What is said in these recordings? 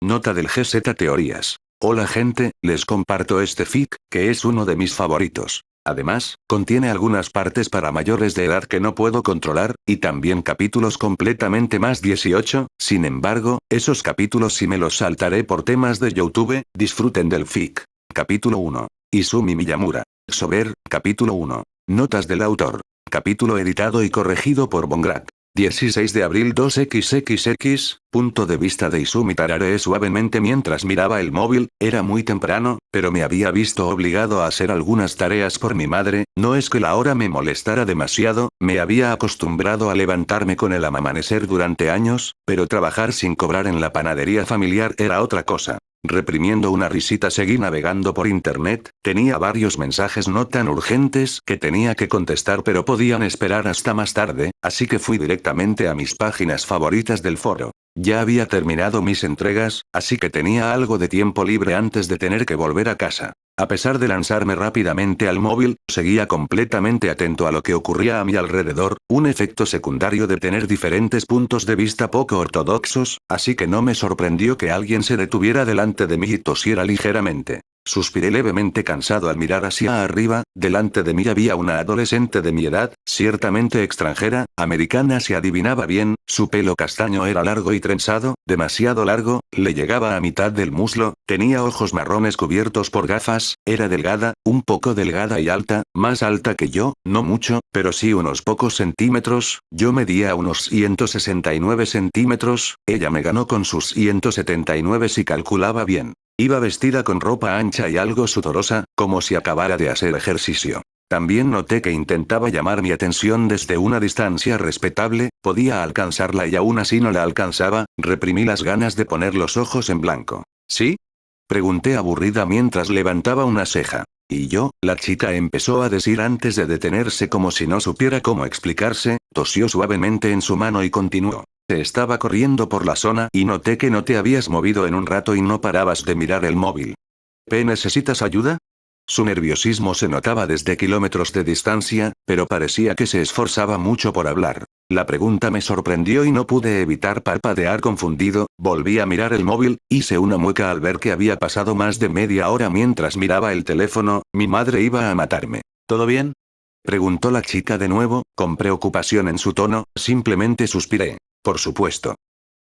Nota del GZ Teorías. Hola gente, les comparto este fic, que es uno de mis favoritos. Además, contiene algunas partes para mayores de edad que no puedo controlar, y también capítulos completamente más 18, sin embargo, esos capítulos sí me los saltaré por temas de YouTube, disfruten del fic. Capítulo 1. Izumi Miyamura. Sober, capítulo 1. Notas del autor. Capítulo editado y corregido por Bongrak. 16 de abril 2xxx, punto de vista de Izumi. Tarareé suavemente mientras miraba el móvil, era muy temprano, pero me había visto obligado a hacer algunas tareas por mi madre, no es que la hora me molestara demasiado, me había acostumbrado a levantarme con el amanecer durante años, pero trabajar sin cobrar en la panadería familiar era otra cosa. Reprimiendo una risita seguí navegando por internet, tenía varios mensajes no tan urgentes que tenía que contestar pero podían esperar hasta más tarde, así que fui directamente a mis páginas favoritas del foro. Ya había terminado mis entregas, así que tenía algo de tiempo libre antes de tener que volver a casa. A pesar de lanzarme rápidamente al móvil, seguía completamente atento a lo que ocurría a mi alrededor, un efecto secundario de tener diferentes puntos de vista poco ortodoxos, así que no me sorprendió que alguien se detuviera delante de mí y tosiera ligeramente. Suspiré levemente cansado al mirar hacia arriba, delante de mí había una adolescente de mi edad, ciertamente extranjera, americana si adivinaba bien, su pelo castaño era largo y trenzado, demasiado largo, le llegaba a mitad del muslo, tenía ojos marrones cubiertos por gafas, era delgada, un poco delgada y alta, más alta que yo, no mucho, pero sí unos pocos centímetros, yo medía unos 169 centímetros, ella me ganó con sus 179 si calculaba bien. Iba vestida con ropa ancha y algo sudorosa, como si acabara de hacer ejercicio. También noté que intentaba llamar mi atención desde una distancia respetable, podía alcanzarla y aún así no la alcanzaba, reprimí las ganas de poner los ojos en blanco. ¿Sí? Pregunté aburrida mientras levantaba una ceja. ¿Y yo? La chica empezó a decir antes de detenerse como si no supiera cómo explicarse, tosió suavemente en su mano y continuó. Estaba corriendo por la zona y noté que no te habías movido en un rato y no parabas de mirar el móvil. ¿Necesitas ayuda? Su nerviosismo se notaba desde kilómetros de distancia, pero parecía que se esforzaba mucho por hablar. La pregunta me sorprendió y no pude evitar parpadear confundido, volví a mirar el móvil, hice una mueca al ver que había pasado más de media hora mientras miraba el teléfono, mi madre iba a matarme. ¿Todo bien? Preguntó la chica de nuevo, con preocupación en su tono, simplemente suspiré. Por supuesto.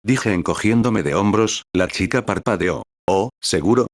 Dije encogiéndome de hombros, la chica parpadeó. ¿Oh, seguro?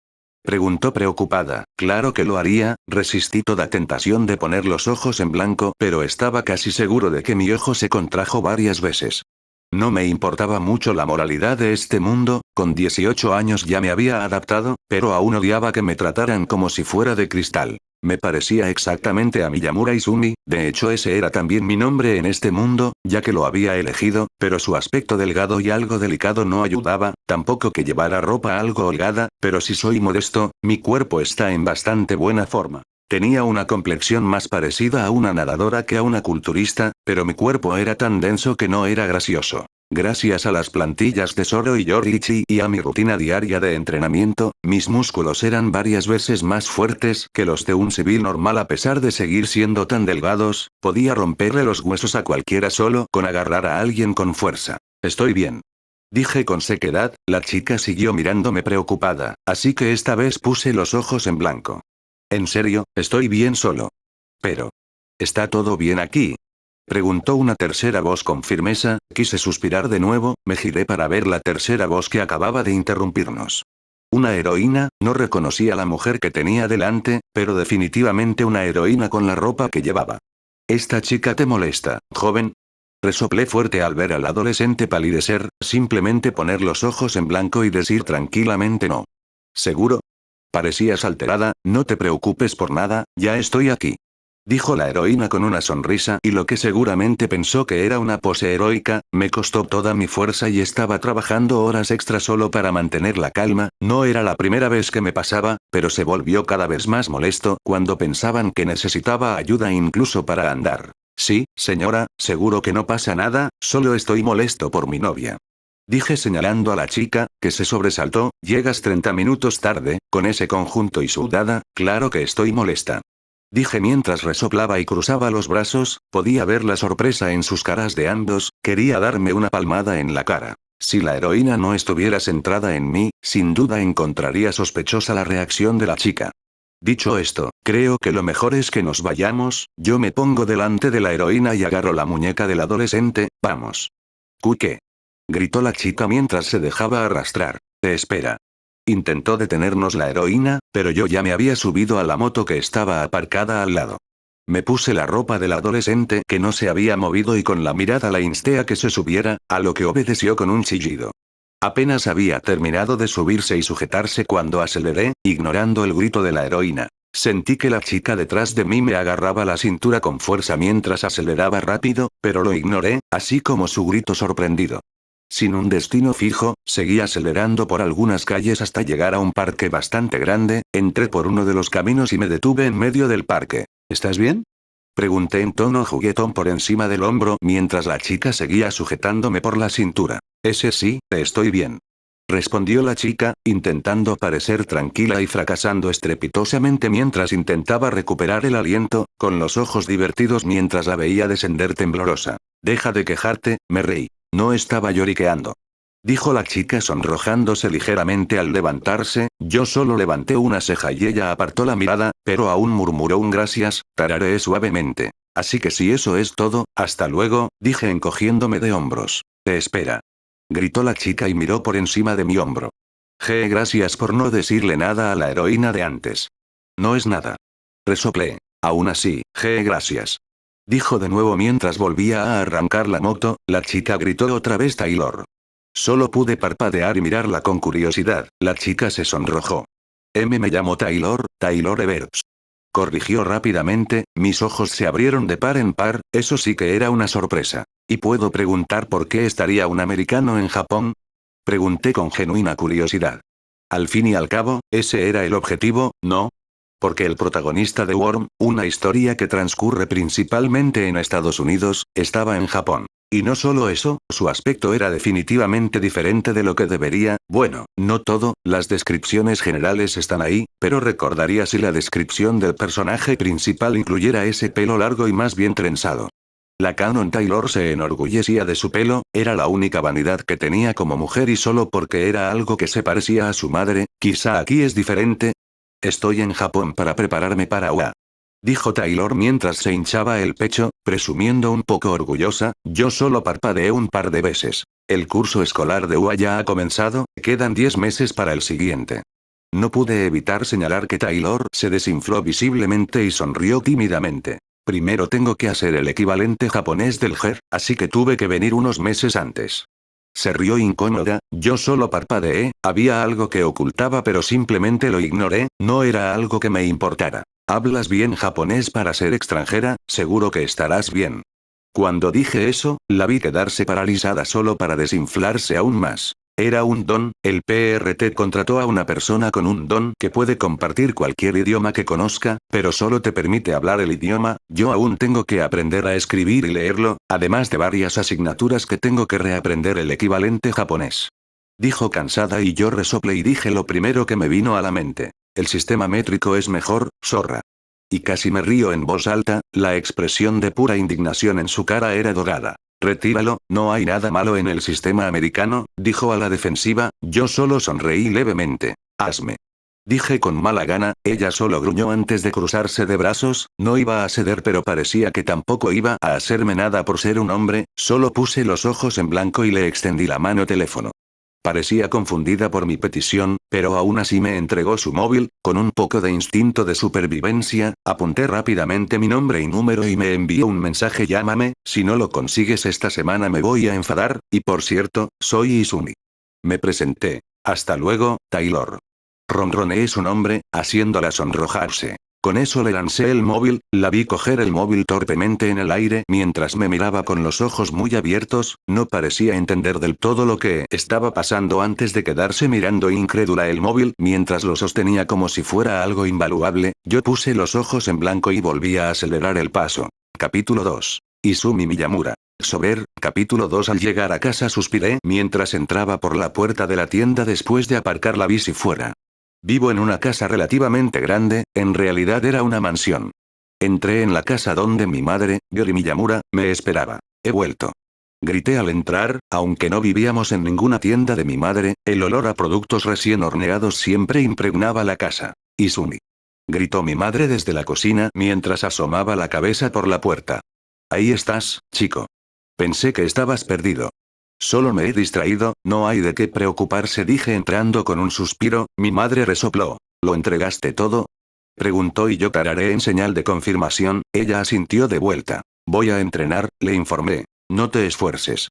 Preguntó preocupada. Claro que lo haría, resistí toda tentación de poner los ojos en blanco, pero estaba casi seguro de que mi ojo se contrajo varias veces. No me importaba mucho la moralidad de este mundo, con 18 años ya me había adaptado, pero aún odiaba que me trataran como si fuera de cristal. Me parecía exactamente a Miyamura Izumi, de hecho ese era también mi nombre en este mundo, ya que lo había elegido, pero su aspecto delgado y algo delicado no ayudaba, tampoco que llevara ropa algo holgada, pero si soy modesto, mi cuerpo está en bastante buena forma. Tenía una complexión más parecida a una nadadora que a una culturista, pero mi cuerpo era tan denso que no era gracioso. Gracias a las plantillas de Zoro y Yoriichi y a mi rutina diaria de entrenamiento, mis músculos eran varias veces más fuertes que los de un civil normal a pesar de seguir siendo tan delgados, podía romperle los huesos a cualquiera solo con agarrar a alguien con fuerza. Estoy bien. Dije con sequedad, la chica siguió mirándome preocupada, así que esta vez puse los ojos en blanco. En serio, estoy bien solo. Pero. ¿Está todo bien aquí? Preguntó una tercera voz con firmeza, quise suspirar de nuevo, me giré para ver la tercera voz que acababa de interrumpirnos. Una heroína, no reconocí a la mujer que tenía delante, pero definitivamente una heroína con la ropa que llevaba. ¿Esta chica te molesta, joven? Resoplé fuerte al ver al adolescente palidecer, simplemente poner los ojos en blanco y decir tranquilamente no. ¿Seguro? Parecías alterada, no te preocupes por nada, ya estoy aquí. Dijo la heroína con una sonrisa y lo que seguramente pensó que era una pose heroica, me costó toda mi fuerza y estaba trabajando horas extra solo para mantener la calma, no era la primera vez que me pasaba, pero se volvió cada vez más molesto cuando pensaban que necesitaba ayuda incluso para andar. Sí, señora, seguro que no pasa nada, solo estoy molesto por mi novia. Dije señalando a la chica, que se sobresaltó, llegas 30 minutos tarde, con ese conjunto y sudada, claro que estoy molesta. Dije mientras resoplaba y cruzaba los brazos, podía ver la sorpresa en sus caras de ambos, quería darme una palmada en la cara. Si la heroína no estuviera centrada en mí, sin duda encontraría sospechosa la reacción de la chica. Dicho esto, creo que lo mejor es que nos vayamos. Yo me pongo delante de la heroína y agarro la muñeca del adolescente. Vamos. ¿Qué? Gritó la chica mientras se dejaba arrastrar. Te espera. Intentó detenernos la heroína, pero yo ya me había subido a la moto que estaba aparcada al lado. Me puse la ropa del adolescente que no se había movido y con la mirada la insté a que se subiera, a lo que obedeció con un chillido. Apenas había terminado de subirse y sujetarse cuando aceleré, ignorando el grito de la heroína. Sentí que la chica detrás de mí me agarraba la cintura con fuerza mientras aceleraba rápido, pero lo ignoré, así como su grito sorprendido. Sin un destino fijo, seguí acelerando por algunas calles hasta llegar a un parque bastante grande. Entré por uno de los caminos y me detuve en medio del parque. ¿Estás bien? Pregunté en tono juguetón por encima del hombro mientras la chica seguía sujetándome por la cintura. Sí, estoy bien. Respondió la chica, intentando parecer tranquila y fracasando estrepitosamente mientras intentaba recuperar el aliento, con los ojos divertidos mientras la veía descender temblorosa. Deja de quejarte, me reí. No estaba lloriqueando. Dijo la chica sonrojándose ligeramente al levantarse. Yo solo levanté una ceja y ella apartó la mirada, pero aún murmuró un gracias, tarareé suavemente. Así que si eso es todo, hasta luego, dije encogiéndome de hombros. Te espera. Gritó la chica y miró por encima de mi hombro. Gracias por no decirle nada a la heroína de antes. No es nada. Resoplé. Aún así, gracias. Dijo de nuevo mientras volvía a arrancar la moto. La chica gritó otra vez Taylor. Solo pude parpadear y mirarla con curiosidad. La chica se sonrojó. Me llamo Taylor Everts. Corrigió rápidamente. Mis ojos se abrieron de par en par. Eso sí que era una sorpresa. ¿Y puedo preguntar por qué estaría un americano en Japón? Pregunté con genuina curiosidad. Al fin y al cabo, ese era el objetivo, ¿no? Porque el protagonista de Worm, una historia que transcurre principalmente en Estados Unidos, estaba en Japón. Y no solo eso, su aspecto era definitivamente diferente de lo que debería. Bueno, no todo, las descripciones generales están ahí, pero recordaría si la descripción del personaje principal incluyera ese pelo largo y más bien trenzado. La Canon Taylor se enorgullecía de su pelo, era la única vanidad que tenía como mujer y solo porque era algo que se parecía a su madre. Quizá aquí es diferente. Estoy en Japón para prepararme para UA. Dijo Taylor mientras se hinchaba el pecho, presumiendo un poco orgullosa. Yo solo parpadeé un par de veces. El curso escolar de UA ya ha comenzado, quedan 10 meses para el siguiente. No pude evitar señalar que Taylor se desinfló visiblemente y sonrió tímidamente. Primero tengo que hacer el equivalente japonés del GER, así que tuve que venir unos meses antes. Se rió incómoda. Yo solo parpadeé, había algo que ocultaba pero simplemente lo ignoré, no era algo que me importara. ¿Hablas bien japonés para ser extranjera? Seguro que estarás bien. Cuando dije eso, la vi quedarse paralizada solo para desinflarse aún más. Era un don, el PRT contrató a una persona con un don que puede compartir cualquier idioma que conozca, pero solo te permite hablar el idioma. Yo aún tengo que aprender a escribir y leerlo, además de varias asignaturas que tengo que reaprender el equivalente japonés. Dijo cansada y yo resoplé y dije lo primero que me vino a la mente. El sistema métrico es mejor, zorra. Y casi me río en voz alta, la expresión de pura indignación en su cara era dorada. Retíralo, no hay nada malo en el sistema americano, dijo a la defensiva. Yo solo sonreí levemente. Hazme. Dije con mala gana. Ella solo gruñó antes de cruzarse de brazos. No iba a ceder pero parecía que tampoco iba a hacerme nada por ser un hombre. Solo puse los ojos en blanco y le extendí la mano teléfono. Parecía confundida por mi petición, pero aún así me entregó su móvil. Con un poco de instinto de supervivencia, apunté rápidamente mi nombre y número y me envió un mensaje: llámame, si no lo consigues esta semana me voy a enfadar, y por cierto, soy Izumi. Me presenté. Hasta luego, Taylor. Ronroneé su nombre, haciéndola sonrojarse. Con eso le lancé el móvil, la vi coger el móvil torpemente en el aire mientras me miraba con los ojos muy abiertos. No parecía entender del todo lo que estaba pasando antes de quedarse mirando incrédula el móvil mientras lo sostenía como si fuera algo invaluable. Yo puse los ojos en blanco y volví a acelerar el paso. Capítulo 2. Izumi Miyamura. Sober, capítulo 2. Al llegar a casa suspiré mientras entraba por la puerta de la tienda después de aparcar la bici fuera. Vivo en una casa relativamente grande, en realidad era una mansión. Entré en la casa donde mi madre, Yori Miyamura, me esperaba. He vuelto. Grité al entrar, aunque no vivíamos en ninguna tienda de mi madre, el olor a productos recién horneados siempre impregnaba la casa. Izumi. Gritó mi madre desde la cocina mientras asomaba la cabeza por la puerta. Ahí estás, chico. Pensé que estabas perdido. Solo me he distraído, no hay de qué preocuparse, dije entrando con un suspiro. Mi madre resopló. ¿Lo entregaste todo? Preguntó y yo tarareé en señal de confirmación. Ella asintió de vuelta. Voy a entrenar, le informé. No te esfuerces.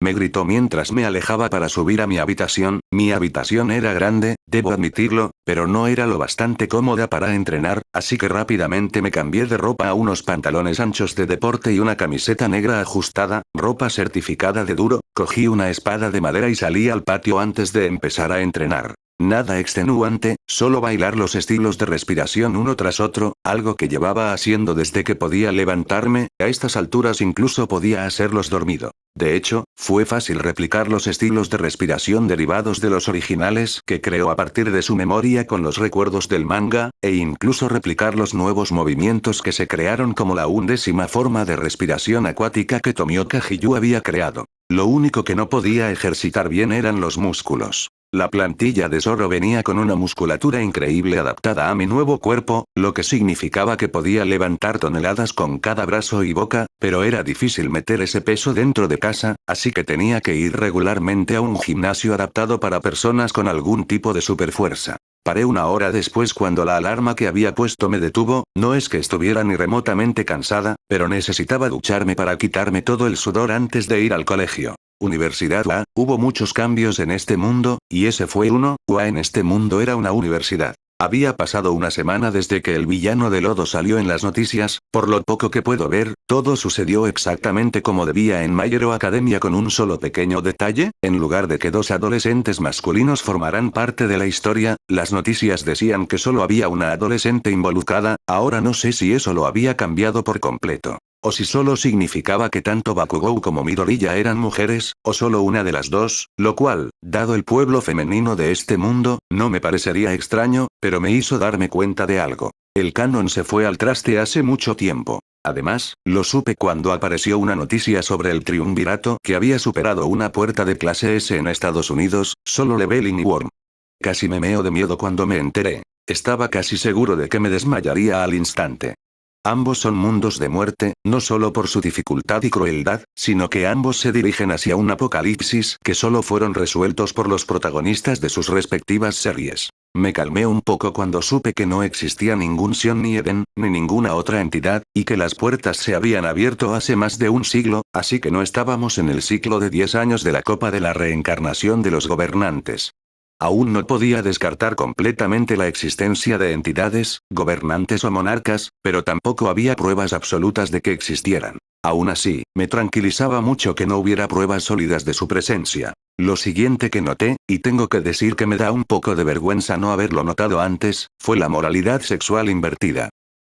Me gritó mientras me alejaba para subir a mi habitación. Mi habitación era grande, debo admitirlo, pero no era lo bastante cómoda para entrenar, así que rápidamente me cambié de ropa a unos pantalones anchos de deporte y una camiseta negra ajustada, ropa certificada de duro, cogí una espada de madera y salí al patio antes de empezar a entrenar. Nada extenuante, solo bailar los estilos de respiración uno tras otro, algo que llevaba haciendo desde que podía levantarme, a estas alturas incluso podía hacerlos dormido. De hecho, fue fácil replicar los estilos de respiración derivados de los originales que creó a partir de su memoria con los recuerdos del manga, e incluso replicar los nuevos movimientos que se crearon como la 11ª forma de respiración acuática que Tomioka Hiyu había creado. Lo único que no podía ejercitar bien eran los músculos. La plantilla de Zoro venía con una musculatura increíble adaptada a mi nuevo cuerpo, lo que significaba que podía levantar toneladas con cada brazo y boca, pero era difícil meter ese peso dentro de casa, así que tenía que ir regularmente a un gimnasio adaptado para personas con algún tipo de superfuerza. Paré una hora después cuando la alarma que había puesto me detuvo. No es que estuviera ni remotamente cansada, pero necesitaba ducharme para quitarme todo el sudor antes de ir al colegio. Universidad hubo muchos cambios en este mundo, y ese fue uno. En este mundo era una universidad. Había pasado una semana desde que el villano de lodo salió en las noticias, por lo poco que puedo ver, todo sucedió exactamente como debía en My Hero Academia con un solo pequeño detalle, en lugar de que dos adolescentes masculinos formaran parte de la historia, las noticias decían que solo había una adolescente involucrada. Ahora no sé si eso lo había cambiado por completo. O si solo significaba que tanto Bakugou como Midoriya eran mujeres, o solo una de las dos, lo cual, dado el pueblo femenino de este mundo, no me parecería extraño, pero me hizo darme cuenta de algo. El canon se fue al traste hace mucho tiempo. Además, lo supe cuando apareció una noticia sobre el triunvirato que había superado una puerta de clase S en Estados Unidos, Solo Leveling y Worm. Casi me meo de miedo cuando me enteré. Estaba casi seguro de que me desmayaría al instante. Ambos son mundos de muerte, no solo por su dificultad y crueldad, sino que ambos se dirigen hacia un apocalipsis que solo fueron resueltos por los protagonistas de sus respectivas series. Me calmé un poco cuando supe que no existía ningún Sion ni Eden, ni ninguna otra entidad, y que las puertas se habían abierto hace más de un siglo, así que no estábamos en el ciclo de 10 años de la Copa de la Reencarnación de los Gobernantes. Aún no podía descartar completamente la existencia de entidades, gobernantes o monarcas, pero tampoco había pruebas absolutas de que existieran. Aún así, me tranquilizaba mucho que no hubiera pruebas sólidas de su presencia. Lo siguiente que noté, y tengo que decir que me da un poco de vergüenza no haberlo notado antes, fue la moralidad sexual invertida.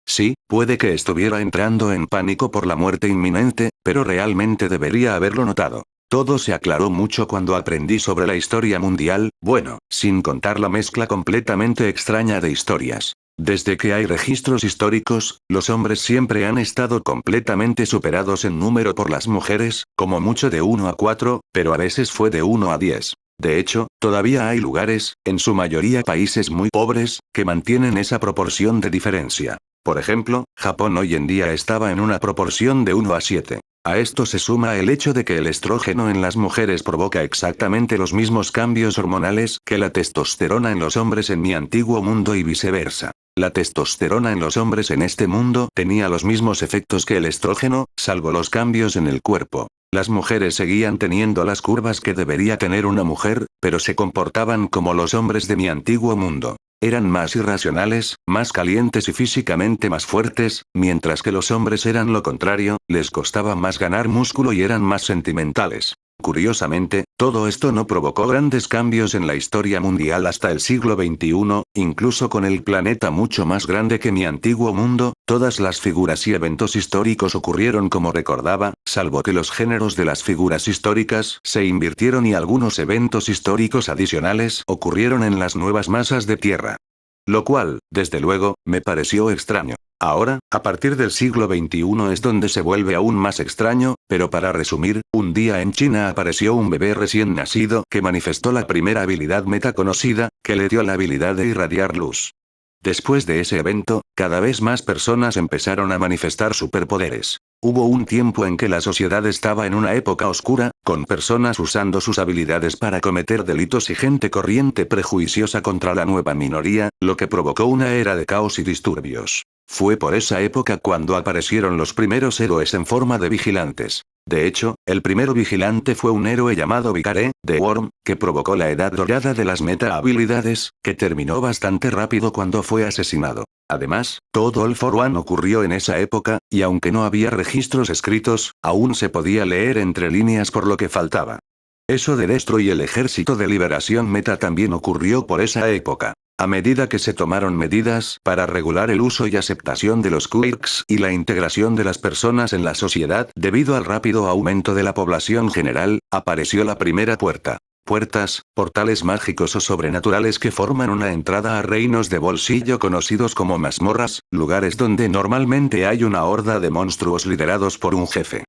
Sí, puede que estuviera entrando en pánico por la muerte inminente, pero realmente debería haberlo notado. Todo se aclaró mucho cuando aprendí sobre la historia mundial, bueno, sin contar la mezcla completamente extraña de historias. Desde que hay registros históricos, los hombres siempre han estado completamente superados en número por las mujeres, como mucho de 1 a 4, pero a veces fue de 1 a 10. De hecho, todavía hay lugares, en su mayoría países muy pobres, que mantienen esa proporción de diferencia. Por ejemplo, Japón hoy en día estaba en una proporción de 1 a 7. A esto se suma el hecho de que el estrógeno en las mujeres provoca exactamente los mismos cambios hormonales que la testosterona en los hombres en mi antiguo mundo y viceversa. La testosterona en los hombres en este mundo tenía los mismos efectos que el estrógeno, salvo los cambios en el cuerpo. Las mujeres seguían teniendo las curvas que debería tener una mujer, pero se comportaban como los hombres de mi antiguo mundo. Eran más irracionales, más calientes y físicamente más fuertes, mientras que los hombres eran lo contrario, les costaba más ganar músculo y eran más sentimentales. Curiosamente, todo esto no provocó grandes cambios en la historia mundial hasta el siglo XXI, incluso con el planeta mucho más grande que mi antiguo mundo, todas las figuras y eventos históricos ocurrieron como recordaba, salvo que los géneros de las figuras históricas se invirtieron y algunos eventos históricos adicionales ocurrieron en las nuevas masas de tierra. Lo cual, desde luego, me pareció extraño. Ahora, a partir del siglo XXI es donde se vuelve aún más extraño, pero para resumir, un día en China apareció un bebé recién nacido que manifestó la primera habilidad meta conocida, que le dio la habilidad de irradiar luz. Después de ese evento, cada vez más personas empezaron a manifestar superpoderes. Hubo un tiempo en que la sociedad estaba en una época oscura, con personas usando sus habilidades para cometer delitos y gente corriente prejuiciosa contra la nueva minoría, lo que provocó una era de caos y disturbios. Fue por esa época cuando aparecieron los primeros héroes en forma de vigilantes. De hecho, el primer vigilante fue un héroe llamado Vicare, de Worm, que provocó la edad dorada de las meta-habilidades, que terminó bastante rápido cuando fue asesinado. Además, todo All for One ocurrió en esa época, y aunque no había registros escritos, aún se podía leer entre líneas por lo que faltaba. Eso de Destro y el Ejército de Liberación Meta también ocurrió por esa época. A medida que se tomaron medidas para regular el uso y aceptación de los quirks y la integración de las personas en la sociedad debido al rápido aumento de la población general, apareció la primera puerta. Puertas, portales mágicos o sobrenaturales que forman una entrada a reinos de bolsillo conocidos como mazmorras, lugares donde normalmente hay una horda de monstruos liderados por un jefe.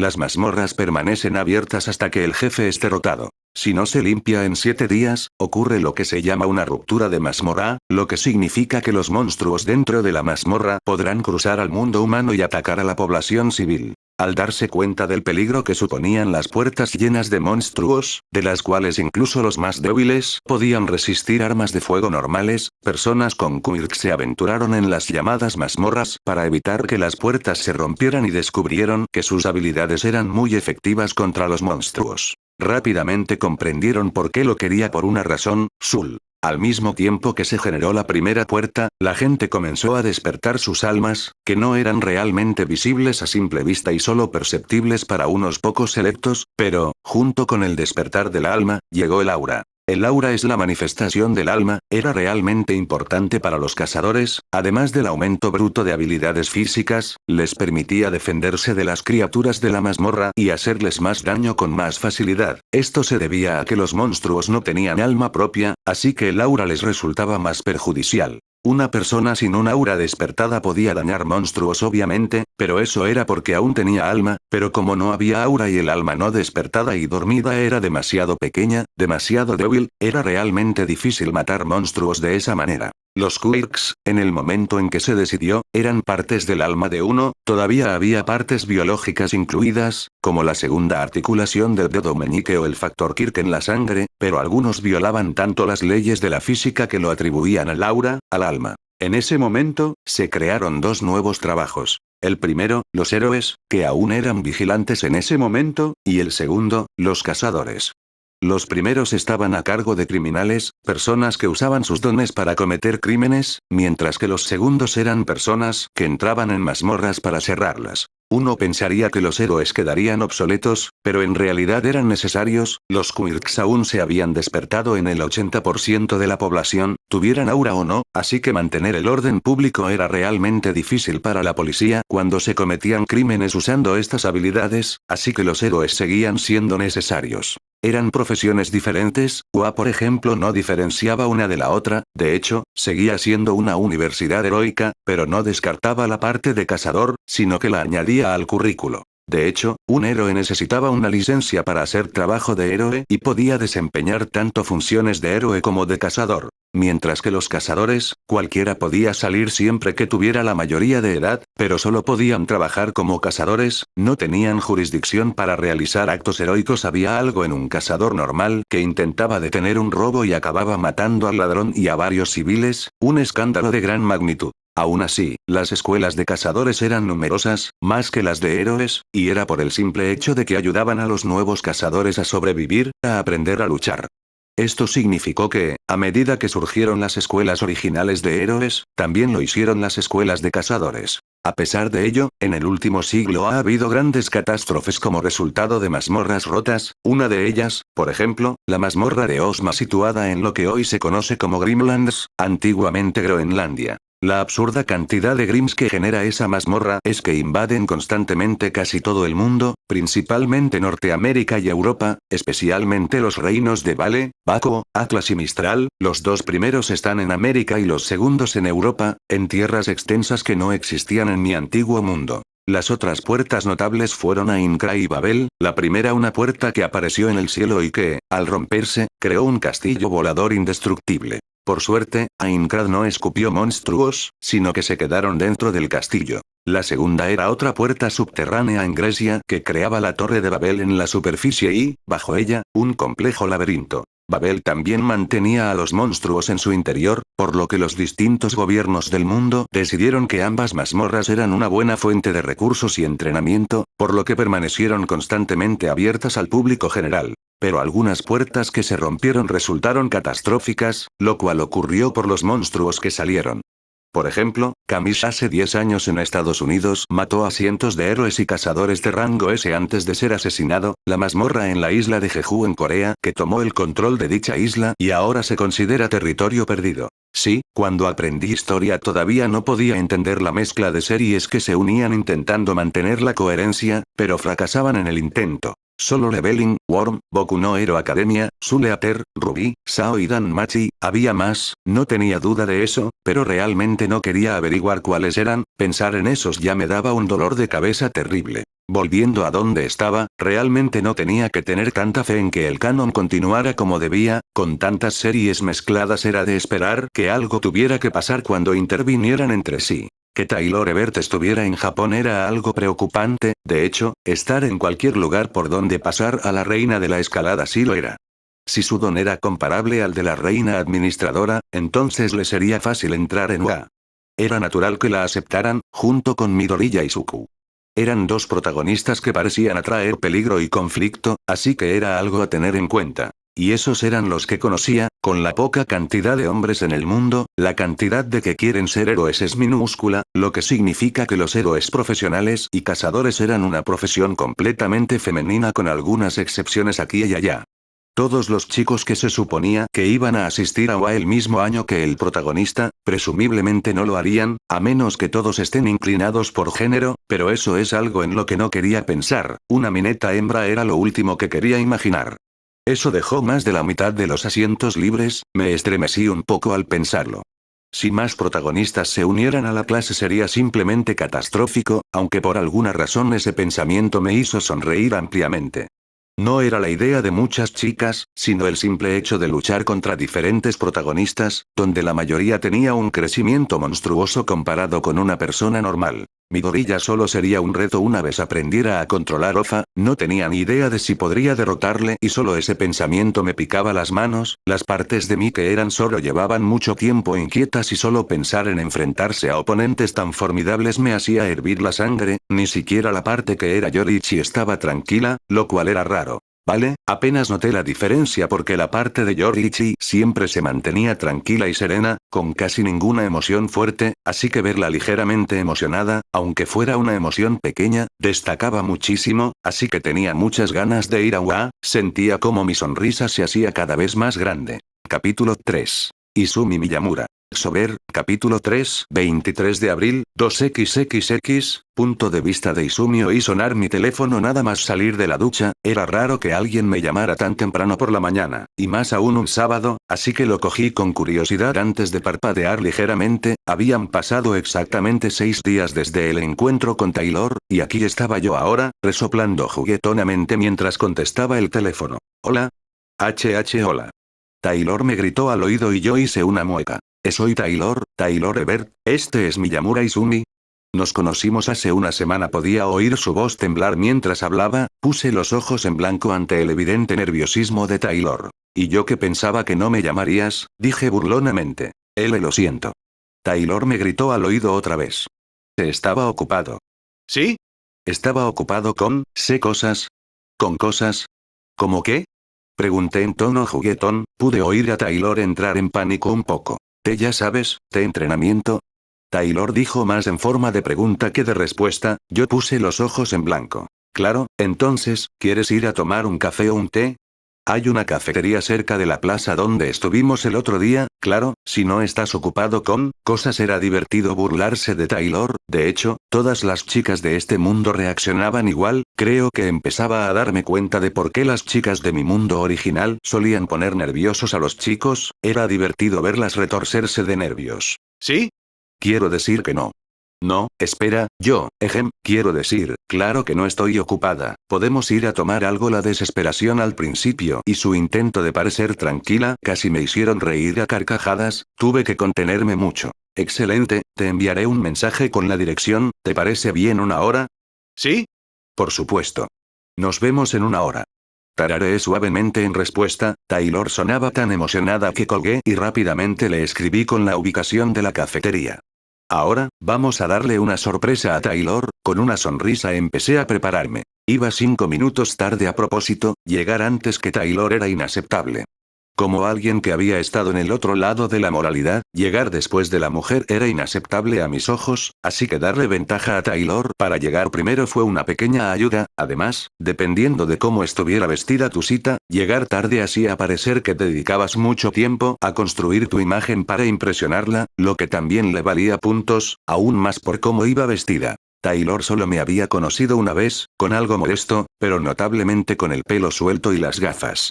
Las mazmorras permanecen abiertas hasta que el jefe es derrotado. Si no se limpia en 7 días, ocurre lo que se llama una ruptura de mazmorra, lo que significa que los monstruos dentro de la mazmorra podrán cruzar al mundo humano y atacar a la población civil. Al darse cuenta del peligro que suponían las puertas llenas de monstruos, de las cuales incluso los más débiles podían resistir armas de fuego normales, personas con quirks se aventuraron en las llamadas mazmorras para evitar que las puertas se rompieran y descubrieron que sus habilidades eran muy efectivas contra los monstruos. Rápidamente comprendieron por qué lo quería por una razón, Sul. Al mismo tiempo que se generó la primera puerta, la gente comenzó a despertar sus almas, que no eran realmente visibles a simple vista y solo perceptibles para unos pocos selectos, pero, junto con el despertar del alma, llegó el aura. El aura es la manifestación del alma, era realmente importante para los cazadores, además del aumento bruto de habilidades físicas, les permitía defenderse de las criaturas de la mazmorra y hacerles más daño con más facilidad. Esto se debía a que los monstruos no tenían alma propia, así que el aura les resultaba más perjudicial. Una persona sin un aura despertada podía dañar monstruos obviamente, pero eso era porque aún tenía alma, pero como no había aura y el alma no despertada y dormida era demasiado pequeña, demasiado débil, era realmente difícil matar monstruos de esa manera. Los quirks, en el momento en que se decidió, eran partes del alma de uno, todavía había partes biológicas incluidas, como la segunda articulación del dedo meñique o el factor Kirk en la sangre, pero algunos violaban tanto las leyes de la física que lo atribuían al aura, al alma. En ese momento, se crearon 2 nuevos trabajos. El primero, los héroes, que aún eran vigilantes en ese momento, y el segundo, los cazadores. Los primeros estaban a cargo de criminales, personas que usaban sus dones para cometer crímenes, mientras que los segundos eran personas que entraban en mazmorras para cerrarlas. Uno pensaría que los héroes quedarían obsoletos, pero en realidad eran necesarios, los quirks aún se habían despertado en el 80% de la población, tuvieran aura o no, así que mantener el orden público era realmente difícil para la policía cuando se cometían crímenes usando estas habilidades, así que los héroes seguían siendo necesarios. Eran profesiones diferentes, UA por ejemplo no diferenciaba una de la otra, de hecho, seguía siendo una universidad heroica, pero no descartaba la parte de cazador, sino que la añadía al currículo. De hecho, un héroe necesitaba una licencia para hacer trabajo de héroe y podía desempeñar tanto funciones de héroe como de cazador. Mientras que los cazadores, cualquiera podía salir siempre que tuviera la mayoría de edad, pero solo podían trabajar como cazadores, no tenían jurisdicción para realizar actos heroicos. Había algo en un cazador normal que intentaba detener un robo y acababa matando al ladrón y a varios civiles, un escándalo de gran magnitud. Aún así, las escuelas de cazadores eran numerosas, más que las de héroes, y era por el simple hecho de que ayudaban a los nuevos cazadores a sobrevivir, a aprender a luchar. Esto significó que, a medida que surgieron las escuelas originales de héroes, también lo hicieron las escuelas de cazadores. A pesar de ello, en el último siglo ha habido grandes catástrofes como resultado de mazmorras rotas, una de ellas, por ejemplo, la mazmorra de Osma situada en lo que hoy se conoce como Grimlands, antiguamente Groenlandia. La absurda cantidad de Grims que genera esa mazmorra es que invaden constantemente casi todo el mundo, principalmente Norteamérica y Europa, especialmente los reinos de Vale, Baco, Atlas y Mistral. Los dos primeros están en América y los segundos en Europa, en tierras extensas que no existían en mi antiguo mundo. Las otras puertas notables fueron Aincrad y Babel, la primera una puerta que apareció en el cielo y que, al romperse, creó un castillo volador indestructible. Por suerte, Aincrad no escupió monstruos, sino que se quedaron dentro del castillo. La segunda era otra puerta subterránea en Grecia que creaba la torre de Babel en la superficie y, bajo ella, un complejo laberinto. Babel también mantenía a los monstruos en su interior, por lo que los distintos gobiernos del mundo decidieron que ambas mazmorras eran una buena fuente de recursos y entrenamiento, por lo que permanecieron constantemente abiertas al público general. Pero algunas puertas que se rompieron resultaron catastróficas, lo cual ocurrió por los monstruos que salieron. Por ejemplo, Kamish hace 10 años en Estados Unidos mató a cientos de héroes y cazadores de rango S antes de ser asesinado, la mazmorra en la isla de Jeju en Corea que tomó el control de dicha isla y ahora se considera territorio perdido. Sí, cuando aprendí historia todavía no podía entender la mezcla de series que se unían intentando mantener la coherencia, pero fracasaban en el intento. Solo Leveling, Worm, Boku no Hero Academia, Sule Ater, Ruby, Sao y Danmachi, había más, no tenía duda de eso, pero realmente no quería averiguar cuáles eran, pensar en esos ya me daba un dolor de cabeza terrible. Volviendo a donde estaba, realmente no tenía que tener tanta fe en que el canon continuara como debía, con tantas series mezcladas era de esperar que algo tuviera que pasar cuando intervinieran entre sí. Que Taylor Ebert estuviera en Japón era algo preocupante, de hecho, estar en cualquier lugar por donde pasar a la reina de la escalada sí lo era. Si su don era comparable al de la reina administradora, entonces le sería fácil entrar en UA. Era natural que la aceptaran, junto con Midori y Izuku. Eran dos protagonistas que parecían atraer peligro y conflicto, así que era algo a tener en cuenta. Y esos eran los que conocía, con la poca cantidad de hombres en el mundo, la cantidad de que quieren ser héroes es minúscula, lo que significa que los héroes profesionales y cazadores eran una profesión completamente femenina con algunas excepciones aquí y allá. Todos los chicos que se suponía que iban a asistir a UA el mismo año que el protagonista, presumiblemente no lo harían, a menos que todos estén inclinados por género, pero eso es algo en lo que no quería pensar, una mineta hembra era lo último que quería imaginar. Eso dejó más de la mitad de los asientos libres, me estremecí un poco al pensarlo. Si más protagonistas se unieran a la clase sería simplemente catastrófico, aunque por alguna razón ese pensamiento me hizo sonreír ampliamente. No era la idea de muchas chicas, sino el simple hecho de luchar contra diferentes protagonistas, donde la mayoría tenía un crecimiento monstruoso comparado con una persona normal. Midori ya solo sería un reto una vez aprendiera a controlar Ofa, no tenía ni idea de si podría derrotarle y solo ese pensamiento me picaba las manos, las partes de mí que eran solo llevaban mucho tiempo inquietas y solo pensar en enfrentarse a oponentes tan formidables me hacía hervir la sangre, ni siquiera la parte que era Yorichi estaba tranquila, lo cual era raro. Vale, apenas noté la diferencia porque la parte de Yorichi siempre se mantenía tranquila y serena, con casi ninguna emoción fuerte, así que verla ligeramente emocionada, aunque fuera una emoción pequeña, destacaba muchísimo, así que tenía muchas ganas de ir a UA, sentía como mi sonrisa se hacía cada vez más grande. Capítulo 3. Izumi Miyamura. Sober, capítulo 3, 23 de abril, 2xxx, punto de vista de Izumi oí sonar mi teléfono nada más salir de la ducha, era raro que alguien me llamara tan temprano por la mañana, y más aún un sábado, así que lo cogí con curiosidad antes de parpadear ligeramente, habían pasado exactamente 6 días desde el encuentro con Taylor, y aquí estaba yo ahora, resoplando juguetonamente mientras contestaba el teléfono. Hola. Hola. Taylor me gritó al oído y yo hice una mueca. Soy Taylor Ebert, este es Miyamura Izumi. Nos conocimos hace una semana, podía oír su voz temblar mientras hablaba, puse los ojos en blanco ante el evidente nerviosismo de Taylor. ¿Y yo que pensaba que no me llamarías?, dije burlonamente. Lo siento. Taylor me gritó al oído otra vez. Estaba ocupado. ¿Sí? Estaba ocupado con, sé cosas. ¿Con cosas? ¿Cómo qué? Pregunté en tono juguetón, pude oír a Taylor entrar en pánico un poco. Ya sabes, de entrenamiento. Taylor dijo más en forma de pregunta que de respuesta, yo puse los ojos en blanco. Claro, entonces, ¿quieres ir a tomar un café o un té? Hay una cafetería cerca de la plaza donde estuvimos el otro día, claro, si no estás ocupado con cosas era divertido burlarse de Taylor, de hecho, todas las chicas de este mundo reaccionaban igual, creo que empezaba a darme cuenta de por qué las chicas de mi mundo original solían poner nerviosos a los chicos, era divertido verlas retorcerse de nervios. ¿Sí? Quiero decir que no. No, espera, quiero decir, claro que no estoy ocupada, podemos ir a tomar algo. La desesperación al principio y su intento de parecer tranquila casi me hicieron reír a carcajadas, tuve que contenerme mucho. Excelente, te enviaré un mensaje con la dirección, ¿te parece bien una hora? ¿Sí? Por supuesto. Nos vemos en una hora. Tarareé suavemente en respuesta, Taylor sonaba tan emocionada que colgué y rápidamente le escribí con la ubicación de la cafetería. Ahora, vamos a darle una sorpresa a Taylor, con una sonrisa empecé a prepararme. Iba 5 minutos tarde a propósito, llegar antes que Taylor era inaceptable. Como alguien que había estado en el otro lado de la moralidad, llegar después de la mujer era inaceptable a mis ojos, así que darle ventaja a Taylor para llegar primero fue una pequeña ayuda, además, dependiendo de cómo estuviera vestida tu cita, llegar tarde hacía parecer que dedicabas mucho tiempo a construir tu imagen para impresionarla, lo que también le valía puntos, aún más por cómo iba vestida. Taylor solo me había conocido una vez, con algo molesto, pero notablemente con el pelo suelto y las gafas.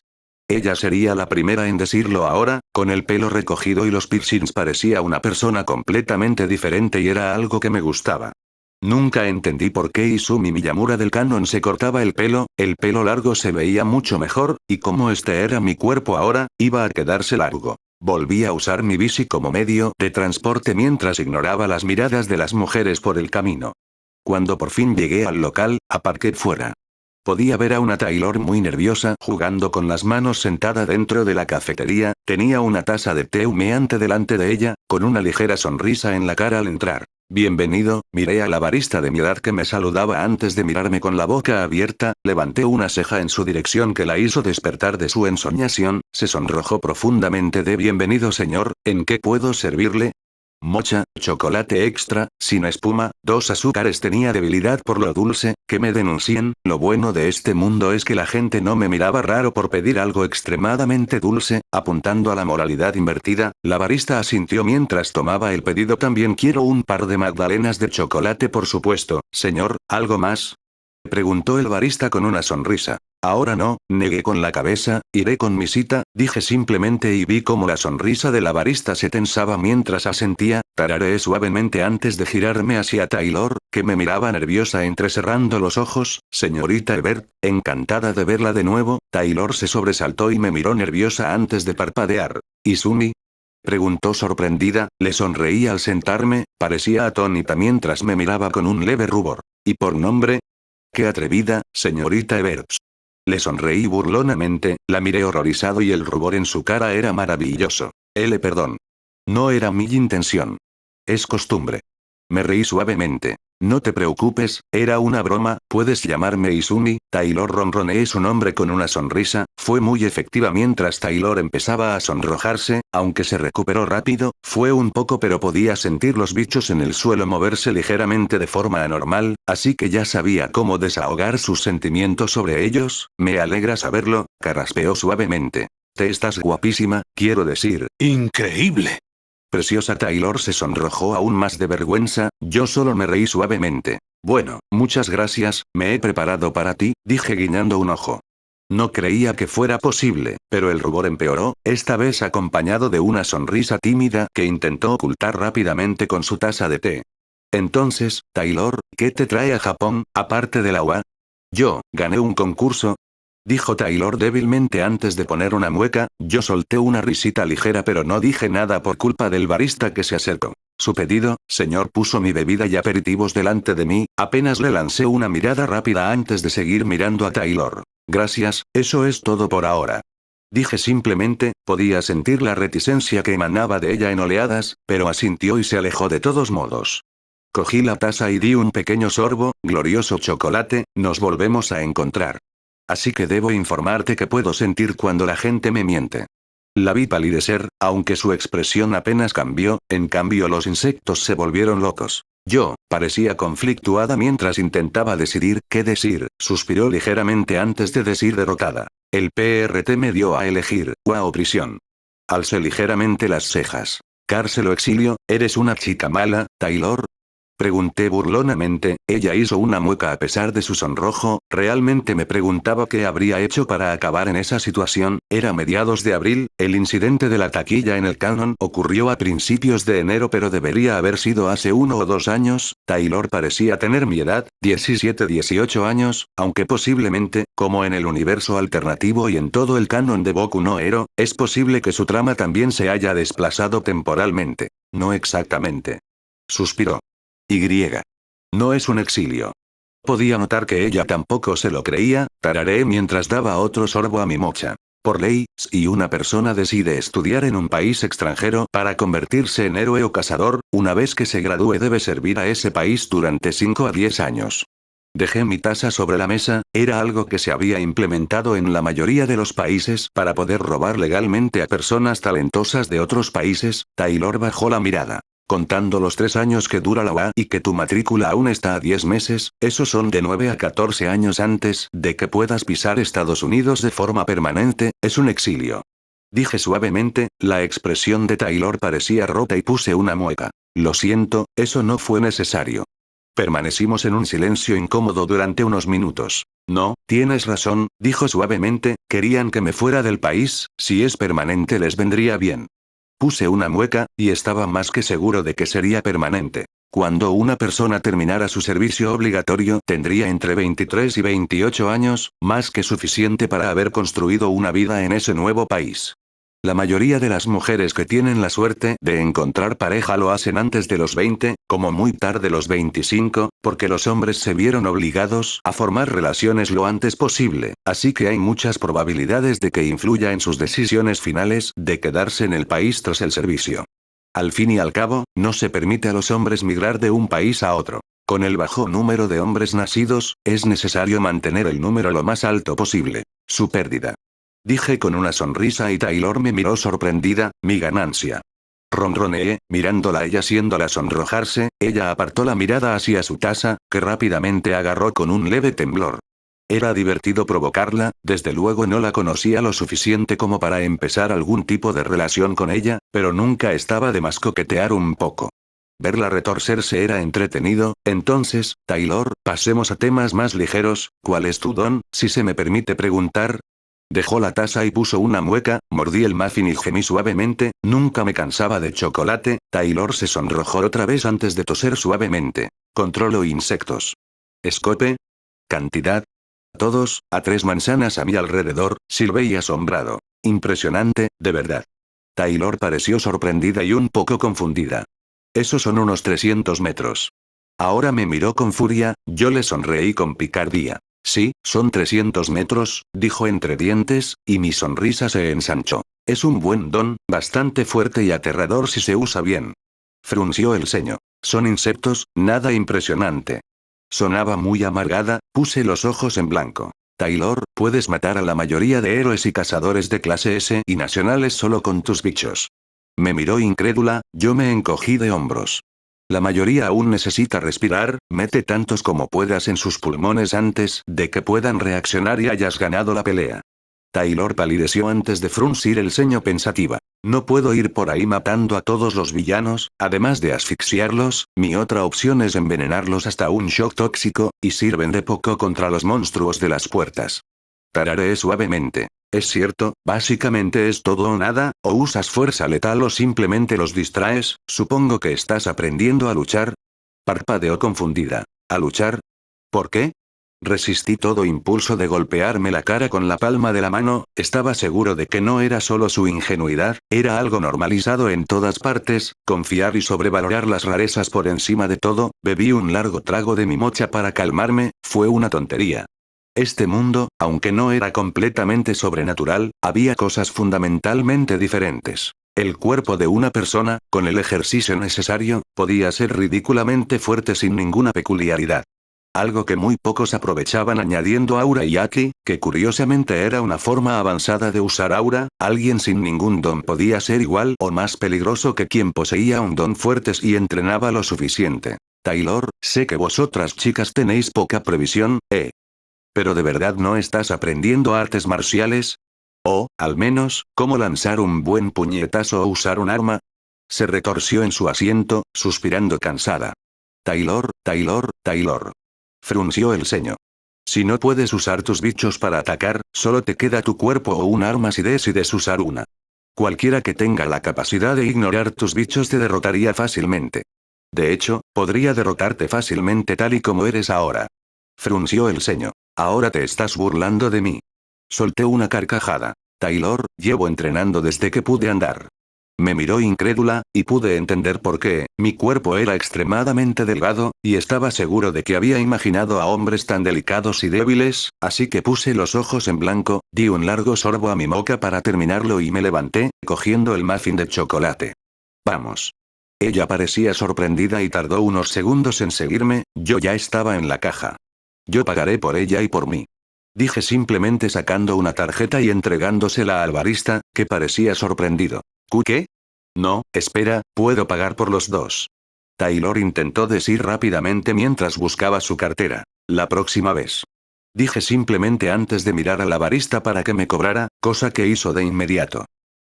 Ella sería la primera en decirlo ahora, con el pelo recogido y los piercings parecía una persona completamente diferente y era algo que me gustaba. Nunca entendí por qué Izumi Miyamura del canon se cortaba el pelo largo se veía mucho mejor, y como este era mi cuerpo ahora, iba a quedarse largo. Volví a usar mi bici como medio de transporte mientras ignoraba las miradas de las mujeres por el camino. Cuando por fin llegué al local, aparqué fuera. Podía ver a una Taylor muy nerviosa jugando con las manos sentada dentro de la cafetería, tenía una taza de té humeante delante de ella, con una ligera sonrisa en la cara al entrar. Bienvenido, miré a la barista de mi edad que me saludaba antes de mirarme con la boca abierta, levanté una ceja en su dirección que la hizo despertar de su ensoñación, se sonrojó profundamente de bienvenido señor, ¿en qué puedo servirle? Mocha, chocolate extra, sin espuma, 2 azúcares. Tenía debilidad por lo dulce, que me denuncien. Lo bueno de este mundo es que la gente no me miraba raro por pedir algo extremadamente dulce, apuntando a la moralidad invertida, la barista asintió mientras tomaba el pedido. También quiero un par de magdalenas de chocolate por supuesto, señor, ¿algo más? Preguntó el barista con una sonrisa. Ahora no, negué con la cabeza, iré con mi cita, dije simplemente y vi cómo la sonrisa de la barista se tensaba mientras asentía, tarareé suavemente antes de girarme hacia Taylor, que me miraba nerviosa entrecerrando los ojos, señorita Ebert, encantada de verla de nuevo, Taylor se sobresaltó y me miró nerviosa antes de parpadear. ¿Izumi? Preguntó sorprendida, le sonreí al sentarme, parecía atónita mientras me miraba con un leve rubor. ¿Y por nombre? ¡Qué atrevida, señorita Ebert! Le sonreí burlonamente, la miré horrorizado y el rubor en su cara era maravilloso. Perdón. No era mi intención. Es costumbre. Me reí suavemente. No te preocupes, era una broma, puedes llamarme Izumi. Taylor ronroneé su nombre con una sonrisa, fue muy efectiva mientras Taylor empezaba a sonrojarse, aunque se recuperó rápido, fue un poco pero podía sentir los bichos en el suelo moverse ligeramente de forma anormal, así que ya sabía cómo desahogar sus sentimientos sobre ellos. Me alegra saberlo, carraspeó suavemente. Te estás guapísima, quiero decir. ¡Increíble! Preciosa. Taylor se sonrojó aún más de vergüenza, yo solo me reí suavemente. Bueno, muchas gracias, me he preparado para ti, dije guiñando un ojo. No creía que fuera posible, pero el rubor empeoró, esta vez acompañado de una sonrisa tímida que intentó ocultar rápidamente con su taza de té. Entonces, Taylor, ¿qué te trae a Japón, aparte del agua? Yo, gané un concurso, dijo Taylor débilmente antes de poner una mueca, yo solté una risita ligera pero no dije nada por culpa del barista que se acercó. Su pedido, señor, puso mi bebida y aperitivos delante de mí, apenas le lancé una mirada rápida antes de seguir mirando a Taylor. Gracias, eso es todo por ahora. Dije simplemente, podía sentir la reticencia que emanaba de ella en oleadas, pero asintió y se alejó de todos modos. Cogí la taza y di un pequeño sorbo, glorioso chocolate, nos volvemos a encontrar. Así que debo informarte que puedo sentir cuando la gente me miente. La vi palidecer, aunque su expresión apenas cambió, en cambio los insectos se volvieron locos. Yo, parecía conflictuada mientras intentaba decidir qué decir, suspiró ligeramente antes de decir derrotada. El PRT me dio a elegir, UA o prisión. Alcé ligeramente las cejas. ¿Cárcel o exilio? ¿Eres una chica mala, Taylor? Pregunté burlonamente. Ella hizo una mueca a pesar de su sonrojo. Realmente me preguntaba qué habría hecho para acabar en esa situación. Era mediados de abril, el incidente de la taquilla en el Canon ocurrió a principios de enero, pero debería haber sido hace 1 o 2 años. Taylor parecía tener mi edad, 17-18 años, aunque posiblemente, como en el universo alternativo y en todo el canon de Boku no Hero, es posible que su trama también se haya desplazado temporalmente. No exactamente. Suspiró. No es un exilio. Podía notar que ella tampoco se lo creía. Tarareé mientras daba otro sorbo a mi mocha. Por ley, si una persona decide estudiar en un país extranjero para convertirse en héroe o cazador, una vez que se gradúe debe servir a ese país durante 5 a 10 años. Dejé mi taza sobre la mesa. Era algo que se había implementado en la mayoría de los países para poder robar legalmente a personas talentosas de otros países. Taylor bajó la mirada. Contando los 3 años que dura la UA y que tu matrícula aún está a 10 meses, esos son de 9 a 14 años antes de que puedas pisar Estados Unidos de forma permanente, es un exilio. Dije suavemente. La expresión de Taylor parecía rota y puse una mueca. Lo siento, eso no fue necesario. Permanecimos en un silencio incómodo durante unos minutos. No, tienes razón, dijo suavemente, querían que me fuera del país, si es permanente les vendría bien. Puse una mueca, y estaba más que seguro de que sería permanente. Cuando una persona terminara su servicio obligatorio tendría entre 23 y 28 años, más que suficiente para haber construido una vida en ese nuevo país. La mayoría de las mujeres que tienen la suerte de encontrar pareja lo hacen antes de los 20, como muy tarde los 25, porque los hombres se vieron obligados a formar relaciones lo antes posible, así que hay muchas probabilidades de que influya en sus decisiones finales de quedarse en el país tras el servicio. Al fin y al cabo, no se permite a los hombres migrar de un país a otro. Con el bajo número de hombres nacidos, es necesario mantener el número lo más alto posible. Su pérdida. Dije con una sonrisa y Taylor me miró sorprendida. Mi ganancia. Ronroneé, mirándola a ella haciéndola sonrojarse. Ella apartó la mirada hacia su taza, que rápidamente agarró con un leve temblor. Era divertido provocarla, desde luego no la conocía lo suficiente como para empezar algún tipo de relación con ella, pero nunca estaba de más coquetear un poco. Verla retorcerse era entretenido. Entonces, Taylor, pasemos a temas más ligeros. ¿Cuál es tu don, si se me permite preguntar? Dejó la taza y puso una mueca. Mordí el muffin y gemí suavemente. Nunca me cansaba de chocolate. Taylor se sonrojó otra vez antes de toser suavemente. Controlo insectos. ¿Escope? ¿Cantidad? Todos, a 3 manzanas a mi alrededor, silbé asombrado. Impresionante, de verdad. Taylor pareció sorprendida y un poco confundida. Esos son unos 300 metros. Ahora me miró con furia. Yo le sonreí con picardía. Sí, son 300 metros, dijo entre dientes, y mi sonrisa se ensanchó. Es un buen don, bastante fuerte y aterrador si se usa bien. Frunció el ceño. Son insectos, nada impresionante. Sonaba muy amargada. Puse los ojos en blanco. Taylor, puedes matar a la mayoría de héroes y cazadores de clase S y nacionales solo con tus bichos. Me miró incrédula. Yo me encogí de hombros. La mayoría aún necesita respirar. Mete tantos como puedas en sus pulmones antes de que puedan reaccionar y hayas ganado la pelea. Taylor palideció antes de fruncir el ceño pensativa. No puedo ir por ahí matando a todos los villanos, además de asfixiarlos. Mi otra opción es envenenarlos hasta un shock tóxico, y sirven de poco contra los monstruos de las puertas. Tarareé suavemente. Es cierto, básicamente es todo o nada, o usas fuerza letal o simplemente los distraes. Supongo que estás aprendiendo a luchar. Parpadeó confundida. ¿A luchar? ¿Por qué? Resistí todo impulso de golpearme la cara con la palma de la mano. Estaba seguro de que no era solo su ingenuidad, era algo normalizado en todas partes. Confiar y sobrevalorar las rarezas por encima de todo. Bebí un largo trago de mi mocha para calmarme. Fue una tontería. Este mundo, aunque no era completamente sobrenatural, había cosas fundamentalmente diferentes. El cuerpo de una persona, con el ejercicio necesario, podía ser ridículamente fuerte sin ninguna peculiaridad. Algo que muy pocos aprovechaban añadiendo aura y aki, que curiosamente era una forma avanzada de usar aura. Alguien sin ningún don podía ser igual o más peligroso que quien poseía un don fuerte y entrenaba lo suficiente. Taylor, sé que vosotras chicas tenéis poca previsión, ¿Pero de verdad no estás aprendiendo artes marciales? O, al menos, cómo lanzar un buen puñetazo o usar un arma. Se retorció en su asiento, suspirando cansada. Taylor, Taylor, Taylor. Frunció el ceño. Si no puedes usar tus bichos para atacar, solo te queda tu cuerpo o un arma si decides usar una. Cualquiera que tenga la capacidad de ignorar tus bichos te derrotaría fácilmente. De hecho, podría derrotarte fácilmente tal y como eres ahora. Frunció el ceño. Ahora te estás burlando de mí. Solté una carcajada. Taylor, llevo entrenando desde que pude andar. Me miró incrédula, y pude entender por qué. Mi cuerpo era extremadamente delgado, y estaba seguro de que había imaginado a hombres tan delicados y débiles, así que puse los ojos en blanco, di un largo sorbo a mi moca para terminarlo y me levanté, cogiendo el muffin de chocolate. Vamos. Ella parecía sorprendida y tardó unos segundos en seguirme, yo ya estaba en la caja. Yo pagaré por ella y por mí. Dije simplemente sacando una tarjeta y entregándosela al barista, que parecía sorprendido. ¿Qué? No, espera, puedo pagar por los dos. Taylor intentó decir rápidamente mientras buscaba su cartera. La próxima vez. Dije simplemente antes de mirar a la barista para que me cobrara, cosa que hizo de inmediato.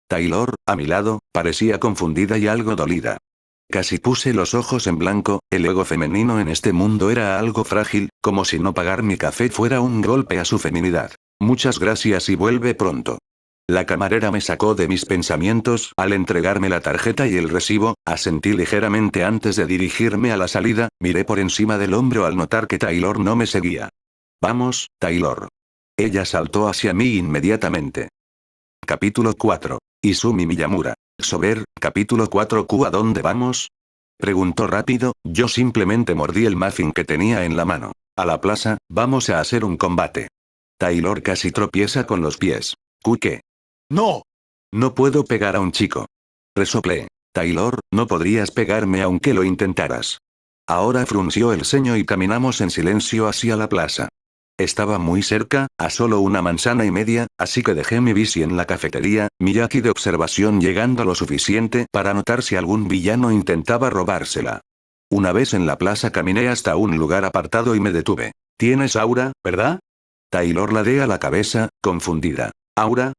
Taylor, a mi lado, parecía confundida y algo dolida. Casi puse los ojos en blanco, el ego femenino en este mundo era algo frágil, como si no pagar mi café fuera un golpe a su feminidad. Muchas gracias y vuelve pronto. La camarera me sacó de mis pensamientos al entregarme la tarjeta y el recibo, asentí ligeramente antes de dirigirme a la salida, miré por encima del hombro al notar que Taylor no me seguía. Vamos, Taylor. Ella saltó hacia mí inmediatamente. Capítulo 4. Izumi Miyamura. Sober, capítulo 4. ¿A dónde vamos? Preguntó rápido, yo simplemente mordí el muffin que tenía en la mano. A la plaza, vamos a hacer un combate. Taylor casi tropieza con los pies. ¿Qué? ¡No! No puedo pegar a un chico. Resoplé. Taylor, no podrías pegarme aunque lo intentaras. Ahora frunció el ceño y caminamos en silencio hacia la plaza. Estaba muy cerca, a solo una manzana y media, así que dejé mi bici en la cafetería, mi yaqui de observación llegando lo suficiente para notar si algún villano intentaba robársela. Una vez en la plaza caminé hasta un lugar apartado y me detuve. ¿Tienes aura, verdad? Taylor ladea la cabeza, confundida. ¿Aura?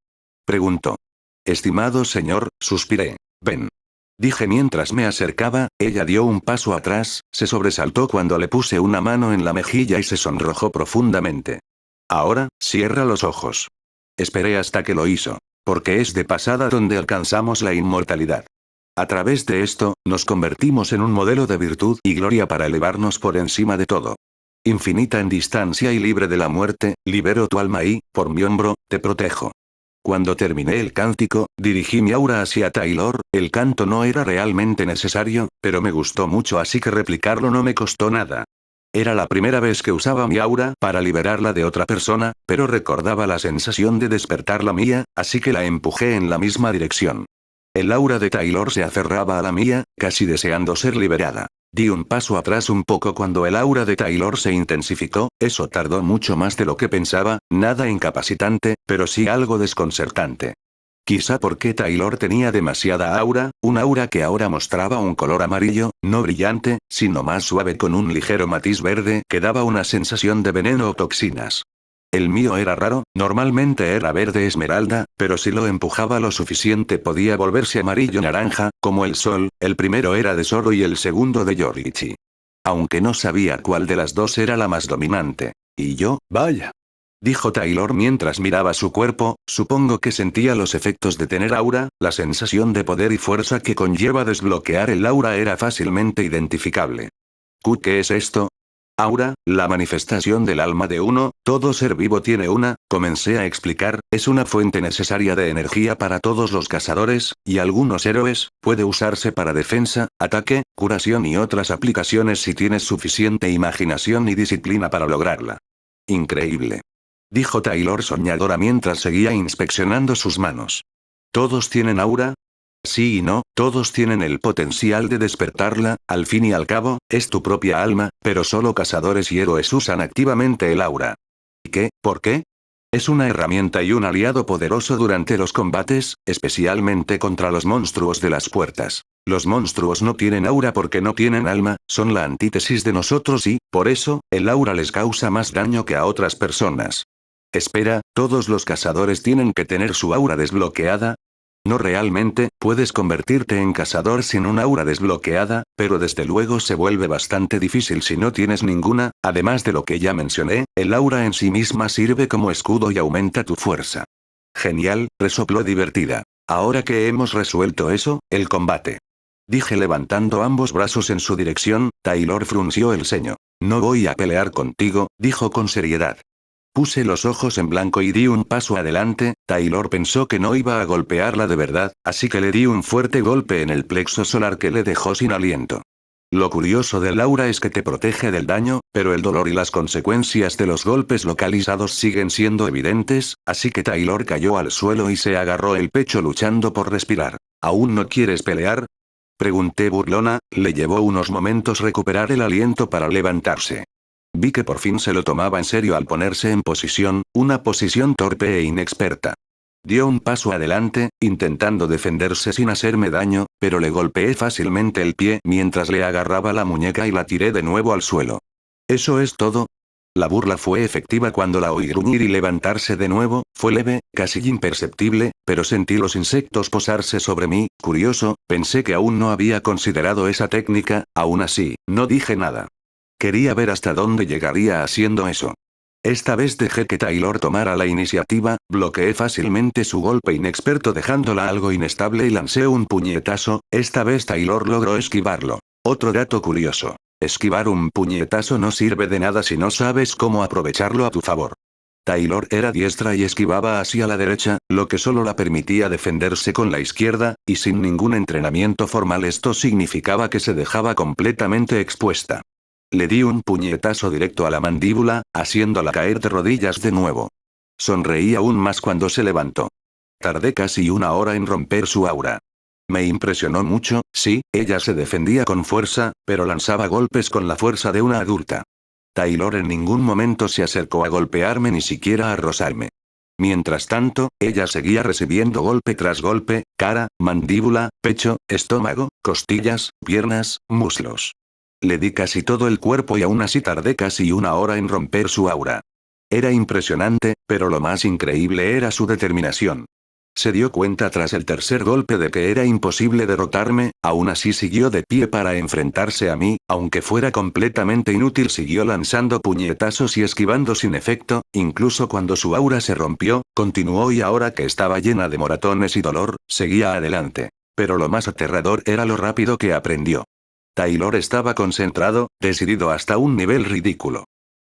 Preguntó. Estimado señor, suspiré. Ven. Dije mientras me acercaba, ella dio un paso atrás, se sobresaltó cuando le puse una mano en la mejilla y se sonrojó profundamente. Ahora, cierra los ojos. Esperé hasta que lo hizo. Porque es de pasada donde alcanzamos la inmortalidad. A través de esto, nos convertimos en un modelo de virtud y gloria para elevarnos por encima de todo. Infinita en distancia y libre de la muerte, libero tu alma y, por mi hombro, te protejo. Cuando terminé el cántico, dirigí mi aura hacia Taylor, el canto no era realmente necesario, pero me gustó mucho así que replicarlo no me costó nada. Era la primera vez que usaba mi aura para liberarla de otra persona, pero recordaba la sensación de despertar la mía, así que la empujé en la misma dirección. El aura de Taylor se aferraba a la mía, casi deseando ser liberada. Di un paso atrás un poco cuando el aura de Taylor se intensificó, eso tardó mucho más de lo que pensaba, nada incapacitante, pero sí algo desconcertante. Quizá porque Taylor tenía demasiada aura, un aura que ahora mostraba un color amarillo, no brillante, sino más suave con un ligero matiz verde que daba una sensación de veneno o toxinas. El mío era raro, normalmente era verde esmeralda, pero si lo empujaba lo suficiente podía volverse amarillo naranja, como el sol, el primero era de Zoro y el segundo de Yoriichi. Aunque no sabía cuál de las dos era la más dominante. Y yo, vaya. Dijo Taylor mientras miraba su cuerpo, supongo que sentía los efectos de tener aura, la sensación de poder y fuerza que conlleva desbloquear el aura era fácilmente identificable. ¿Qué es esto? Aura, la manifestación del alma de uno, todo ser vivo tiene una, comencé a explicar, es una fuente necesaria de energía para todos los cazadores, y algunos héroes, puede usarse para defensa, ataque, curación y otras aplicaciones si tienes suficiente imaginación y disciplina para lograrla. Increíble. Dijo Taylor soñadora mientras seguía inspeccionando sus manos. ¿Todos tienen aura? Sí y no, todos tienen el potencial de despertarla, al fin y al cabo, es tu propia alma, pero solo cazadores y héroes usan activamente el aura. ¿Qué? ¿Por qué? Es una herramienta y un aliado poderoso durante los combates, especialmente contra los monstruos de las puertas. Los monstruos no tienen aura porque no tienen alma, son la antítesis de nosotros y, por eso, el aura les causa más daño que a otras personas. Espera, ¿todos los cazadores tienen que tener su aura desbloqueada? No realmente, puedes convertirte en cazador sin un aura desbloqueada, pero desde luego se vuelve bastante difícil si no tienes ninguna, además de lo que ya mencioné, el aura en sí misma sirve como escudo y aumenta tu fuerza. Genial, resopló divertida. Ahora que hemos resuelto eso, el combate. Dije levantando ambos brazos en su dirección. Taylor frunció el ceño. No voy a pelear contigo, dijo con seriedad. Puse los ojos en blanco y di un paso adelante. Taylor pensó que no iba a golpearla de verdad, así que le di un fuerte golpe en el plexo solar que le dejó sin aliento. Lo curioso del aura es que te protege del daño, pero el dolor y las consecuencias de los golpes localizados siguen siendo evidentes, así que Taylor cayó al suelo y se agarró el pecho luchando por respirar. ¿Aún no quieres pelear? Pregunté burlona. Le llevó unos momentos recuperar el aliento para levantarse. Vi que por fin se lo tomaba en serio al ponerse en posición, una posición torpe e inexperta. Dio un paso adelante, intentando defenderse sin hacerme daño, pero le golpeé fácilmente el pie mientras le agarraba la muñeca y la tiré de nuevo al suelo. ¿Eso es todo? La burla fue efectiva cuando la oí gruñir y levantarse de nuevo, fue leve, casi imperceptible, pero sentí los insectos posarse sobre mí. Curioso, pensé que aún no había considerado esa técnica, aún así, no dije nada. Quería ver hasta dónde llegaría haciendo eso. Esta vez dejé que Taylor tomara la iniciativa, bloqueé fácilmente su golpe inexperto dejándola algo inestable y lancé un puñetazo. Esta vez Taylor logró esquivarlo. Otro dato curioso. Esquivar un puñetazo no sirve de nada si no sabes cómo aprovecharlo a tu favor. Taylor era diestra y esquivaba hacia la derecha, lo que solo la permitía defenderse con la izquierda, y sin ningún entrenamiento formal esto significaba que se dejaba completamente expuesta. Le di un puñetazo directo a la mandíbula, haciéndola caer de rodillas de nuevo. Sonreí aún más cuando se levantó. Tardé casi una hora en romper su aura. Me impresionó mucho. Sí, ella se defendía con fuerza, pero lanzaba golpes con la fuerza de una adulta. Taylor en ningún momento se acercó a golpearme ni siquiera a rozarme. Mientras tanto, ella seguía recibiendo golpe tras golpe, cara, mandíbula, pecho, estómago, costillas, piernas, muslos. Le di casi todo el cuerpo y aún así tardé casi una hora en romper su aura. Era impresionante, pero lo más increíble era su determinación. Se dio cuenta tras el tercer golpe de que era imposible derrotarme, aún así siguió de pie para enfrentarse a mí, aunque fuera completamente inútil siguió lanzando puñetazos y esquivando sin efecto, incluso cuando su aura se rompió, continuó y ahora que estaba llena de moratones y dolor, seguía adelante. Pero lo más aterrador era lo rápido que aprendió. Taylor estaba concentrado, decidido hasta un nivel ridículo.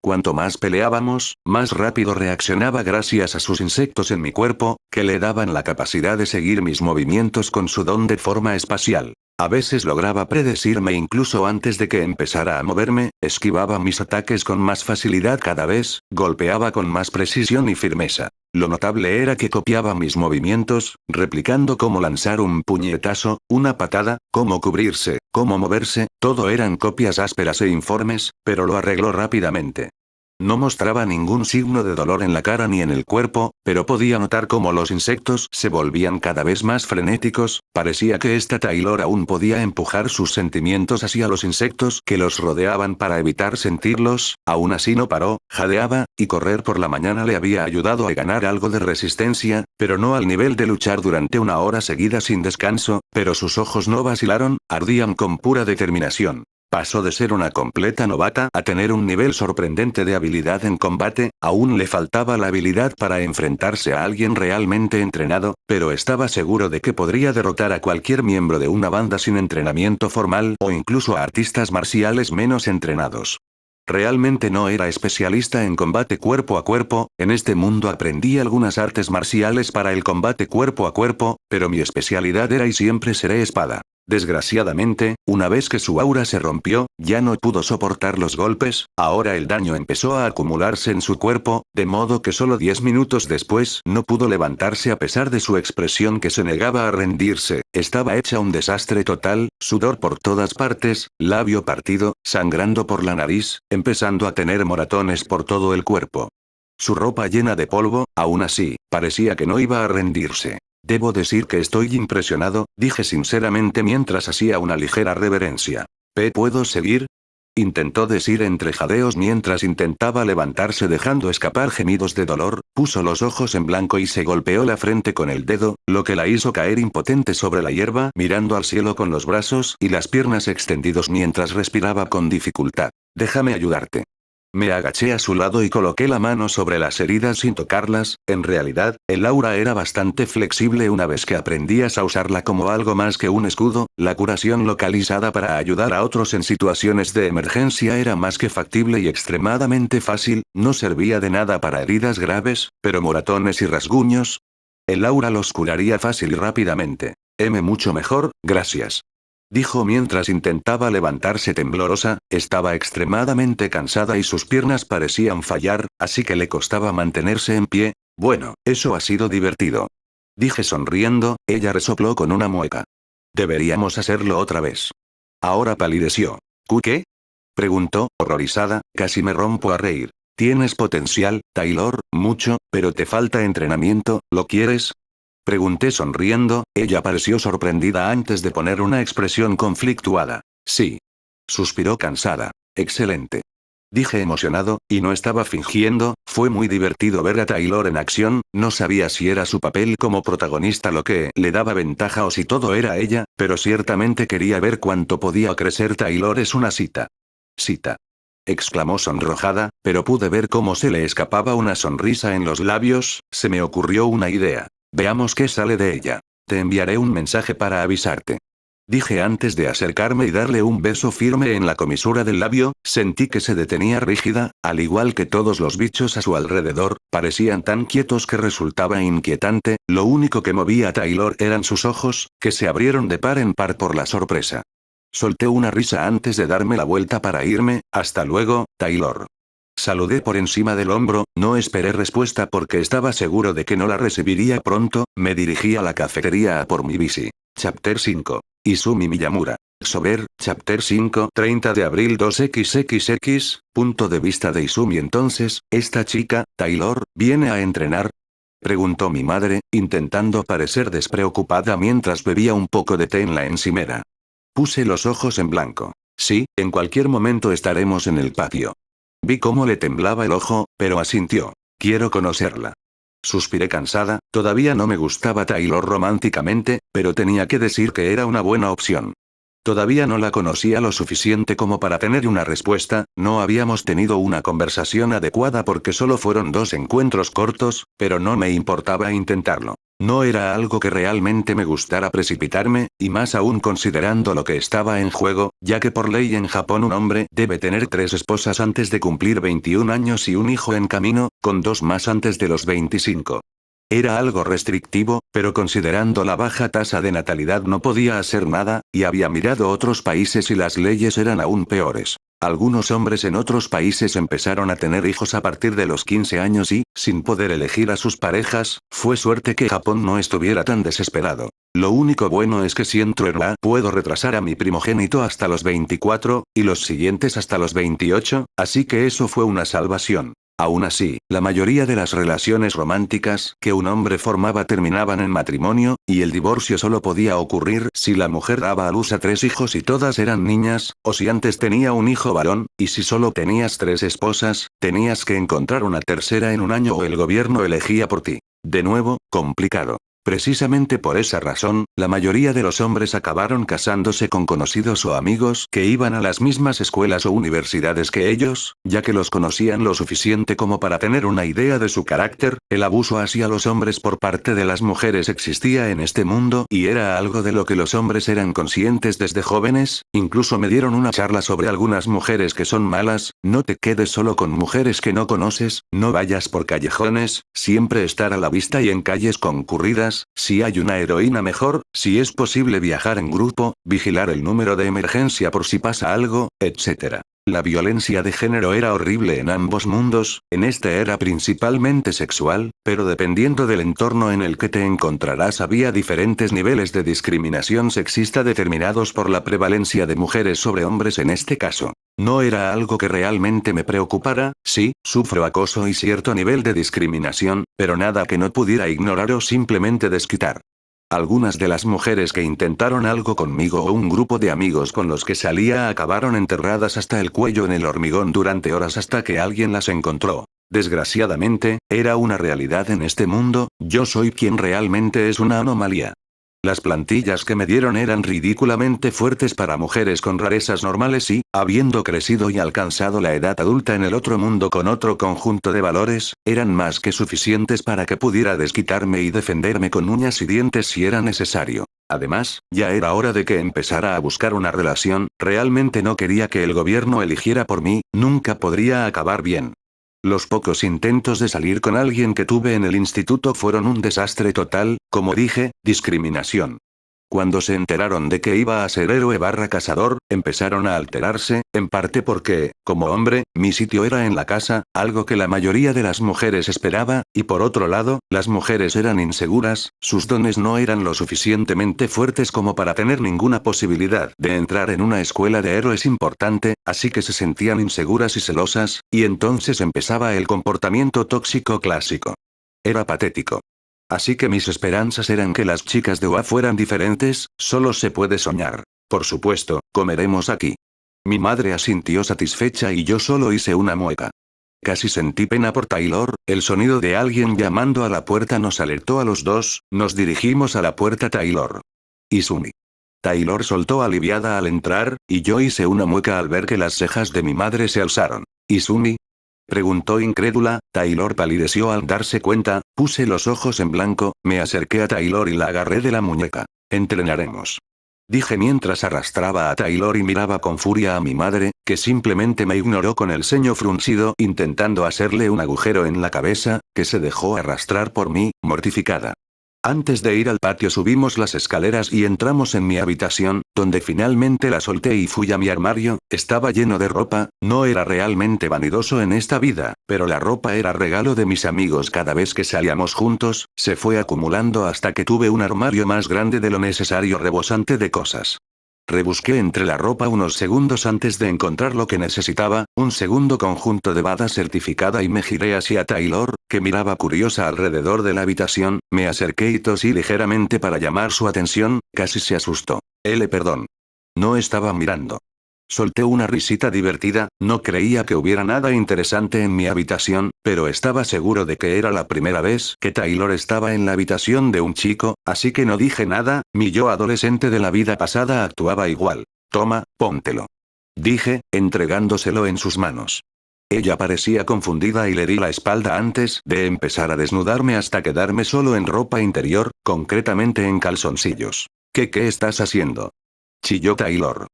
Cuanto más peleábamos, más rápido reaccionaba gracias a sus insectos en mi cuerpo, que le daban la capacidad de seguir mis movimientos con su don de forma espacial. A veces lograba predecirme incluso antes de que empezara a moverme, esquivaba mis ataques con más facilidad cada vez, golpeaba con más precisión y firmeza. Lo notable era que copiaba mis movimientos, replicando cómo lanzar un puñetazo, una patada, cómo cubrirse, cómo moverse, todo eran copias ásperas e informes, pero lo arregló rápidamente. No mostraba ningún signo de dolor en la cara ni en el cuerpo, pero podía notar cómo los insectos se volvían cada vez más frenéticos. Parecía que esta Taylor aún podía empujar sus sentimientos hacia los insectos que los rodeaban para evitar sentirlos. Aún así no paró, jadeaba, y correr por la mañana le había ayudado a ganar algo de resistencia, pero no al nivel de luchar durante una hora seguida sin descanso. Pero sus ojos no vacilaron, ardían con pura determinación. Pasó de ser una completa novata a tener un nivel sorprendente de habilidad en combate. Aún le faltaba la habilidad para enfrentarse a alguien realmente entrenado, pero estaba seguro de que podría derrotar a cualquier miembro de una banda sin entrenamiento formal o incluso a artistas marciales menos entrenados. Realmente no era especialista en combate cuerpo a cuerpo. En este mundo aprendí algunas artes marciales para el combate cuerpo a cuerpo, pero mi especialidad era y siempre seré espada. Desgraciadamente, una vez que su aura se rompió, ya no pudo soportar los golpes. Ahora el daño empezó a acumularse en su cuerpo, de modo que solo 10 minutos después no pudo levantarse a pesar de su expresión que se negaba a rendirse. Estaba hecha un desastre total, sudor por todas partes, labio partido, sangrando por la nariz, empezando a tener moratones por todo el cuerpo. Su ropa llena de polvo. Aún así, parecía que no iba a rendirse. Debo decir que estoy impresionado, dije sinceramente mientras hacía una ligera reverencia. ¿Puedo seguir? Intentó decir entre jadeos mientras intentaba levantarse dejando escapar gemidos de dolor, puso los ojos en blanco y se golpeó la frente con el dedo, lo que la hizo caer impotente sobre la hierba mirando al cielo con los brazos y las piernas extendidos mientras respiraba con dificultad. Déjame ayudarte. Me agaché a su lado y coloqué la mano sobre las heridas sin tocarlas. En realidad, el aura era bastante flexible una vez que aprendías a usarla como algo más que un escudo. La curación localizada para ayudar a otros en situaciones de emergencia era más que factible y extremadamente fácil. No servía de nada para heridas graves, pero moratones y rasguños. El aura los curaría fácil y rápidamente. Mucho mejor, gracias. Dijo mientras intentaba levantarse temblorosa, estaba extremadamente cansada y sus piernas parecían fallar, así que le costaba mantenerse en pie. Bueno, eso ha sido divertido. Dije sonriendo, ella resopló con una mueca. Deberíamos hacerlo otra vez. Ahora palideció. ¿Qué? Preguntó, horrorizada, casi me rompo a reír. Tienes potencial, Taylor, mucho, pero te falta entrenamiento, ¿lo quieres? Pregunté sonriendo, ella pareció sorprendida antes de poner una expresión conflictuada. Sí. Suspiró cansada. Excelente. Dije emocionado, y no estaba fingiendo, fue muy divertido ver a Taylor en acción, no sabía si era su papel como protagonista lo que le daba ventaja o si todo era ella, pero ciertamente quería ver cuánto podía crecer Taylor es una cita. Cita. Exclamó sonrojada, pero pude ver cómo se le escapaba una sonrisa en los labios, se me ocurrió una idea. Veamos qué sale de ella. Te enviaré un mensaje para avisarte. Dije antes de acercarme y darle un beso firme en la comisura del labio, sentí que se detenía rígida, al igual que todos los bichos a su alrededor, parecían tan quietos que resultaba inquietante, lo único que movía a Taylor eran sus ojos, que se abrieron de par en par por la sorpresa. Solté una risa antes de darme la vuelta para irme, hasta luego, Taylor. Saludé por encima del hombro, no esperé respuesta porque estaba seguro de que no la recibiría pronto, me dirigí a la cafetería a por mi bici. Chapter 5. Izumi Miyamura. Sober, Chapter 5, 30 de abril 2xxx, punto de vista de Izumi entonces, ¿esta chica, Taylor, viene a entrenar? Preguntó mi madre, intentando parecer despreocupada mientras bebía un poco de té en la encimera. Puse los ojos en blanco. Sí, en cualquier momento estaremos en el patio. Vi cómo le temblaba el ojo, pero asintió. Quiero conocerla. Suspiré cansada, todavía no me gustaba Taylor románticamente, pero tenía que decir que era una buena opción. Todavía no la conocía lo suficiente como para tener una respuesta, no habíamos tenido una conversación adecuada porque solo fueron 2 encuentros cortos, pero no me importaba intentarlo. No era algo que realmente me gustara precipitarme, y más aún considerando lo que estaba en juego, ya que por ley en Japón un hombre debe tener 3 esposas antes de cumplir 21 años y un hijo en camino, con 2 más antes de los 25. Era algo restrictivo, pero considerando la baja tasa de natalidad no podía hacer nada, y había mirado otros países y las leyes eran aún peores. Algunos hombres en otros países empezaron a tener hijos a partir de los 15 años y, sin poder elegir a sus parejas, fue suerte que Japón no estuviera tan desesperado. Lo único bueno es que si entro en puedo retrasar a mi primogénito hasta los 24, y los siguientes hasta los 28, así que eso fue una salvación. Aún así, la mayoría de las relaciones románticas que un hombre formaba terminaban en matrimonio, y el divorcio solo podía ocurrir si la mujer daba a luz a 3 hijos y todas eran niñas, o si antes tenía un hijo varón, y si solo tenías 3 esposas, tenías que encontrar una tercera en un año o el gobierno elegía por ti. De nuevo, complicado. Precisamente por esa razón, la mayoría de los hombres acabaron casándose con conocidos o amigos que iban a las mismas escuelas o universidades que ellos, ya que los conocían lo suficiente como para tener una idea de su carácter. El abuso hacia los hombres por parte de las mujeres existía en este mundo y era algo de lo que los hombres eran conscientes desde jóvenes, incluso me dieron una charla sobre algunas mujeres que son malas, no te quedes solo con mujeres que no conoces, no vayas por callejones, siempre estar a la vista y en calles concurridas. Si hay una heroína mejor, si es posible viajar en grupo, vigilar el número de emergencia por si pasa algo, etc. La violencia de género era horrible en ambos mundos, en este era principalmente sexual, pero dependiendo del entorno en el que te encontrarás había diferentes niveles de discriminación sexista determinados por la prevalencia de mujeres sobre hombres en este caso. No era algo que realmente me preocupara, sí, sufro acoso y cierto nivel de discriminación, pero nada que no pudiera ignorar o simplemente desquitar. Algunas de las mujeres que intentaron algo conmigo o un grupo de amigos con los que salía acabaron enterradas hasta el cuello en el hormigón durante horas hasta que alguien las encontró. Desgraciadamente, era una realidad en este mundo, yo soy quien realmente es una anomalía. Las plantillas que me dieron eran ridículamente fuertes para mujeres con rarezas normales y, habiendo crecido y alcanzado la edad adulta en el otro mundo con otro conjunto de valores, eran más que suficientes para que pudiera desquitarme y defenderme con uñas y dientes si era necesario. Además, ya era hora de que empezara a buscar una relación, realmente no quería que el gobierno eligiera por mí, nunca podría acabar bien. Los pocos intentos de salir con alguien que tuve en el instituto fueron un desastre total, como dije, discriminación. Cuando se enteraron de que iba a ser héroe barra cazador, empezaron a alterarse, en parte porque, como hombre, mi sitio era en la casa, algo que la mayoría de las mujeres esperaba, y por otro lado, las mujeres eran inseguras, sus dones no eran lo suficientemente fuertes como para tener ninguna posibilidad de entrar en una escuela de héroes importante, así que se sentían inseguras y celosas, y entonces empezaba el comportamiento tóxico clásico. Era patético. Así que mis esperanzas eran que las chicas de UA fueran diferentes, solo se puede soñar. Por supuesto, comeremos aquí. Mi madre asintió satisfecha y yo solo hice una mueca. Casi sentí pena por Taylor, el sonido de alguien llamando a la puerta nos alertó a los dos, nos dirigimos a la puerta Taylor. Izumi. Taylor soltó aliviada al entrar, y yo hice una mueca al ver que las cejas de mi madre se alzaron. ¿Izumi? Preguntó incrédula, Taylor palideció al darse cuenta, puse los ojos en blanco, me acerqué a Taylor y la agarré de la muñeca. Entrenaremos. Dije mientras arrastraba a Taylor y miraba con furia a mi madre, que simplemente me ignoró con el ceño fruncido intentando hacerle un agujero en la cabeza, que se dejó arrastrar por mí, mortificada. Antes de ir al patio subimos las escaleras y entramos en mi habitación, donde finalmente la solté y fui a mi armario, estaba lleno de ropa, no era realmente vanidoso en esta vida, pero la ropa era regalo de mis amigos cada vez que salíamos juntos, se fue acumulando hasta que tuve un armario más grande de lo necesario rebosante de cosas. Rebusqué entre la ropa unos segundos antes de encontrar lo que necesitaba, un segundo conjunto de bata certificada y me giré hacia Taylor, que miraba curiosa alrededor de la habitación, me acerqué y tosí ligeramente para llamar su atención, casi se asustó. Perdón. No estaba mirando. Solté una risita divertida, no creía que hubiera nada interesante en mi habitación, pero estaba seguro de que era la primera vez que Taylor estaba en la habitación de un chico, así que no dije nada, mi yo adolescente de la vida pasada actuaba igual. Toma, póntelo. Dije, entregándoselo en sus manos. Ella parecía confundida y le di la espalda antes de empezar a desnudarme hasta quedarme solo en ropa interior, concretamente en calzoncillos. ¿Qué estás haciendo? Chilló Taylor.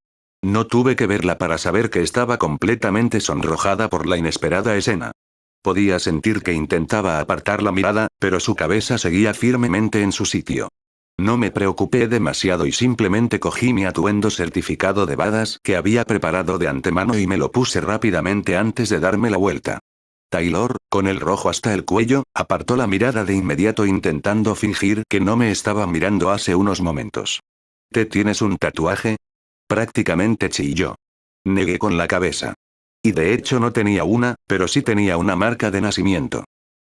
No tuve que verla para saber que estaba completamente sonrojada por la inesperada escena. Podía sentir que intentaba apartar la mirada, pero su cabeza seguía firmemente en su sitio. No me preocupé demasiado y simplemente cogí mi atuendo certificado de badas que había preparado de antemano y me lo puse rápidamente antes de darme la vuelta. Taylor, con el rojo hasta el cuello, apartó la mirada de inmediato intentando fingir que no me estaba mirando hace unos momentos. ¿Te tienes un tatuaje? Prácticamente chilló. Negué con la cabeza. Y de hecho no tenía una, pero sí tenía una marca de nacimiento.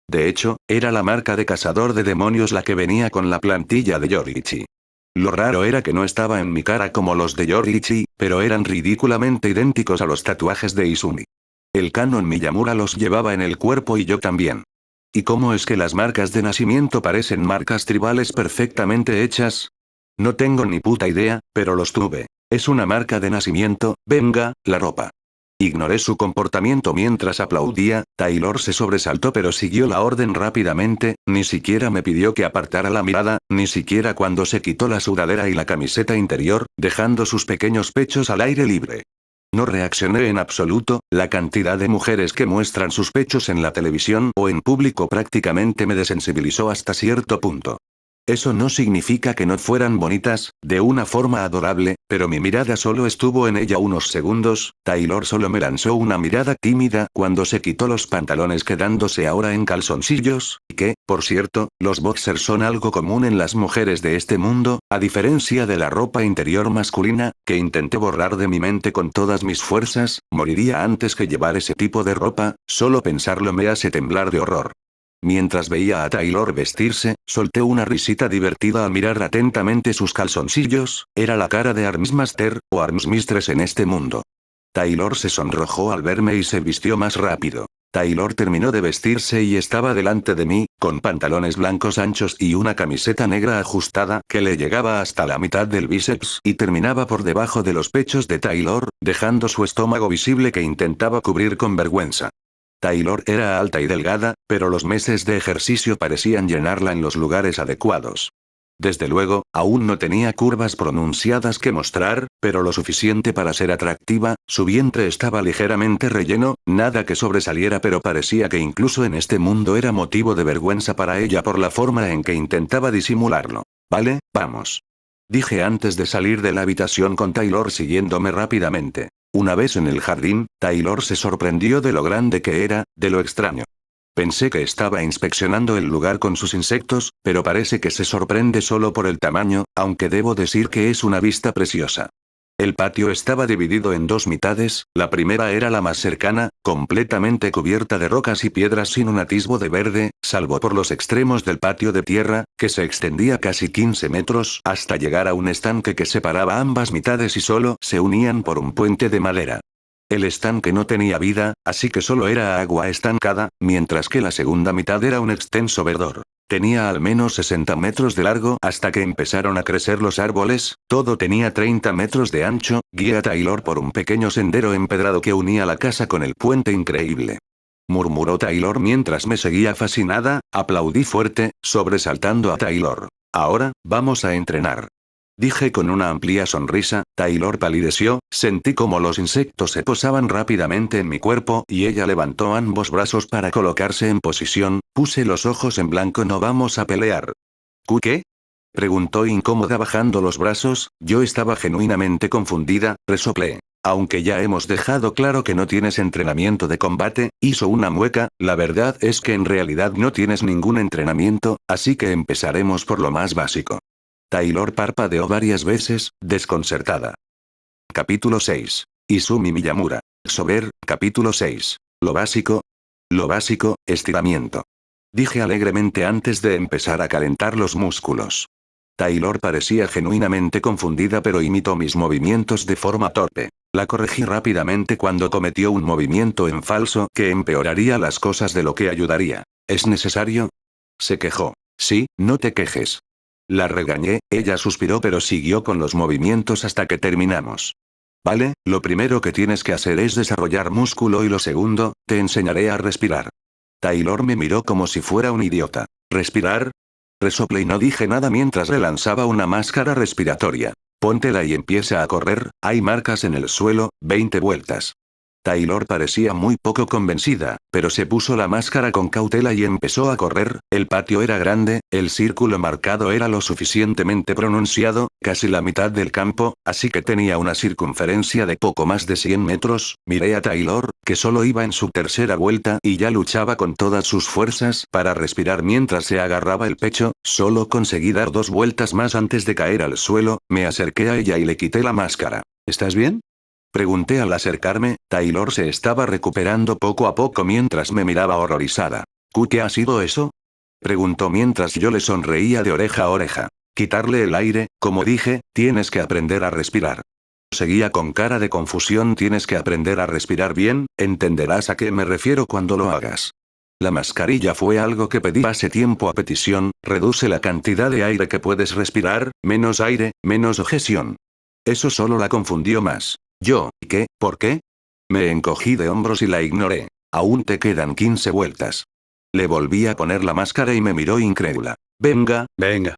De hecho, era la marca de cazador de demonios la que venía con la plantilla de Yoriichi. Lo raro era que no estaba en mi cara como los de Yoriichi, pero eran ridículamente idénticos a los tatuajes de Izumi. El canon Miyamura los llevaba en el cuerpo y yo también. ¿Y cómo es que las marcas de nacimiento parecen marcas tribales perfectamente hechas? No tengo ni puta idea, pero los tuve. Es una marca de nacimiento, venga, la ropa. Ignoré su comportamiento mientras aplaudía, Taylor se sobresaltó pero siguió la orden rápidamente, ni siquiera me pidió que apartara la mirada, ni siquiera cuando se quitó la sudadera y la camiseta interior, dejando sus pequeños pechos al aire libre. No reaccioné en absoluto, la cantidad de mujeres que muestran sus pechos en la televisión o en público prácticamente me desensibilizó hasta cierto punto. Eso no significa que no fueran bonitas, de una forma adorable, pero mi mirada solo estuvo en ella unos segundos, Taylor solo me lanzó una mirada tímida cuando se quitó los pantalones quedándose ahora en calzoncillos, y que, por cierto, los boxers son algo común en las mujeres de este mundo, a diferencia de la ropa interior masculina, que intenté borrar de mi mente con todas mis fuerzas, moriría antes que llevar ese tipo de ropa, solo pensarlo me hace temblar de horror. Mientras veía a Taylor vestirse, solté una risita divertida al mirar atentamente sus calzoncillos. Era la cara de Armsmaster, o Armsmistress en este mundo. Taylor se sonrojó al verme y se vistió más rápido. Taylor terminó de vestirse y estaba delante de mí, con pantalones blancos anchos y una camiseta negra ajustada que le llegaba hasta la mitad del bíceps y terminaba por debajo de los pechos de Taylor, dejando su estómago visible que intentaba cubrir con vergüenza. Taylor era alta y delgada, pero los meses de ejercicio parecían llenarla en los lugares adecuados. Desde luego, aún no tenía curvas pronunciadas que mostrar, pero lo suficiente para ser atractiva. Su vientre estaba ligeramente relleno, nada que sobresaliera, pero parecía que incluso en este mundo era motivo de vergüenza para ella por la forma en que intentaba disimularlo. Vale, vamos. Dije antes de salir de la habitación con Taylor siguiéndome rápidamente. Una vez en el jardín, Taylor se sorprendió de lo grande que era, de lo extraño. Pensé que estaba inspeccionando el lugar con sus insectos, pero parece que se sorprende solo por el tamaño, aunque debo decir que es una vista preciosa. El patio estaba dividido en dos mitades, la primera era la más cercana, completamente cubierta de rocas y piedras sin un atisbo de verde, salvo por los extremos del patio de tierra, que se extendía casi 15 metros, hasta llegar a un estanque que separaba ambas mitades y solo se unían por un puente de madera. El estanque no tenía vida, así que solo era agua estancada, mientras que la segunda mitad era un extenso verdor. Tenía al menos 60 metros de largo hasta que empezaron a crecer los árboles, todo tenía 30 metros de ancho. Guié a Taylor por un pequeño sendero empedrado que unía la casa con el puente increíble. Murmuró Taylor mientras me seguía fascinada. Aplaudí fuerte, sobresaltando a Taylor. Ahora, vamos a entrenar. Dije con una amplia sonrisa. Taylor palideció, sentí como los insectos se posaban rápidamente en mi cuerpo y ella levantó ambos brazos para colocarse en posición. Puse los ojos en blanco. No vamos a pelear. ¿Qué? Preguntó incómoda bajando los brazos. Yo estaba genuinamente confundida, resoplé. Aunque ya hemos dejado claro que no tienes entrenamiento de combate, hizo una mueca. La verdad es que en realidad no tienes ningún entrenamiento, así que empezaremos por lo más básico. Taylor parpadeó varias veces, desconcertada. Capítulo 6. Izumi Miyamura. Sober, capítulo 6. Lo básico, estiramiento. Dije alegremente antes de empezar a calentar los músculos. Taylor parecía genuinamente confundida, pero imitó mis movimientos de forma torpe. La corregí rápidamente cuando cometió un movimiento en falso que empeoraría las cosas de lo que ayudaría. ¿Es necesario? Se quejó. Sí, no te quejes. La regañé. Ella suspiró pero siguió con los movimientos hasta que terminamos. Vale, lo primero que tienes que hacer es desarrollar músculo y lo segundo, te enseñaré a respirar. Taylor me miró como si fuera un idiota. ¿Respirar? Resoplé y no dije nada mientras le lanzaba una máscara respiratoria. Póntela y empieza a correr, hay marcas en el suelo, 20 vueltas. Taylor parecía muy poco convencida, pero se puso la máscara con cautela y empezó a correr. El patio era grande, el círculo marcado era lo suficientemente pronunciado, casi la mitad del campo, así que tenía una circunferencia de poco más de 100 metros. Miré a Taylor, que solo iba en su tercera vuelta y ya luchaba con todas sus fuerzas para respirar mientras se agarraba el pecho. Solo conseguí dar 2 vueltas más antes de caer al suelo. Me acerqué a ella y le quité la máscara. ¿Estás bien? Pregunté al acercarme. Taylor se estaba recuperando poco a poco mientras me miraba horrorizada. ¿Qué ha sido eso? Preguntó mientras yo le sonreía de oreja a oreja. Quitarle el aire, como dije, tienes que aprender a respirar. Seguía con cara de confusión. Tienes que aprender a respirar bien, entenderás a qué me refiero cuando lo hagas. La mascarilla fue algo que pedí hace tiempo a petición. Reduce la cantidad de aire que puedes respirar, menos aire, menos objeción. Eso solo la confundió más. Yo, ¿qué? ¿Por qué? Me encogí de hombros y la ignoré. Aún te quedan 15 vueltas. Le volví a poner la máscara y me miró incrédula. Venga, venga.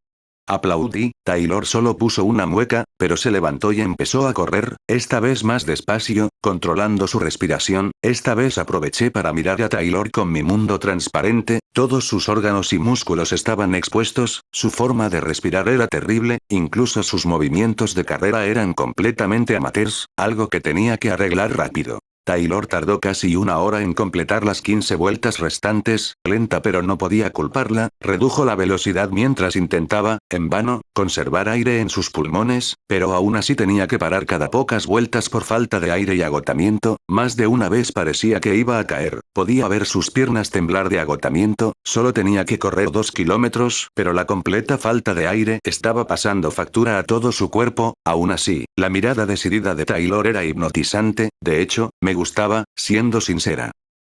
Aplaudí. Taylor solo puso una mueca, pero se levantó y empezó a correr, esta vez más despacio, controlando su respiración. Esta vez aproveché para mirar a Taylor con mi mundo transparente. Todos sus órganos y músculos estaban expuestos, su forma de respirar era terrible, incluso sus movimientos de carrera eran completamente amateurs, algo que tenía que arreglar rápido. Taylor tardó casi una hora en completar las 15 vueltas restantes, lenta pero no podía culparla, redujo la velocidad mientras intentaba, en vano, conservar aire en sus pulmones, pero aún así tenía que parar cada pocas vueltas por falta de aire y agotamiento, más de una vez parecía que iba a caer, podía ver sus piernas temblar de agotamiento, solo tenía que correr 2 kilómetros, pero la completa falta de aire estaba pasando factura a todo su cuerpo, aún así, la mirada decidida de Taylor era hipnotizante, de hecho, me gustaba, siendo sincera.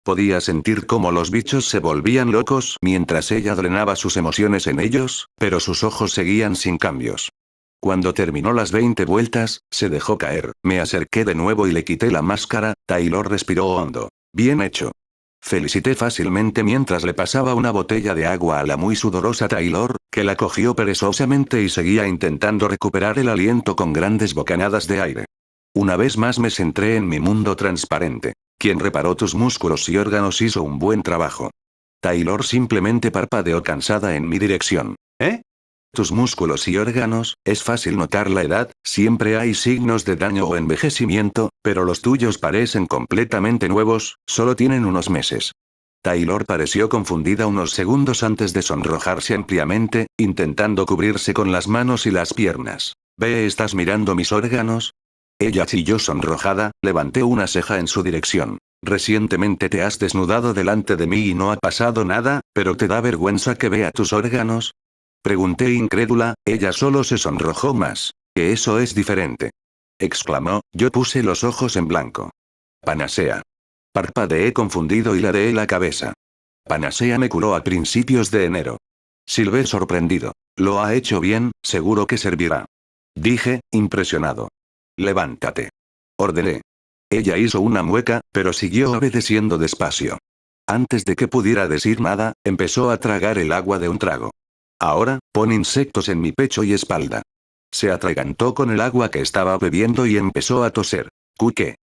Podía sentir cómo los bichos se volvían locos mientras ella drenaba sus emociones en ellos, pero sus ojos seguían sin cambios. Cuando terminó las 20 vueltas, se dejó caer, me acerqué de nuevo y le quité la máscara, Taylor respiró hondo. Bien hecho. Felicité fácilmente mientras le pasaba una botella de agua a la muy sudorosa Taylor, que la cogió perezosamente y seguía intentando recuperar el aliento con grandes bocanadas de aire. Una vez más me centré en mi mundo transparente. Quien reparó tus músculos y órganos hizo un buen trabajo. Taylor simplemente parpadeó cansada en mi dirección. ¿Eh? Tus músculos y órganos, es fácil notar la edad, siempre hay signos de daño o envejecimiento, pero los tuyos parecen completamente nuevos, solo tienen unos meses. Taylor pareció confundida unos segundos antes de sonrojarse ampliamente, intentando cubrirse con las manos y las piernas. ¿Ve, estás mirando mis órganos? Ella chilló sonrojada, levanté una ceja en su dirección. Recientemente te has desnudado delante de mí y no ha pasado nada, pero ¿te da vergüenza que vea tus órganos? Pregunté incrédula, ella solo se sonrojó más. Que eso es diferente. Exclamó, yo puse los ojos en blanco. Panacea. Parpadeé confundido y ladeé la cabeza. Panacea me curó a principios de enero. Silbé sorprendido. Lo ha hecho bien, seguro que servirá. Dije, impresionado. Levántate. Ordené. Ella hizo una mueca, pero siguió obedeciendo despacio. Antes de que pudiera decir nada, empezó a tragar el agua de un trago. Ahora, pon insectos en mi pecho y espalda. Se atragantó con el agua que estaba bebiendo y empezó a toser. ¿Qué?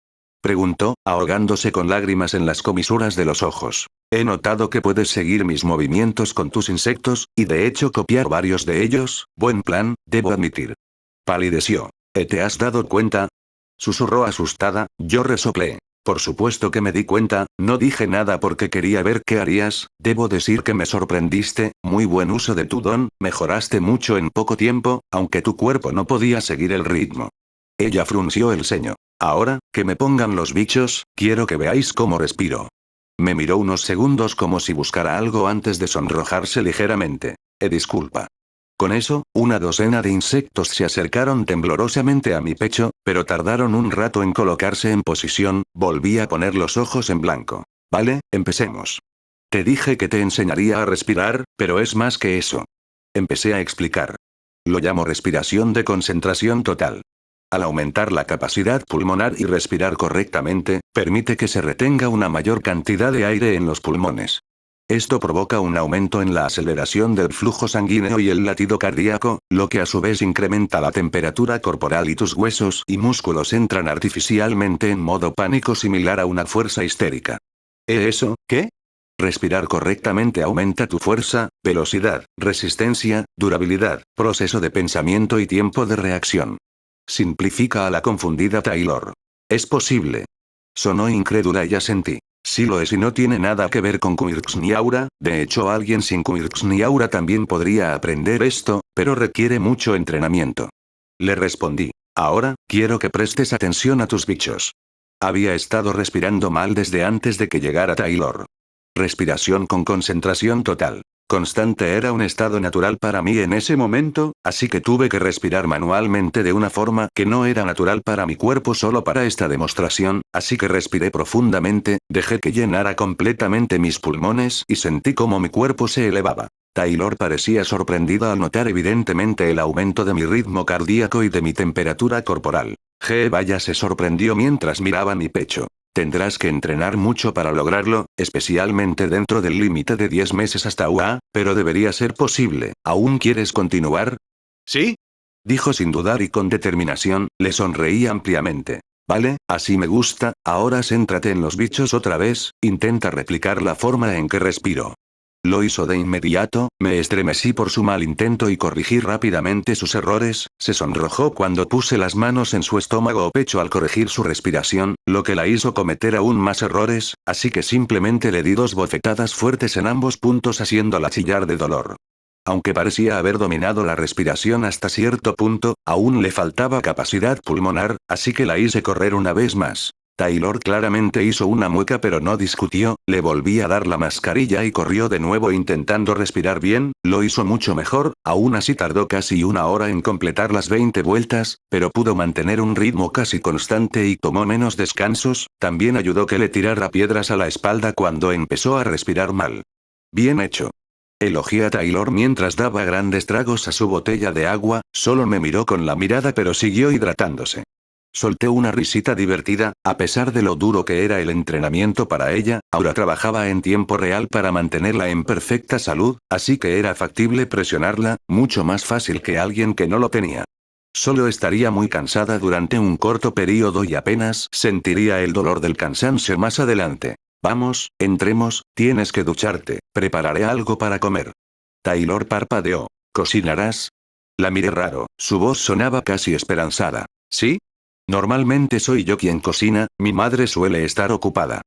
Preguntó, ahogándose con lágrimas en las comisuras de los ojos. He notado que puedes seguir mis movimientos con tus insectos, y de hecho copiar varios de ellos, buen plan, debo admitir. Palideció. ¿Te has dado cuenta? Susurró asustada, yo resoplé. Por supuesto que me di cuenta, no dije nada porque quería ver qué harías, debo decir que me sorprendiste, muy buen uso de tu don, mejoraste mucho en poco tiempo, aunque tu cuerpo no podía seguir el ritmo. Ella frunció el ceño. Ahora, que me pongan los bichos, quiero que veáis cómo respiro. Me miró unos segundos como si buscara algo antes de sonrojarse ligeramente. Disculpa. Con eso, una docena de insectos se acercaron temblorosamente a mi pecho, pero tardaron un rato en colocarse en posición, volví a poner los ojos en blanco. Vale, empecemos. Te dije que te enseñaría a respirar, pero es más que eso. Empecé a explicar. Lo llamo respiración de concentración total. Al aumentar la capacidad pulmonar y respirar correctamente, permite que se retenga una mayor cantidad de aire en los pulmones. Esto provoca un aumento en la aceleración del flujo sanguíneo y el latido cardíaco, lo que a su vez incrementa la temperatura corporal y tus huesos y músculos entran artificialmente en modo pánico similar a una fuerza histérica. ¿Eso, qué? Respirar correctamente aumenta tu fuerza, velocidad, resistencia, durabilidad, proceso de pensamiento y tiempo de reacción. Simplifica a la confundida Taylor. Es posible. Sonó incrédula y asentí. Sí lo es y no tiene nada que ver con quirks ni aura, de hecho alguien sin quirks ni aura también podría aprender esto, pero requiere mucho entrenamiento. Le respondí. Ahora, quiero que prestes atención a tus bichos. Había estado respirando mal desde antes de que llegara Taylor. Respiración con concentración total. Constante era un estado natural para mí en ese momento, así que tuve que respirar manualmente de una forma que no era natural para mi cuerpo solo para esta demostración, así que respiré profundamente, dejé que llenara completamente mis pulmones y sentí como mi cuerpo se elevaba. Taylor parecía sorprendida al notar evidentemente el aumento de mi ritmo cardíaco y de mi temperatura corporal. Vaya, se sorprendió mientras miraba mi pecho. Tendrás que entrenar mucho para lograrlo, especialmente dentro del límite de 10 meses hasta UA, pero debería ser posible. ¿Aún quieres continuar? ¿Sí? Dijo sin dudar y con determinación, le sonreí ampliamente. Vale, así me gusta, ahora céntrate en los bichos otra vez, intenta replicar la forma en que respiro. Lo hizo de inmediato, me estremecí por su mal intento y corrigí rápidamente sus errores, se sonrojó cuando puse las manos en su estómago o pecho al corregir su respiración, lo que la hizo cometer aún más errores, así que simplemente le di 2 bofetadas fuertes en ambos puntos haciéndola chillar de dolor. Aunque parecía haber dominado la respiración hasta cierto punto, aún le faltaba capacidad pulmonar, así que la hice correr una vez más. Taylor claramente hizo una mueca pero no discutió, le volví a dar la mascarilla y corrió de nuevo intentando respirar bien, lo hizo mucho mejor, aún así tardó casi 1 hora en completar las 20 vueltas, pero pudo mantener un ritmo casi constante y tomó menos descansos, también ayudó que le tirara piedras a la espalda cuando empezó a respirar mal. Bien hecho. Elogié a Taylor mientras daba grandes tragos a su botella de agua, solo me miró con la mirada pero siguió hidratándose. Solté una risita divertida, a pesar de lo duro que era el entrenamiento para ella, Aura trabajaba en tiempo real para mantenerla en perfecta salud, así que era factible presionarla, mucho más fácil que alguien que no lo tenía. Solo estaría muy cansada durante un corto periodo y apenas sentiría el dolor del cansancio más adelante. Vamos, entremos, tienes que ducharte, prepararé algo para comer. Taylor parpadeó. ¿Cocinarás? La miré raro, su voz sonaba casi esperanzada. ¿Sí? Normalmente soy yo quien cocina, mi madre suele estar ocupada.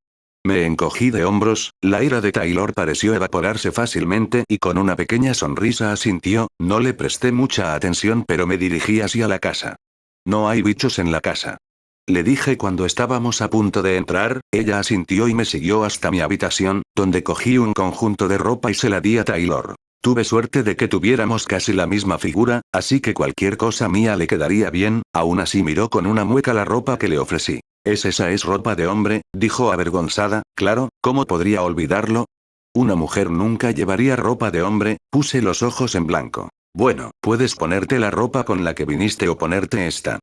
Me encogí de hombros, la ira de Taylor pareció evaporarse fácilmente y con una pequeña sonrisa asintió, no le presté mucha atención pero me dirigí hacia la casa. No hay bichos en la casa. Le dije cuando estábamos a punto de entrar, ella asintió y me siguió hasta mi habitación, donde cogí un conjunto de ropa y se la di a Taylor. Tuve suerte de que tuviéramos casi la misma figura, así que cualquier cosa mía le quedaría bien, aún así miró con una mueca la ropa que le ofrecí. Esa es ropa de hombre, dijo avergonzada, claro, ¿cómo podría olvidarlo? Una mujer nunca llevaría ropa de hombre, puse los ojos en blanco. Bueno, puedes ponerte la ropa con la que viniste o ponerte esta.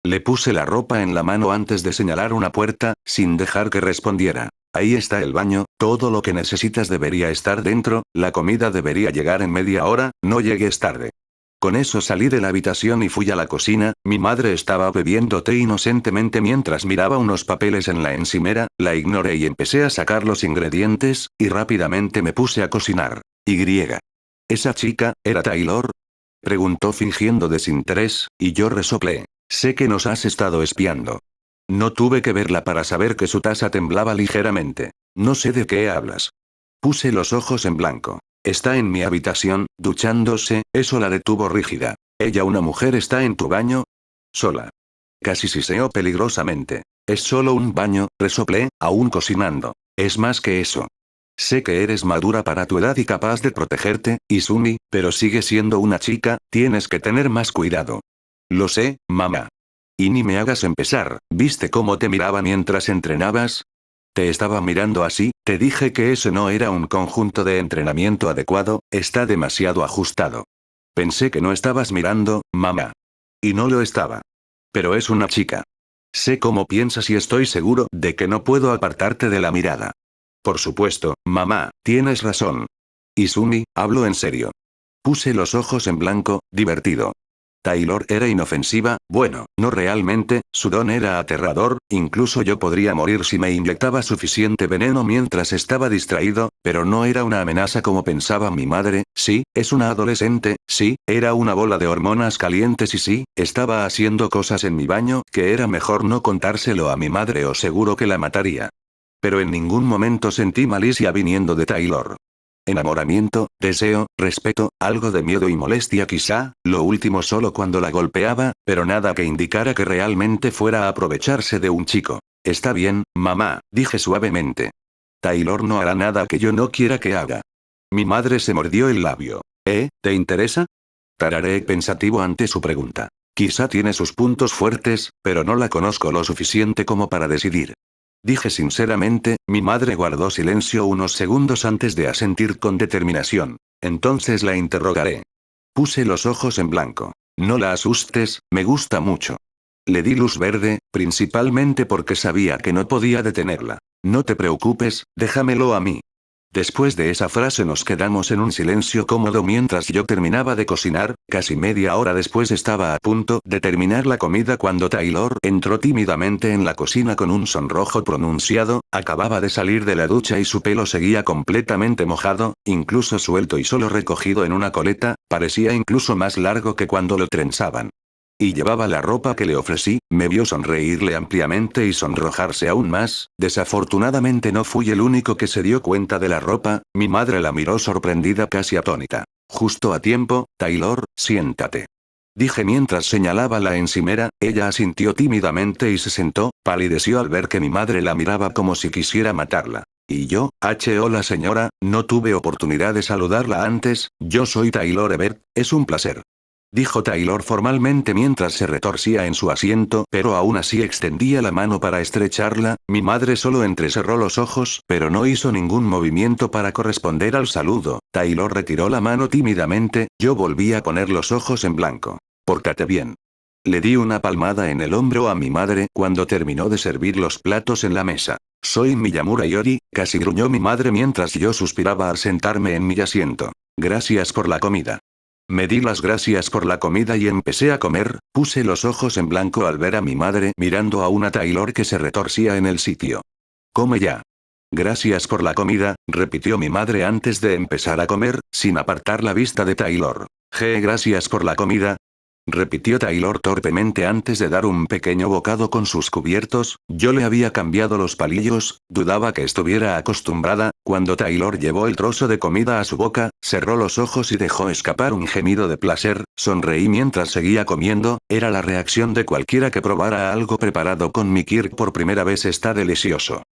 Le puse la ropa en la mano antes de señalar una puerta, sin dejar que respondiera. Ahí está el baño, todo lo que necesitas debería estar dentro, la comida debería llegar en media hora, no llegues tarde. Con eso salí de la habitación y fui a la cocina, mi madre estaba bebiendo té inocentemente mientras miraba unos papeles en la encimera, la ignoré y empecé a sacar los ingredientes, y rápidamente me puse a cocinar. ¿Esa chica, era Taylor? Preguntó fingiendo desinterés, y yo resoplé. Sé que nos has estado espiando. No tuve que verla para saber que su taza temblaba ligeramente. No sé de qué hablas. Puse los ojos en blanco. Está en mi habitación, duchándose, eso la detuvo rígida. ¿Ella una mujer está en tu baño? Sola. Casi siseó peligrosamente. Es solo un baño, resoplé, aún cocinando. Es más que eso. Sé que eres madura para tu edad y capaz de protegerte, Izumi, pero sigue siendo una chica, tienes que tener más cuidado. Lo sé, mamá. Y ni me hagas empezar, ¿viste cómo te miraba mientras entrenabas? Te estaba mirando así, te dije que ese no era un conjunto de entrenamiento adecuado, está demasiado ajustado. Pensé que no estabas mirando, mamá. Y no lo estaba. Pero es una chica. Sé cómo piensas y estoy seguro de que no puedo apartarte de la mirada. Por supuesto, mamá, tienes razón. Izumi, hablo en serio. Puse los ojos en blanco, divertido. Taylor era inofensiva, bueno, no realmente, su don era aterrador, incluso yo podría morir si me inyectaba suficiente veneno mientras estaba distraído, pero no era una amenaza como pensaba mi madre, sí, es una adolescente, sí, era una bola de hormonas calientes y sí, estaba haciendo cosas en mi baño que era mejor no contárselo a mi madre o seguro que la mataría. Pero en ningún momento sentí malicia viniendo de Taylor. Enamoramiento, deseo, respeto, algo de miedo y molestia quizá, lo último solo cuando la golpeaba, pero nada que indicara que realmente fuera a aprovecharse de un chico. Está bien, mamá, dije suavemente. Taylor no hará nada que yo no quiera que haga. Mi madre se mordió el labio. ¿Te interesa? Tarareé pensativo ante su pregunta. Quizá tiene sus puntos fuertes, pero no la conozco lo suficiente como para decidir. Dije sinceramente, mi madre guardó silencio unos segundos antes de asentir con determinación. Entonces la interrogaré. Puse los ojos en blanco. No la asustes, me gusta mucho. Le di luz verde, principalmente porque sabía que no podía detenerla. No te preocupes, déjamelo a mí. Después de esa frase nos quedamos en un silencio cómodo mientras yo terminaba de cocinar. Casi media hora después estaba a punto de terminar la comida cuando Taylor entró tímidamente en la cocina con un sonrojo pronunciado. Acababa de salir de la ducha y su pelo seguía completamente mojado, incluso suelto y solo recogido en una coleta, parecía incluso más largo que cuando lo trenzaban. Y llevaba la ropa que le ofrecí. Me vio sonreírle ampliamente y sonrojarse aún más. Desafortunadamente no fui el único que se dio cuenta de la ropa. Mi madre la miró sorprendida, casi atónita. Justo a tiempo, Taylor, siéntate. Dije mientras señalaba la encimera. Ella asintió tímidamente y se sentó. Palideció al ver que mi madre la miraba como si quisiera matarla. Y yo, hola señora, no tuve oportunidad de saludarla antes. Yo soy Taylor Ebert, es un placer. Dijo Taylor formalmente mientras se retorcía en su asiento, pero aún así extendía la mano para estrecharla. Mi madre solo entrecerró los ojos, pero no hizo ningún movimiento para corresponder al saludo. Taylor retiró la mano tímidamente. Yo volví a poner los ojos en blanco. Pórtate bien. Le di una palmada en el hombro a mi madre cuando terminó de servir los platos en la mesa. Soy Miyamura Yori, casi gruñó mi madre mientras yo suspiraba al sentarme en mi asiento. Gracias por la comida. Me di las gracias por la comida y empecé a comer. Puse los ojos en blanco al ver a mi madre mirando a una Taylor que se retorcía en el sitio. Come ya. Gracias por la comida, repitió mi madre antes de empezar a comer, sin apartar la vista de Taylor. Gracias por la comida, repitió Taylor torpemente antes de dar un pequeño bocado con sus cubiertos. Yo le había cambiado los palillos, dudaba que estuviera acostumbrada. Cuando Taylor llevó el trozo de comida a su boca, cerró los ojos y dejó escapar un gemido de placer. Sonreí mientras seguía comiendo. Era la reacción de cualquiera que probara algo preparado con mi Kirk por primera vez. Está delicioso,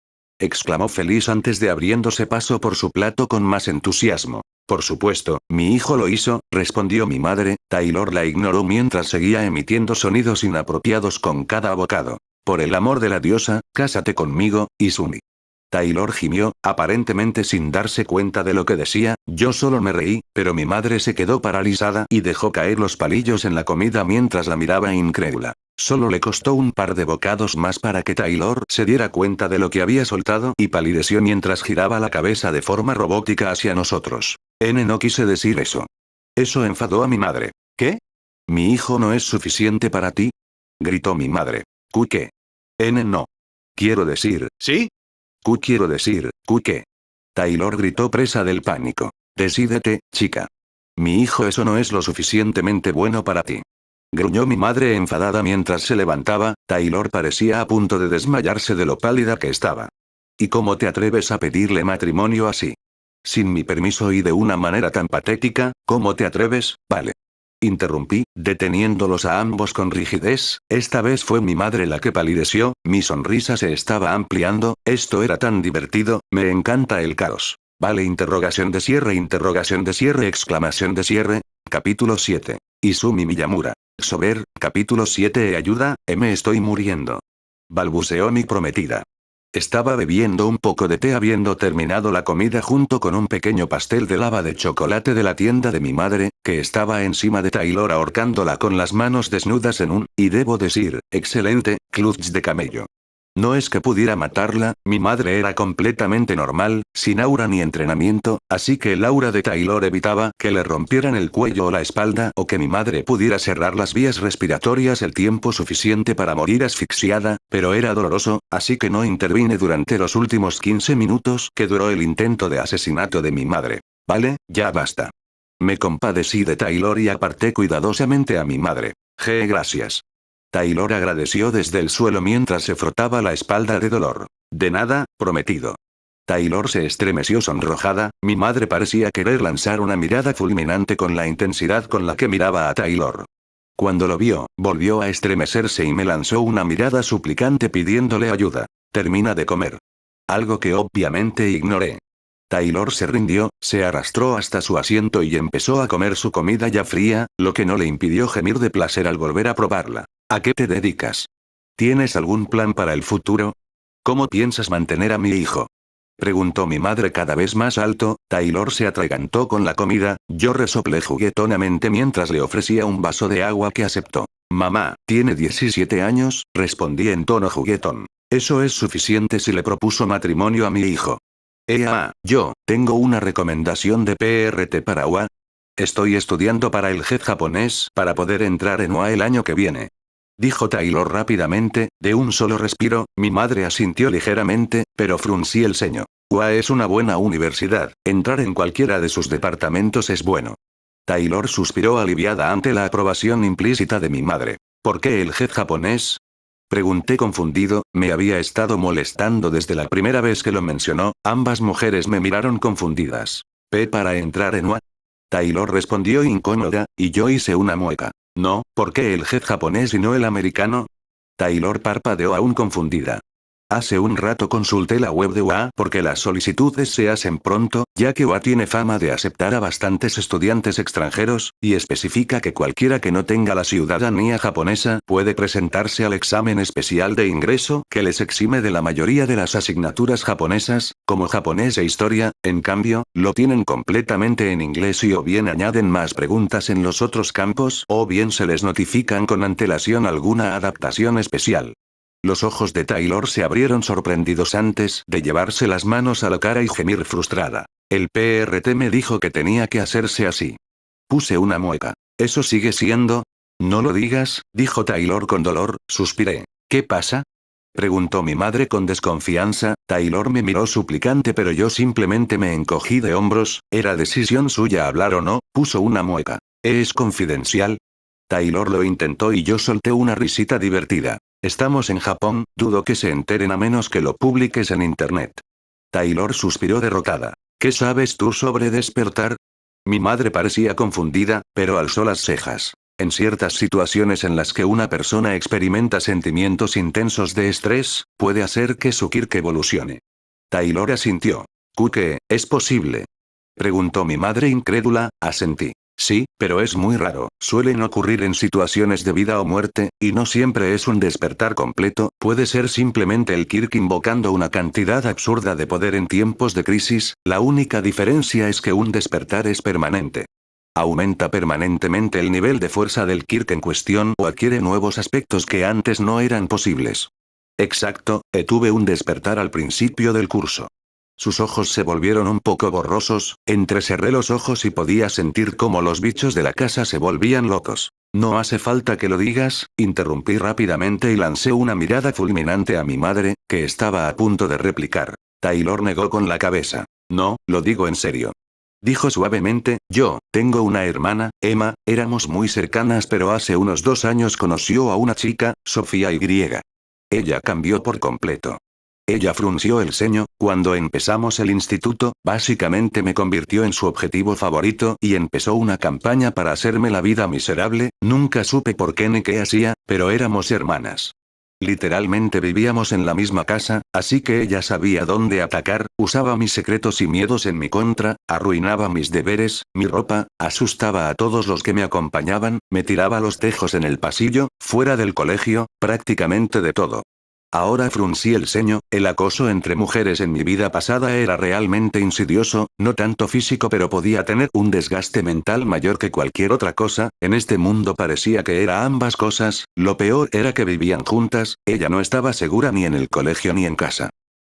exclamó feliz antes de abriéndose paso por su plato con más entusiasmo. Por supuesto, mi hijo lo hizo, respondió mi madre. Taylor la ignoró mientras seguía emitiendo sonidos inapropiados con cada bocado. Por el amor de la diosa, cásate conmigo, Izumi. Taylor gimió, aparentemente sin darse cuenta de lo que decía. Yo solo me reí, pero mi madre se quedó paralizada y dejó caer los palillos en la comida mientras la miraba incrédula. Solo le costó un par de bocados más para que Taylor se diera cuenta de lo que había soltado y palideció mientras giraba la cabeza de forma robótica hacia nosotros. No quise decir eso. Eso enfadó a mi madre. ¿Qué? ¿Mi hijo no es suficiente para ti?, gritó mi madre. ¿Qué? No. Quiero decir, ¿sí? Quiero decir, ¿qué? Taylor gritó presa del pánico. Decídete, chica. Mi hijo, eso no es lo suficientemente bueno para ti, gruñó mi madre enfadada mientras se levantaba. Taylor parecía a punto de desmayarse de lo pálida que estaba. ¿Y cómo te atreves a pedirle matrimonio así? Sin mi permiso y de una manera tan patética. ¿Cómo te atreves? Vale. Interrumpí, deteniéndolos a ambos con rigidez. Esta vez fue mi madre la que palideció. Mi sonrisa se estaba ampliando. Esto era tan divertido. Me encanta el caos. Vale, interrogación de cierre, exclamación de cierre. Capítulo 7. Izumi Miyamura. Sober, capítulo 7. Ayuda, me estoy muriendo, balbuceó mi prometida. Estaba bebiendo un poco de té habiendo terminado la comida junto con un pequeño pastel de lava de chocolate de la tienda de mi madre, que estaba encima de Taylor ahorcándola con las manos desnudas en un, y debo decir, excelente, clutch de camello. No es que pudiera matarla, mi madre era completamente normal, sin aura ni entrenamiento, así que el aura de Taylor evitaba que le rompieran el cuello o la espalda o que mi madre pudiera cerrar las vías respiratorias el tiempo suficiente para morir asfixiada, pero era doloroso, así que no intervine durante los últimos 15 minutos que duró el intento de asesinato de mi madre. Vale, ya basta. Me compadecí de Taylor y aparté cuidadosamente a mi madre. Gracias. Taylor agradeció desde el suelo mientras se frotaba la espalda de dolor. De nada, prometido. Taylor se estremeció sonrojada. Mi madre parecía querer lanzar una mirada fulminante con la intensidad con la que miraba a Taylor. Cuando lo vio, volvió a estremecerse y me lanzó una mirada suplicante pidiéndole ayuda. Termina de comer. Algo que obviamente ignoré. Taylor se rindió, se arrastró hasta su asiento y empezó a comer su comida ya fría, lo que no le impidió gemir de placer al volver a probarla. ¿A qué te dedicas? ¿Tienes algún plan para el futuro? ¿Cómo piensas mantener a mi hijo?, preguntó mi madre cada vez más alto. Taylor se atragantó con la comida. Yo resoplé juguetonamente mientras le ofrecía un vaso de agua que aceptó. Mamá, tiene 17 años, respondí en tono juguetón. Eso es suficiente si le propuso matrimonio a mi hijo. Yo, Tengo una recomendación de PRT para UA. Estoy estudiando para el JET japonés para poder entrar en UA el año que viene. Dijo Taylor rápidamente, de un solo respiro. Mi madre asintió ligeramente, pero fruncí el ceño. UA es una buena universidad, entrar en cualquiera de sus departamentos es bueno. Taylor suspiró aliviada ante la aprobación implícita de mi madre. ¿Por qué el JET japonés? Pregunté confundido, me había estado molestando desde la primera vez que lo mencionó. Ambas mujeres me miraron confundidas. ¿P para entrar en UA? Taylor respondió incómoda, y yo hice una mueca. No, ¿por qué el JET japonés y no el americano? Taylor parpadeó aún confundida. Hace un rato consulté la web de UA porque las solicitudes se hacen pronto, ya que UA tiene fama de aceptar a bastantes estudiantes extranjeros, y especifica que cualquiera que no tenga la ciudadanía japonesa puede presentarse al examen especial de ingreso que les exime de la mayoría de las asignaturas japonesas, como japonés e historia. En cambio, lo tienen completamente en inglés y o bien añaden más preguntas en los otros campos o bien se les notifican con antelación alguna adaptación especial. Los ojos de Taylor se abrieron sorprendidos antes de llevarse las manos a la cara y gemir frustrada. El PRT me dijo que tenía que hacerse así. Puse una mueca. ¿Eso sigue siendo? No lo digas, dijo Taylor con dolor. Suspiré. ¿Qué pasa? Preguntó mi madre con desconfianza. Taylor me miró suplicante pero yo simplemente me encogí de hombros. ¿Era decisión suya hablar o no? Puso una mueca. ¿Es confidencial? Taylor lo intentó y yo solté una risita divertida. Estamos en Japón, dudo que se enteren a menos que lo publiques en internet. Taylor suspiró derrotada. ¿Qué sabes tú sobre despertar? Mi madre parecía confundida, pero alzó las cejas. En ciertas situaciones en las que una persona experimenta sentimientos intensos de estrés, puede hacer que su Kirk evolucione. Taylor asintió. ¿Qué es posible? Preguntó mi madre incrédula. Asentí. Sí, pero es muy raro, suelen ocurrir en situaciones de vida o muerte, y no siempre es un despertar completo, puede ser simplemente el Kirk invocando una cantidad absurda de poder en tiempos de crisis. La única diferencia es que un despertar es permanente. Aumenta permanentemente el nivel de fuerza del Kirk en cuestión o adquiere nuevos aspectos que antes no eran posibles. Exacto, tuve un despertar al principio del curso. Sus ojos se volvieron un poco borrosos, entrecerré los ojos y podía sentir cómo los bichos de la casa se volvían locos. No hace falta que lo digas, interrumpí rápidamente y lancé una mirada fulminante a mi madre, que estaba a punto de replicar. Taylor negó con la cabeza. No, lo digo en serio. Dijo suavemente, yo, tengo una hermana, Emma, éramos muy cercanas pero hace unos 2 años conoció a una chica, Sofía Y. Ella cambió por completo. Ella frunció el ceño. Cuando empezamos el instituto, básicamente me convirtió en su objetivo favorito y empezó una campaña para hacerme la vida miserable. Nunca supe por qué ni qué hacía, pero éramos hermanas. Literalmente vivíamos en la misma casa, así que ella sabía dónde atacar, usaba mis secretos y miedos en mi contra, arruinaba mis deberes, mi ropa, asustaba a todos los que me acompañaban, me tiraba los tejos en el pasillo, fuera del colegio, prácticamente de todo. Ahora fruncí el ceño. El acoso entre mujeres en mi vida pasada era realmente insidioso, no tanto físico pero podía tener un desgaste mental mayor que cualquier otra cosa. En este mundo parecía que era ambas cosas. Lo peor era que vivían juntas, ella no estaba segura ni en el colegio ni en casa.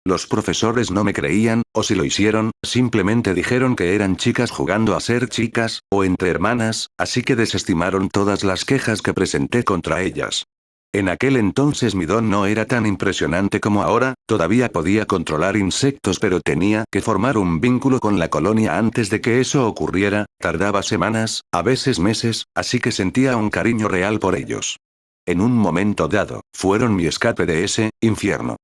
Los profesores no me creían, o si lo hicieron, simplemente dijeron que eran chicas jugando a ser chicas, o entre hermanas, así que desestimaron todas las quejas que presenté contra ellas. En aquel entonces mi don no era tan impresionante como ahora, todavía podía controlar insectos pero tenía que formar un vínculo con la colonia antes de que eso ocurriera, tardaba semanas, a veces meses, así que sentía un cariño real por ellos. En un momento dado, fueron mi escape de ese infierno.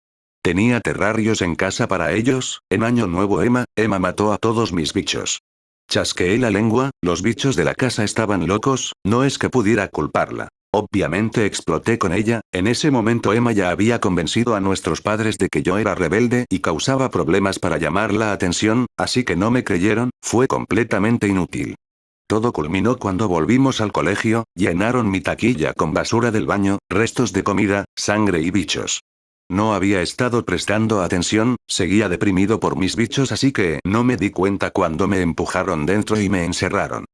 Tenía terrarios en casa para ellos. En Año Nuevo Emma mató a todos mis bichos. Chasqueé la lengua, los bichos de la casa estaban locos, no es que pudiera culparla. Obviamente exploté con ella. En ese momento Emma ya había convencido a nuestros padres de que yo era rebelde y causaba problemas para llamar la atención, así que no me creyeron, fue completamente inútil. Todo culminó cuando volvimos al colegio, llenaron mi taquilla con basura del baño, restos de comida, sangre y bichos. No había estado prestando atención, seguía deprimido por mis bichos así que no me di cuenta cuando me empujaron dentro y me encerraron.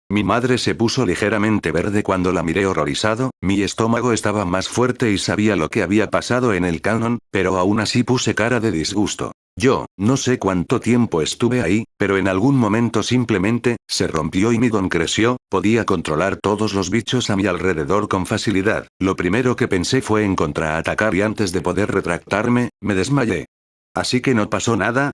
Mi madre se puso ligeramente verde cuando la miré horrorizado. Mi estómago estaba más fuerte y sabía lo que había pasado en el canon, pero aún así puse cara de disgusto. Yo, no sé cuánto tiempo estuve ahí, pero en algún momento simplemente, se rompió y mi don creció, podía controlar todos los bichos a mi alrededor con facilidad. Lo primero que pensé fue en contraatacar y antes de poder retractarme, me desmayé. ¿Así que no pasó nada?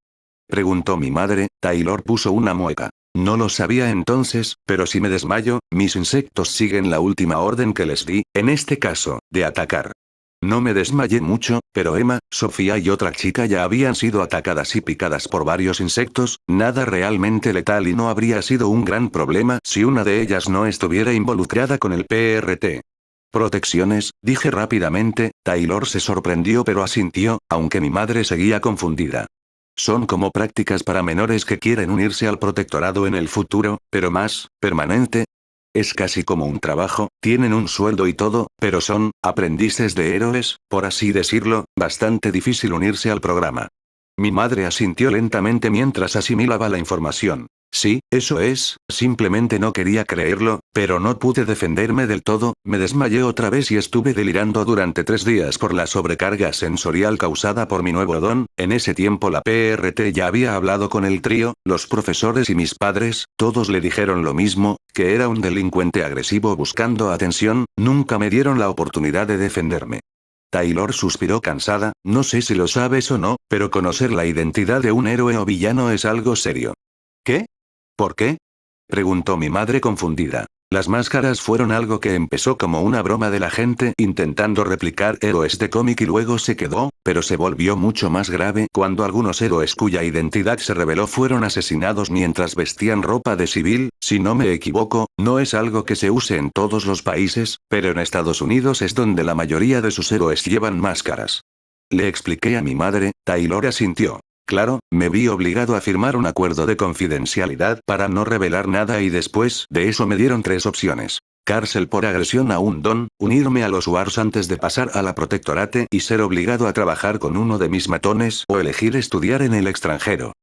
Preguntó mi madre. Taylor puso una mueca. No lo sabía entonces, pero si me desmayo, mis insectos siguen la última orden que les di, en este caso, de atacar. No me desmayé mucho, pero Emma, Sofía y otra chica ya habían sido atacadas y picadas por varios insectos, nada realmente letal y no habría sido un gran problema si una de ellas no estuviera involucrada con el PRT. Protecciones, dije rápidamente. Taylor se sorprendió pero asintió, aunque mi madre seguía confundida. Son como prácticas para menores que quieren unirse al protectorado en el futuro, pero más, permanente. Es casi como un trabajo, tienen un sueldo y todo, pero son, aprendices de héroes, por así decirlo, bastante difícil unirse al programa. Mi madre asintió lentamente mientras asimilaba la información. Sí, eso es, simplemente no quería creerlo, pero no pude defenderme del todo, me desmayé otra vez y estuve delirando durante 3 días por la sobrecarga sensorial causada por mi nuevo don. En ese tiempo la PRT ya había hablado con el trío, los profesores y mis padres, todos le dijeron lo mismo, que era un delincuente agresivo buscando atención, nunca me dieron la oportunidad de defenderme. Taylor suspiró cansada. No sé si lo sabes o no, pero conocer la identidad de un héroe o villano es algo serio. ¿Qué? ¿Por qué? Preguntó mi madre confundida. Las máscaras fueron algo que empezó como una broma de la gente intentando replicar héroes de cómic y luego se quedó, pero se volvió mucho más grave cuando algunos héroes cuya identidad se reveló fueron asesinados mientras vestían ropa de civil. Si no me equivoco, no es algo que se use en todos los países, pero en Estados Unidos es donde la mayoría de sus héroes llevan máscaras. Le expliqué a mi madre. Taylor asintió. Claro, me vi obligado a firmar un acuerdo de confidencialidad para no revelar nada y después de eso me dieron 3 opciones. Cárcel por agresión a un don, unirme a los Wars antes de pasar a la Protectorate y ser obligado a trabajar con uno de mis matones o elegir estudiar en el extranjero.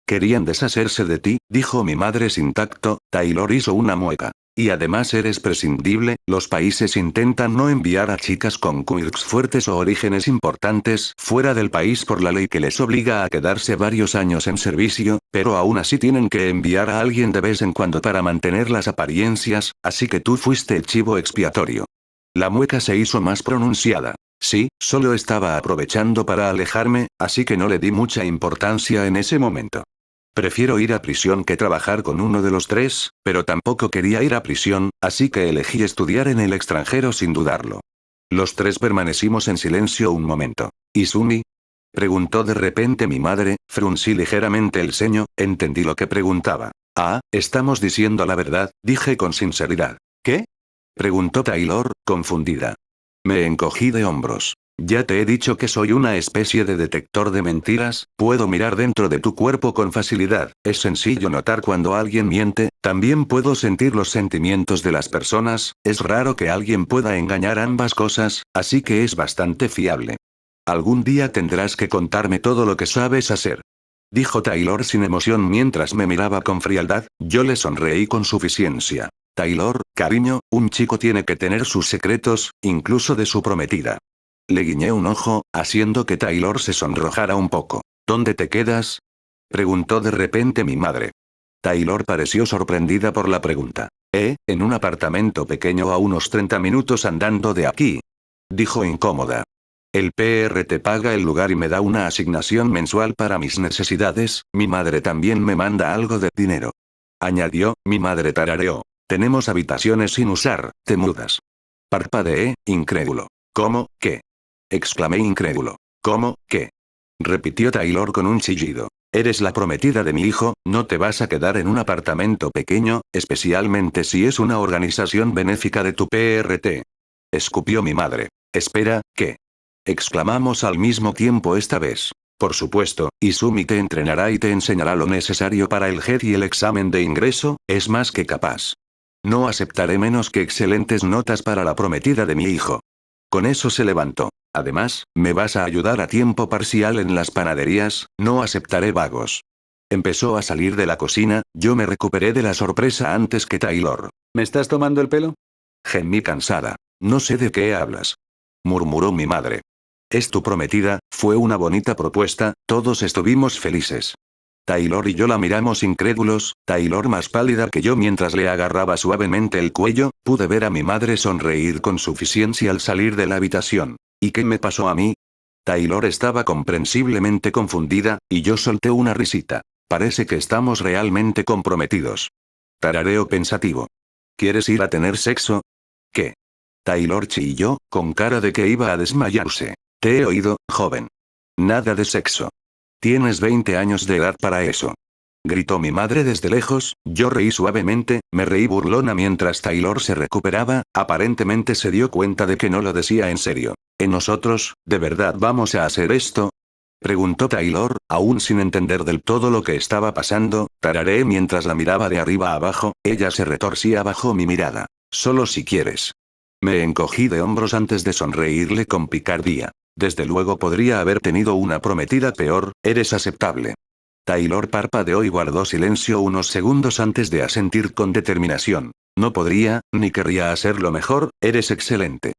Querían deshacerse de ti, dijo mi madre sin tacto. Taylor hizo una mueca. Y además eres prescindible, los países intentan no enviar a chicas con quirks fuertes o orígenes importantes fuera del país por la ley que les obliga a quedarse varios años en servicio, pero aún así tienen que enviar a alguien de vez en cuando para mantener las apariencias, así que tú fuiste el chivo expiatorio. La mueca se hizo más pronunciada. Sí, solo estaba aprovechando para alejarme, así que no le di mucha importancia en ese momento. Prefiero ir a prisión que trabajar con uno de los 3, pero tampoco quería ir a prisión, así que elegí estudiar en el extranjero sin dudarlo. Los 3 permanecimos en silencio un momento. ¿Izumi? Preguntó de repente mi madre. Fruncí ligeramente el ceño, entendí lo que preguntaba. Ah, estamos diciendo la verdad, dije con sinceridad. ¿Qué? Preguntó Taylor, confundida. Me encogí de hombros. Ya te he dicho que soy una especie de detector de mentiras, puedo mirar dentro de tu cuerpo con facilidad, es sencillo notar cuando alguien miente, también puedo sentir los sentimientos de las personas, es raro que alguien pueda engañar ambas cosas, así que es bastante fiable. Algún día tendrás que contarme todo lo que sabes hacer. Dijo Taylor sin emoción mientras me miraba con frialdad. Yo le sonreí con suficiencia. Taylor, cariño, un chico tiene que tener sus secretos, incluso de su prometida. Le guiñé un ojo, haciendo que Taylor se sonrojara un poco. ¿Dónde te quedas? Preguntó de repente mi madre. Taylor pareció sorprendida por la pregunta. En un apartamento pequeño a unos 30 minutos andando de aquí. Dijo incómoda. El PRT paga el lugar y me da una asignación mensual para mis necesidades, mi madre también me manda algo de dinero. Añadió. Mi madre tarareó. Tenemos habitaciones sin usar, te mudas. Parpadeé, incrédulo. ¿Cómo, qué? Exclamé incrédulo. ¿Cómo, qué? Repitió Taylor con un chillido. Eres la prometida de mi hijo, no te vas a quedar en un apartamento pequeño, especialmente si es una organización benéfica de tu PRT. Escupió mi madre. Espera, ¿qué? Exclamamos al mismo tiempo esta vez. Por supuesto, Izumi te entrenará y te enseñará lo necesario para el JED y el examen de ingreso, es más que capaz. No aceptaré menos que excelentes notas para la prometida de mi hijo. Con eso se levantó. Además, me vas a ayudar a tiempo parcial en las panaderías, no aceptaré vagos. Empezó a salir de la cocina, yo me recuperé de la sorpresa antes que Taylor. ¿Me estás tomando el pelo? Gemí cansada. No sé de qué hablas. Murmuró mi madre. Es tu prometida, fue una bonita propuesta, todos estuvimos felices. Taylor y yo la miramos incrédulos, Taylor más pálida que yo mientras le agarraba suavemente el cuello, pude ver a mi madre sonreír con suficiencia al salir de la habitación. ¿Y qué me pasó a mí? Taylor estaba comprensiblemente confundida, y yo solté una risita. Parece que estamos realmente comprometidos. Tarareo pensativo. ¿Quieres ir a tener sexo? ¿Qué? Taylor chilló, con cara de que iba a desmayarse. Te he oído, joven. Nada de sexo. Tienes 20 años de edad para eso. Gritó mi madre desde lejos, yo reí suavemente, me reí burlona mientras Taylor se recuperaba, aparentemente se dio cuenta de que no lo decía en serio. ¿En nosotros, de verdad vamos a hacer esto? Preguntó Taylor, aún sin entender del todo lo que estaba pasando, tarareé mientras la miraba de arriba a abajo, ella se retorcía bajo mi mirada. Solo si quieres. Me encogí de hombros antes de sonreírle con picardía. Desde luego podría haber tenido una prometida peor, eres aceptable. Taylor parpadeó y guardó silencio unos segundos antes de asentir con determinación. No podría, ni querría hacerlo mejor, eres excelente.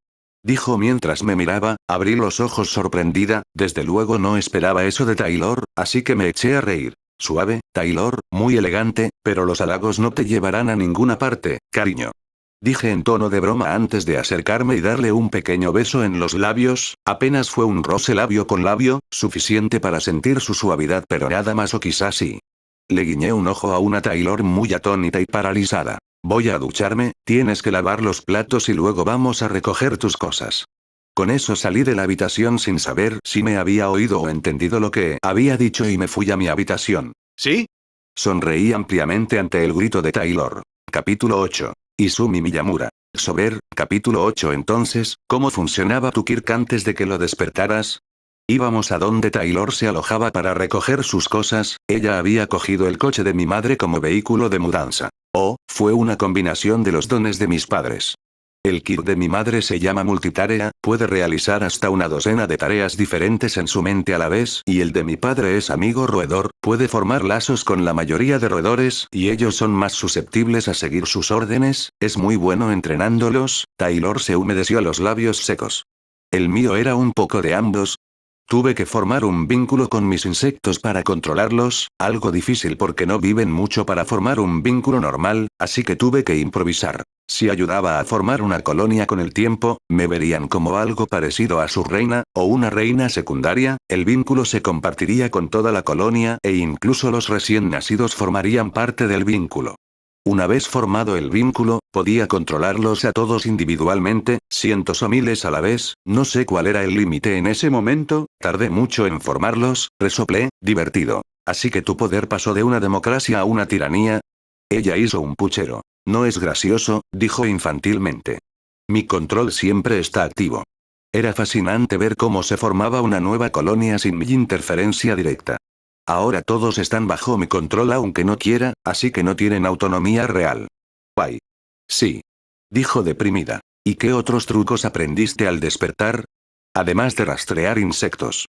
Dijo mientras me miraba, abrí los ojos sorprendida, desde luego no esperaba eso de Taylor, así que me eché a reír. Suave, Taylor, muy elegante, pero los halagos no te llevarán a ninguna parte, cariño. Dije en tono de broma antes de acercarme y darle un pequeño beso en los labios, apenas fue un roce labio con labio, suficiente para sentir su suavidad pero nada más o quizás sí. Le guiñé un ojo a una Taylor muy atónita y paralizada. Voy a ducharme, tienes que lavar los platos y luego vamos a recoger tus cosas. Con eso salí de la habitación sin saber si me había oído o entendido lo que había dicho y me fui a mi habitación. ¿Sí? Sonreí ampliamente ante el grito de Taylor. Capítulo 8. Izumi Miyamura. Sober, capítulo 8. Entonces, ¿cómo funcionaba tu Kirk antes de que lo despertaras? Íbamos a donde Taylor se alojaba para recoger sus cosas, ella había cogido el coche de mi madre como vehículo de mudanza. Fue una combinación de los dones de mis padres. El Kirk de mi madre se llama multitarea, puede realizar hasta una docena de tareas diferentes en su mente a la vez, y el de mi padre es amigo roedor, puede formar lazos con la mayoría de roedores, y ellos son más susceptibles a seguir sus órdenes, es muy bueno entrenándolos. Taylor se humedeció los labios secos. El mío era un poco de ambos. Tuve que formar un vínculo con mis insectos para controlarlos, algo difícil porque no viven mucho para formar un vínculo normal, así que tuve que improvisar. Si ayudaba a formar una colonia con el tiempo, me verían como algo parecido a su reina, o una reina secundaria, el vínculo se compartiría con toda la colonia e incluso los recién nacidos formarían parte del vínculo. Una vez formado el vínculo, podía controlarlos a todos individualmente, cientos o miles a la vez, no sé cuál era el límite en ese momento, tardé mucho en formarlos, resoplé, divertido. Así que tu poder pasó de una democracia a una tiranía. Ella hizo un puchero. No es gracioso, dijo infantilmente. Mi control siempre está activo. Era fascinante ver cómo se formaba una nueva colonia sin mi interferencia directa. Ahora todos están bajo mi control aunque no quiera, así que no tienen autonomía real. Guay. Sí. Dijo deprimida. ¿Y qué otros trucos aprendiste al despertar? Además de rastrear insectos.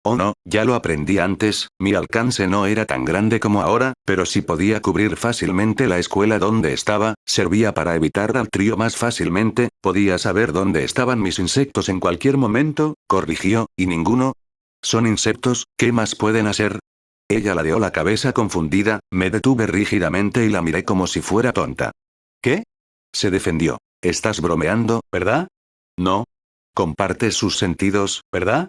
Oh no, ya lo aprendí antes, mi alcance no era tan grande como ahora, pero si podía cubrir fácilmente la escuela donde estaba, servía para evitar al trío más fácilmente, podía saber dónde estaban mis insectos en cualquier momento, corrigió, ¿y ninguno? ¿Son insectos? ¿Qué más pueden hacer? Ella ladeó la cabeza confundida, me detuve rígidamente y la miré como si fuera tonta. ¿Qué? Se defendió. Estás bromeando, ¿verdad? No. Compartes sus sentidos, ¿verdad?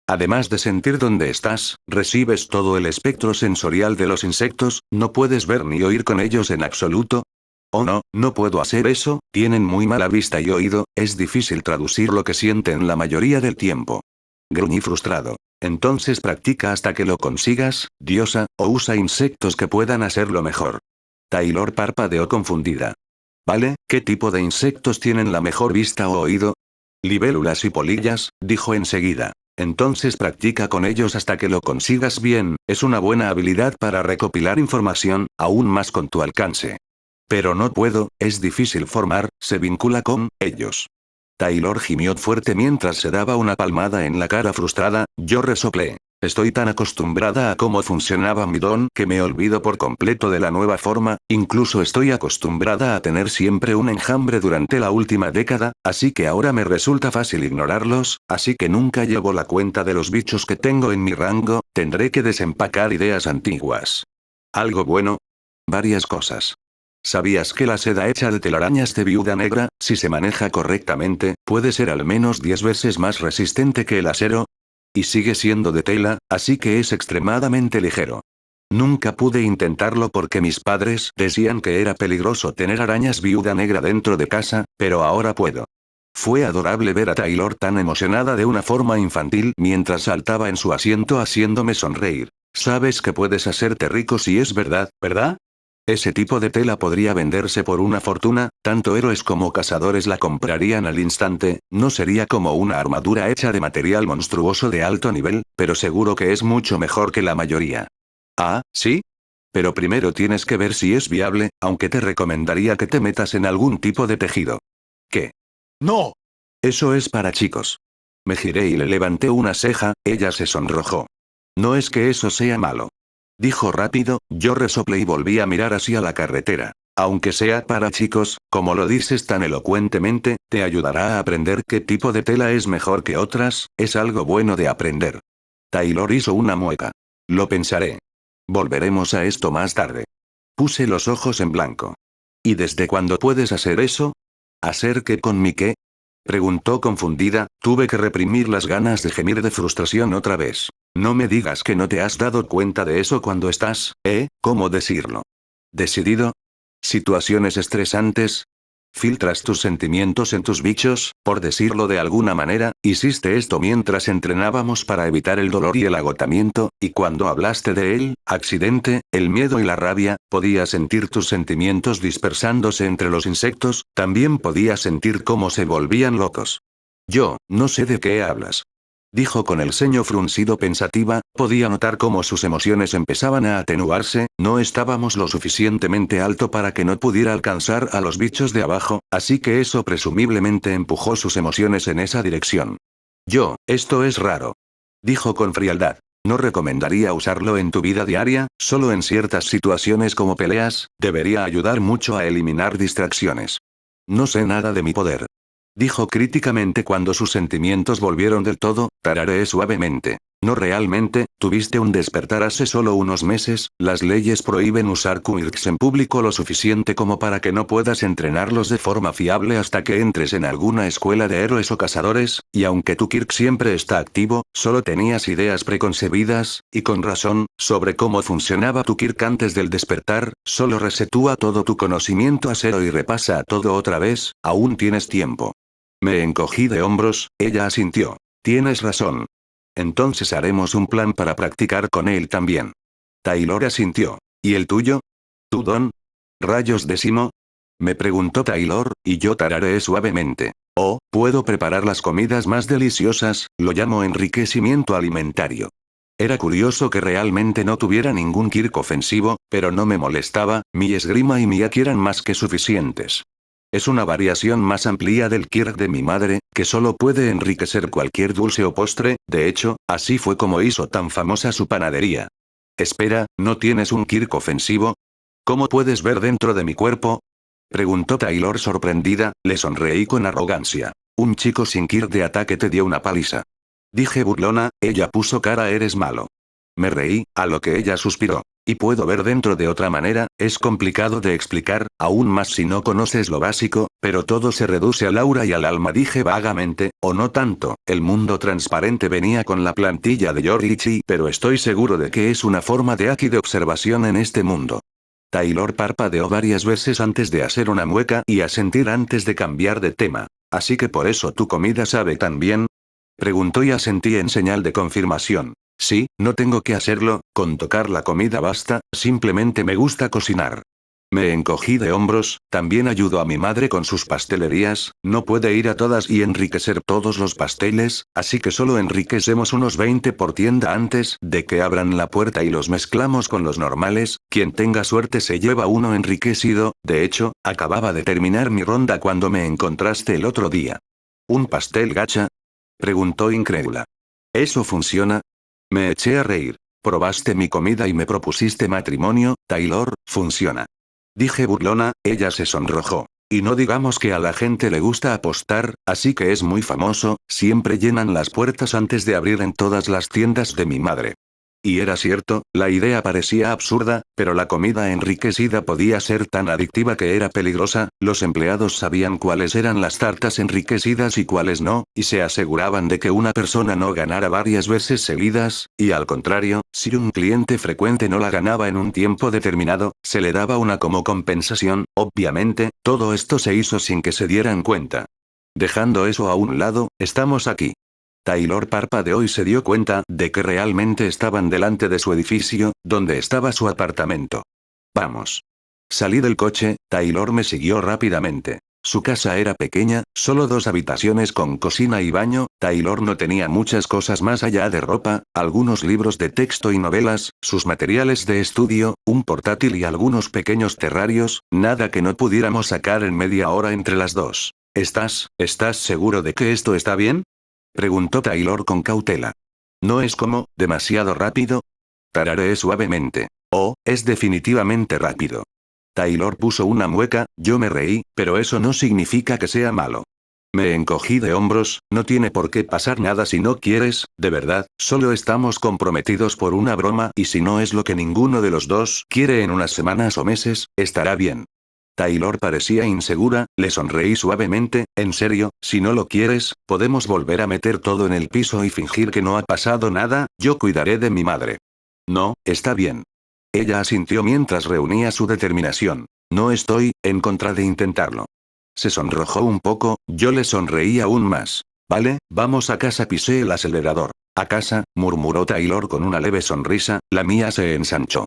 Además de sentir dónde estás, recibes todo el espectro sensorial de los insectos, no puedes ver ni oír con ellos en absoluto. Oh no, no puedo hacer eso, tienen muy mala vista y oído, es difícil traducir lo que sienten la mayoría del tiempo. Gruñí frustrado. Entonces practica hasta que lo consigas, diosa, o usa insectos que puedan hacerlo mejor. Taylor parpadeó confundida. Vale, ¿qué tipo de insectos tienen la mejor vista o oído? Libélulas y polillas, dijo enseguida. Entonces practica con ellos hasta que lo consigas bien, es una buena habilidad para recopilar información, aún más con tu alcance. Pero no puedo, es difícil formar, se vincula con ellos. Taylor gimió fuerte mientras se daba una palmada en la cara frustrada, yo resoplé. Estoy tan acostumbrada a cómo funcionaba mi don que me olvido por completo de la nueva forma, incluso estoy acostumbrada a tener siempre un enjambre durante la última década, así que ahora me resulta fácil ignorarlos, así que nunca llevo la cuenta de los bichos que tengo en mi rango, tendré que desempacar ideas antiguas. ¿Algo bueno? Varias cosas. ¿Sabías que la seda hecha de telarañas de viuda negra, si se maneja correctamente, puede ser al menos 10 veces más resistente que el acero? Y sigue siendo de tela, así que es extremadamente ligero. Nunca pude intentarlo porque mis padres decían que era peligroso tener arañas viuda negra dentro de casa, pero ahora puedo. Fue adorable ver a Taylor tan emocionada de una forma infantil mientras saltaba en su asiento haciéndome sonreír. Sabes que puedes hacerte rico si es verdad, ¿verdad? Ese tipo de tela podría venderse por una fortuna, tanto héroes como cazadores la comprarían al instante, no sería como una armadura hecha de material monstruoso de alto nivel, pero seguro que es mucho mejor que la mayoría. Ah, ¿sí? Pero primero tienes que ver si es viable, aunque te recomendaría que te metas en algún tipo de tejido. ¿Qué? No. Eso es para chicos. Me giré y le levanté una ceja, ella se sonrojó. No es que eso sea malo. Dijo rápido, yo resoplé y volví a mirar hacia la carretera. Aunque sea para chicos, como lo dices tan elocuentemente, te ayudará a aprender qué tipo de tela es mejor que otras, es algo bueno de aprender. Taylor hizo una mueca. Lo pensaré. Volveremos a esto más tarde. Puse los ojos en blanco. ¿Y desde cuándo puedes hacer eso? ¿Hacer qué con mi qué? Preguntó confundida, tuve que reprimir las ganas de gemir de frustración otra vez. No me digas que no te has dado cuenta de eso cuando estás, ¿cómo decirlo? ¿Decidido? ¿Situaciones estresantes? ¿Filtras tus sentimientos en tus bichos, por decirlo de alguna manera? Hiciste esto mientras entrenábamos para evitar el dolor y el agotamiento, y cuando hablaste de él, accidente, el miedo y la rabia, podías sentir tus sentimientos dispersándose entre los insectos, también podías sentir cómo se volvían locos. Yo, no sé de qué hablas. Dijo con el ceño fruncido pensativa, podía notar cómo sus emociones empezaban a atenuarse, no estábamos lo suficientemente alto para que no pudiera alcanzar a los bichos de abajo, así que eso presumiblemente empujó sus emociones en esa dirección. Esto es raro. Dijo con frialdad. No recomendaría usarlo en tu vida diaria, solo en ciertas situaciones como peleas, debería ayudar mucho a eliminar distracciones. No sé nada de mi poder. Dijo críticamente cuando sus sentimientos volvieron del todo, tarareé suavemente. No realmente, tuviste un despertar hace solo unos meses, las leyes prohíben usar quirks en público lo suficiente como para que no puedas entrenarlos de forma fiable hasta que entres en alguna escuela de héroes o cazadores, y aunque tu quirk siempre está activo, solo tenías ideas preconcebidas, y con razón, sobre cómo funcionaba tu quirk antes del despertar, solo resetúa todo tu conocimiento a cero y repasa todo otra vez, aún tienes tiempo. Me encogí de hombros, ella asintió. Tienes razón. Entonces haremos un plan para practicar con él también. Taylor asintió. ¿Y el tuyo? ¿Tu don? ¿Rayos décimo? Me preguntó Taylor, y yo tarareé suavemente. Oh, puedo preparar las comidas más deliciosas, lo llamo enriquecimiento alimentario. Era curioso que realmente no tuviera ningún quirk ofensivo, pero no me molestaba, mi esgrima y mi haki eran más que suficientes. Es una variación más amplia del quirk de mi madre, que solo puede enriquecer cualquier dulce o postre, de hecho, así fue como hizo tan famosa su panadería. Espera, ¿no tienes un quirk ofensivo? ¿Cómo puedes ver dentro de mi cuerpo? Preguntó Taylor sorprendida, le sonreí con arrogancia. Un chico sin quirk de ataque te dio una paliza. Dije burlona, ella puso cara eres malo. Me reí, a lo que ella suspiró. Y puedo ver dentro de otra manera, es complicado de explicar, aún más si no conoces lo básico, pero todo se reduce al aura y al alma dije vagamente, o no tanto, el mundo transparente venía con la plantilla de Yorichi, pero estoy seguro de que es una forma de haki de observación en este mundo. Taylor parpadeó varias veces antes de hacer una mueca y asentir antes de cambiar de tema. Así que por eso tu comida sabe tan bien. Preguntó y asentí en señal de confirmación. Sí, no tengo que hacerlo, con tocar la comida basta, simplemente me gusta cocinar. Me encogí de hombros, también ayudo a mi madre con sus pastelerías, no puede ir a todas y enriquecer todos los pasteles, así que solo enriquecemos unos 20 por tienda antes de que abran la puerta y los mezclamos con los normales, quien tenga suerte se lleva uno enriquecido, de hecho, acababa de terminar mi ronda cuando me encontraste el otro día. ¿Un pastel gacha? Preguntó incrédula. ¿Eso funciona? Me eché a reír. Probaste mi comida y me propusiste matrimonio, Taylor, funciona. Dije burlona, ella se sonrojó. Y no digamos que a la gente le gusta apostar, así que es muy famoso, siempre llenan las puertas antes de abrir en todas las tiendas de mi madre. Y era cierto, la idea parecía absurda, pero la comida enriquecida podía ser tan adictiva que era peligrosa, los empleados sabían cuáles eran las tartas enriquecidas y cuáles no, y se aseguraban de que una persona no ganara varias veces seguidas, y al contrario, si un cliente frecuente no la ganaba en un tiempo determinado, se le daba una como compensación, obviamente, todo esto se hizo sin que se dieran cuenta. Dejando eso a un lado, estamos aquí. Taylor parpadeó y se dio cuenta de que realmente estaban delante de su edificio, donde estaba su apartamento. Vamos. Salí del coche, Taylor me siguió rápidamente. Su casa era pequeña, solo 2 habitaciones con cocina y baño, Taylor no tenía muchas cosas más allá de ropa, algunos libros de texto y novelas, sus materiales de estudio, un portátil y algunos pequeños terrarios, nada que no pudiéramos sacar en media hora entre las dos. ¿Estás seguro de que esto está bien? Preguntó Taylor con cautela. ¿No es como, demasiado rápido? Tarareé suavemente. Oh, es definitivamente rápido. Taylor puso una mueca, yo me reí, pero eso no significa que sea malo. Me encogí de hombros, no tiene por qué pasar nada si no quieres, de verdad, solo estamos comprometidos por una broma y si no es lo que ninguno de los dos quiere en unas semanas o meses, estará bien. Taylor parecía insegura, le sonreí suavemente, en serio, si no lo quieres, podemos volver a meter todo en el piso y fingir que no ha pasado nada, yo cuidaré de mi madre. No, está bien. Ella asintió mientras reunía su determinación. No estoy en contra de intentarlo. Se sonrojó un poco, yo le sonreí aún más. Vale, vamos a casa, pisé el acelerador. A casa, murmuró Taylor con una leve sonrisa, la mía se ensanchó.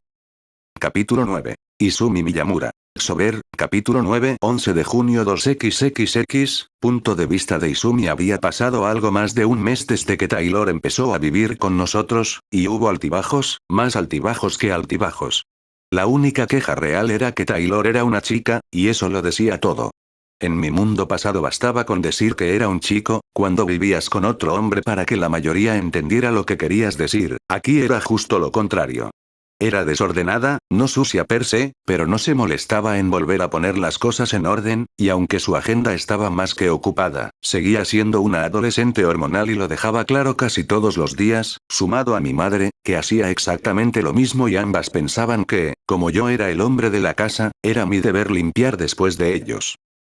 Capítulo 9. Izumi Miyamura. Sober, capítulo 9, 11 de junio 2xxx. Punto de vista de Izumi. Había pasado algo más de un mes desde que Taylor empezó a vivir con nosotros, y hubo altibajos, más altibajos que altibajos. La única queja real era que Taylor era una chica, y eso lo decía todo. En mi mundo pasado bastaba con decir que era un chico, cuando vivías con otro hombre para que la mayoría entendiera lo que querías decir, aquí era justo lo contrario. Era desordenada, no sucia per se, pero no se molestaba en volver a poner las cosas en orden, y aunque su agenda estaba más que ocupada, seguía siendo una adolescente hormonal y lo dejaba claro casi todos los días, sumado a mi madre, que hacía exactamente lo mismo y ambas pensaban que, como yo era el hombre de la casa, era mi deber limpiar después de ellos.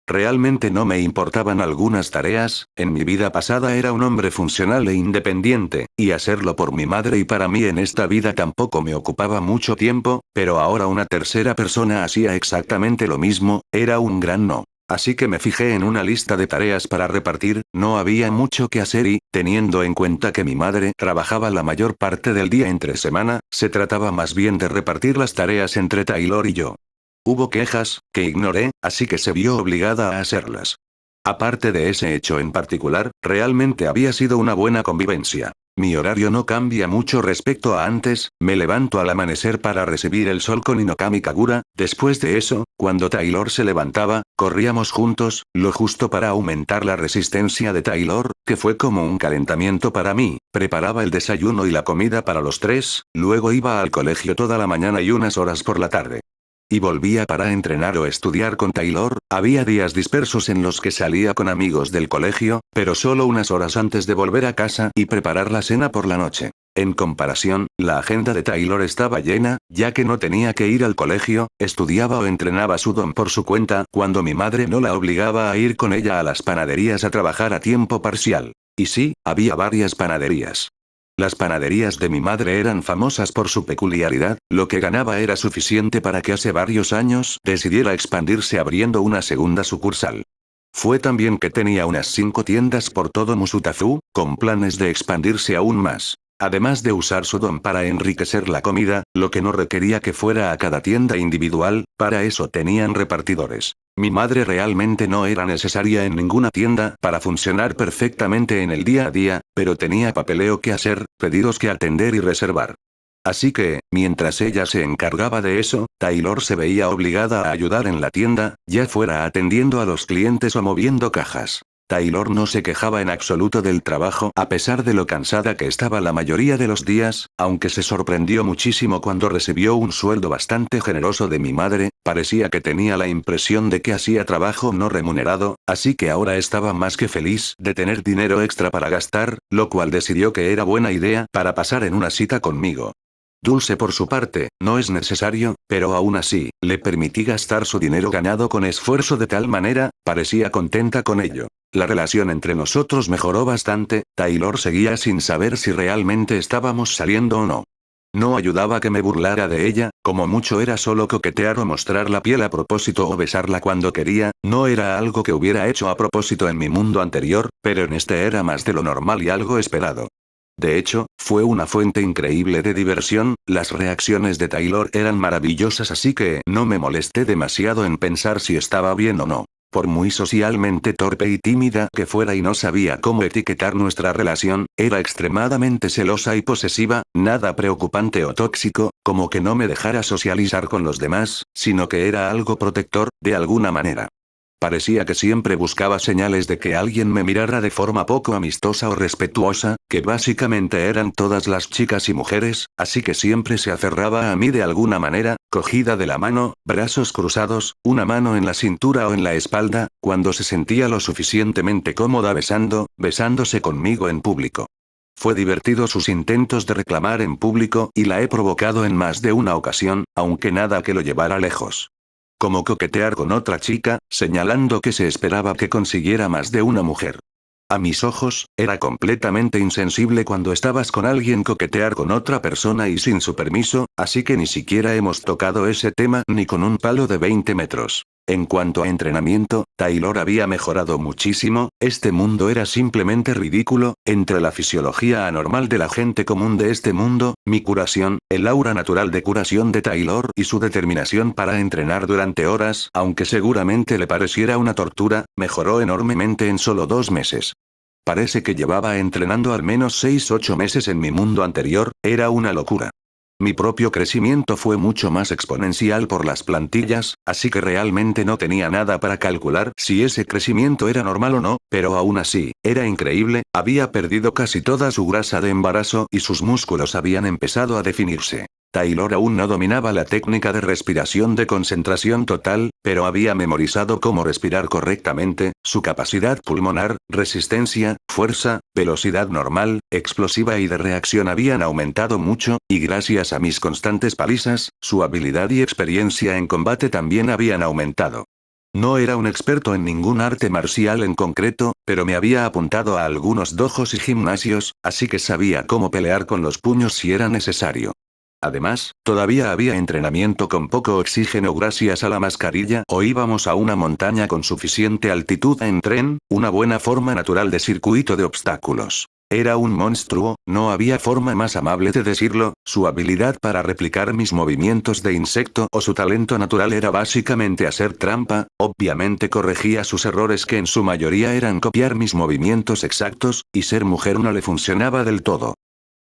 Realmente no me importaban algunas tareas, en mi vida pasada era un hombre funcional e independiente, y hacerlo por mi madre y para mí en esta vida tampoco me ocupaba mucho tiempo, pero ahora una tercera persona hacía exactamente lo mismo, era un gran no. Así que me fijé en una lista de tareas para repartir, no había mucho que hacer y, teniendo en cuenta que mi madre trabajaba la mayor parte del día entre semana, se trataba más bien de repartir las tareas entre Taylor y yo. Hubo quejas, que ignoré, así que se vio obligada a hacerlas. Aparte de ese hecho en particular, realmente había sido una buena convivencia. Mi horario no cambia mucho respecto a antes, me levanto al amanecer para recibir el sol con Inokami Kagura, después de eso, cuando Taylor se levantaba, corríamos juntos, lo justo para aumentar la resistencia de Taylor, que fue como un calentamiento para mí, preparaba el desayuno y la comida para los tres, luego iba al colegio toda la mañana y unas horas por la tarde. Y volvía para entrenar o estudiar con Taylor, había días dispersos en los que salía con amigos del colegio, pero solo unas horas antes de volver a casa y preparar la cena por la noche. En comparación, la agenda de Taylor estaba llena, ya que no tenía que ir al colegio, estudiaba o entrenaba Sudon por su cuenta cuando mi madre no la obligaba a ir con ella a las panaderías a trabajar a tiempo parcial. Y sí, había varias panaderías. Las panaderías de mi madre eran famosas por su peculiaridad, lo que ganaba era suficiente para que hace varios años decidiera expandirse abriendo una segunda sucursal. Fue también que tenía unas 5 tiendas por todo Musutazu, con planes de expandirse aún más. Además de usar su don para enriquecer la comida, lo que no requería que fuera a cada tienda individual, para eso tenían repartidores. Mi madre realmente no era necesaria en ninguna tienda para funcionar perfectamente en el día a día, pero tenía papeleo que hacer, pedidos que atender y reservar. Así que, mientras ella se encargaba de eso, Taylor se veía obligada a ayudar en la tienda, ya fuera atendiendo a los clientes o moviendo cajas. Taylor no se quejaba en absoluto del trabajo a pesar de lo cansada que estaba la mayoría de los días, aunque se sorprendió muchísimo cuando recibió un sueldo bastante generoso de mi madre, parecía que tenía la impresión de que hacía trabajo no remunerado, así que ahora estaba más que feliz de tener dinero extra para gastar, lo cual decidió que era buena idea para pasar en una cita conmigo. Dulce por su parte, no es necesario, pero aún así, le permití gastar su dinero ganado con esfuerzo de tal manera, parecía contenta con ello. La relación entre nosotros mejoró bastante, Taylor seguía sin saber si realmente estábamos saliendo o no. No ayudaba que me burlara de ella, como mucho era solo coquetear o mostrar la piel a propósito o besarla cuando quería, no era algo que hubiera hecho a propósito en mi mundo anterior, pero en este era más de lo normal y algo esperado. De hecho, fue una fuente increíble de diversión, las reacciones de Taylor eran maravillosas así que no me molesté demasiado en pensar si estaba bien o no. Por muy socialmente torpe y tímida que fuera y no sabía cómo etiquetar nuestra relación, era extremadamente celosa y posesiva, nada preocupante o tóxico, como que no me dejara socializar con los demás, sino que era algo protector, de alguna manera. Parecía que siempre buscaba señales de que alguien me mirara de forma poco amistosa o respetuosa, que básicamente eran todas las chicas y mujeres, así que siempre se aferraba a mí de alguna manera, cogida de la mano, brazos cruzados, una mano en la cintura o en la espalda, cuando se sentía lo suficientemente cómoda besándose conmigo en público. Fue divertido sus intentos de reclamar en público y la he provocado en más de una ocasión, aunque nada que lo llevara lejos. Como coquetear con otra chica, señalando que se esperaba que consiguiera más de una mujer. A mis ojos, era completamente insensible cuando estabas con alguien coquetear con otra persona y sin su permiso, así que ni siquiera hemos tocado ese tema ni con un palo de 20 metros. En cuanto a entrenamiento, Taylor había mejorado muchísimo, este mundo era simplemente ridículo, entre la fisiología anormal de la gente común de este mundo, mi curación, el aura natural de curación de Taylor y su determinación para entrenar durante horas, aunque seguramente le pareciera una tortura, mejoró enormemente en solo 2 meses. Parece que llevaba entrenando al menos 6-8 meses en mi mundo anterior, era una locura. Mi propio crecimiento fue mucho más exponencial por las plantillas, así que realmente no tenía nada para calcular si ese crecimiento era normal o no, pero aún así, era increíble, había perdido casi toda su grasa de embarazo y sus músculos habían empezado a definirse. Taylor aún no dominaba la técnica de respiración de concentración total, pero había memorizado cómo respirar correctamente, su capacidad pulmonar, resistencia, fuerza, velocidad normal, explosiva y de reacción habían aumentado mucho, y gracias a mis constantes palizas, su habilidad y experiencia en combate también habían aumentado. No era un experto en ningún arte marcial en concreto, pero me había apuntado a algunos dojos y gimnasios, así que sabía cómo pelear con los puños si era necesario. Además, todavía había entrenamiento con poco oxígeno gracias a la mascarilla o íbamos a una montaña con suficiente altitud en tren, una buena forma natural de circuito de obstáculos. Era un monstruo, no había forma más amable de decirlo, su habilidad para replicar mis movimientos de insecto o su talento natural era básicamente hacer trampa, obviamente corregía sus errores que en su mayoría eran copiar mis movimientos exactos, y ser mujer no le funcionaba del todo.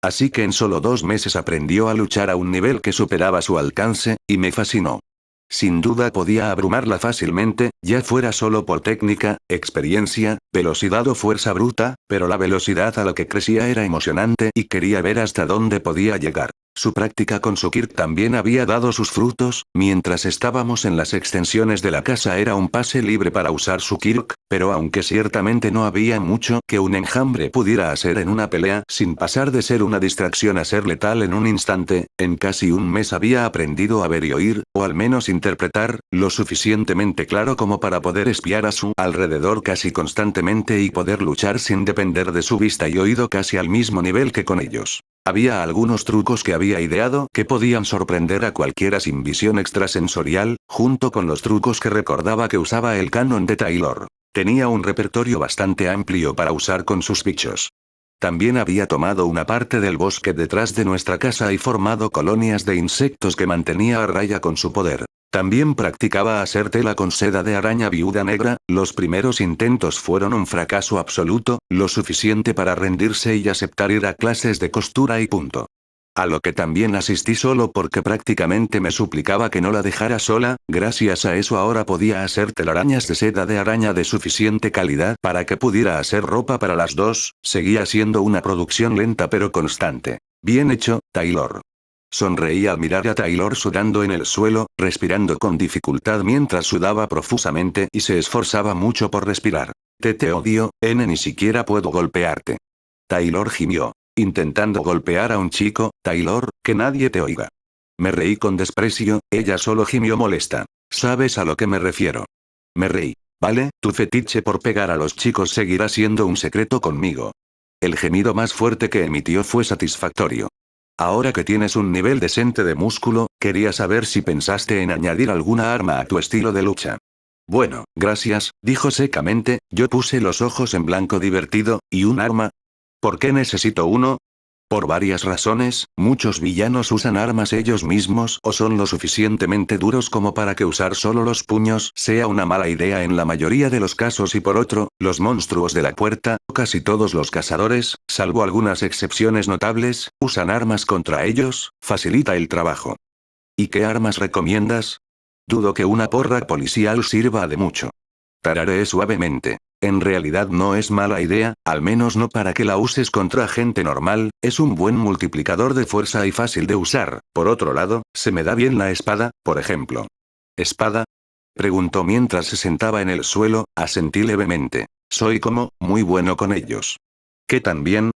Así que en solo 2 meses aprendió a luchar a un nivel que superaba su alcance, y me fascinó. Sin duda podía abrumarla fácilmente, ya fuera solo por técnica, experiencia, velocidad o fuerza bruta, pero la velocidad a la que crecía era emocionante y quería ver hasta dónde podía llegar. Su práctica con su Kirk también había dado sus frutos, mientras estábamos en las extensiones de la casa era un pase libre para usar su Kirk, pero aunque ciertamente no había mucho que un enjambre pudiera hacer en una pelea sin pasar de ser una distracción a ser letal en un instante, en casi un mes había aprendido a ver y oír, o al menos interpretar, lo suficientemente claro como para poder espiar a su alrededor casi constantemente y poder luchar sin depender de su vista y oído casi al mismo nivel que con ellos. Había algunos trucos que había ideado que podían sorprender a cualquiera sin visión extrasensorial, junto con los trucos que recordaba que usaba el canon de Taylor. Tenía un repertorio bastante amplio para usar con sus bichos. También había tomado una parte del bosque detrás de nuestra casa y formado colonias de insectos que mantenía a raya con su poder. También practicaba hacer tela con seda de araña viuda negra, los primeros intentos fueron un fracaso absoluto, lo suficiente para rendirse y aceptar ir a clases de costura y punto. A lo que también asistí solo porque prácticamente me suplicaba que no la dejara sola, gracias a eso ahora podía hacer telarañas de seda de araña de suficiente calidad para que pudiera hacer ropa para las dos, seguía siendo una producción lenta pero constante. Bien hecho, Taylor. Sonreí al mirar a Taylor sudando en el suelo, respirando con dificultad mientras sudaba profusamente y se esforzaba mucho por respirar. Te odio, ni siquiera puedo golpearte. Taylor gimió. Intentando golpear a un chico, Taylor, que nadie te oiga. Me reí con desprecio, ella solo gimió molesta. ¿Sabes a lo que me refiero? Me reí. Vale, tu fetiche por pegar a los chicos seguirá siendo un secreto conmigo. El gemido más fuerte que emitió fue satisfactorio. Ahora que tienes un nivel decente de músculo, quería saber si pensaste en añadir alguna arma a tu estilo de lucha. Bueno, gracias, dijo secamente, yo puse los ojos en blanco divertido, ¿y un arma? ¿Por qué necesito uno? Por varias razones, muchos villanos usan armas ellos mismos o son lo suficientemente duros como para que usar solo los puños sea una mala idea en la mayoría de los casos y por otro, los monstruos de la puerta, casi todos los cazadores, salvo algunas excepciones notables, usan armas contra ellos, facilita el trabajo. ¿Y qué armas recomiendas? Dudo que una porra policial sirva de mucho. Tarareé suavemente. En realidad no es mala idea, al menos no para que la uses contra gente normal, es un buen multiplicador de fuerza y fácil de usar. Por otro lado, se me da bien la espada, por ejemplo. ¿Espada? Preguntó mientras se sentaba en el suelo, asentí levemente. Soy muy bueno con ellos. ¿Qué tan bien?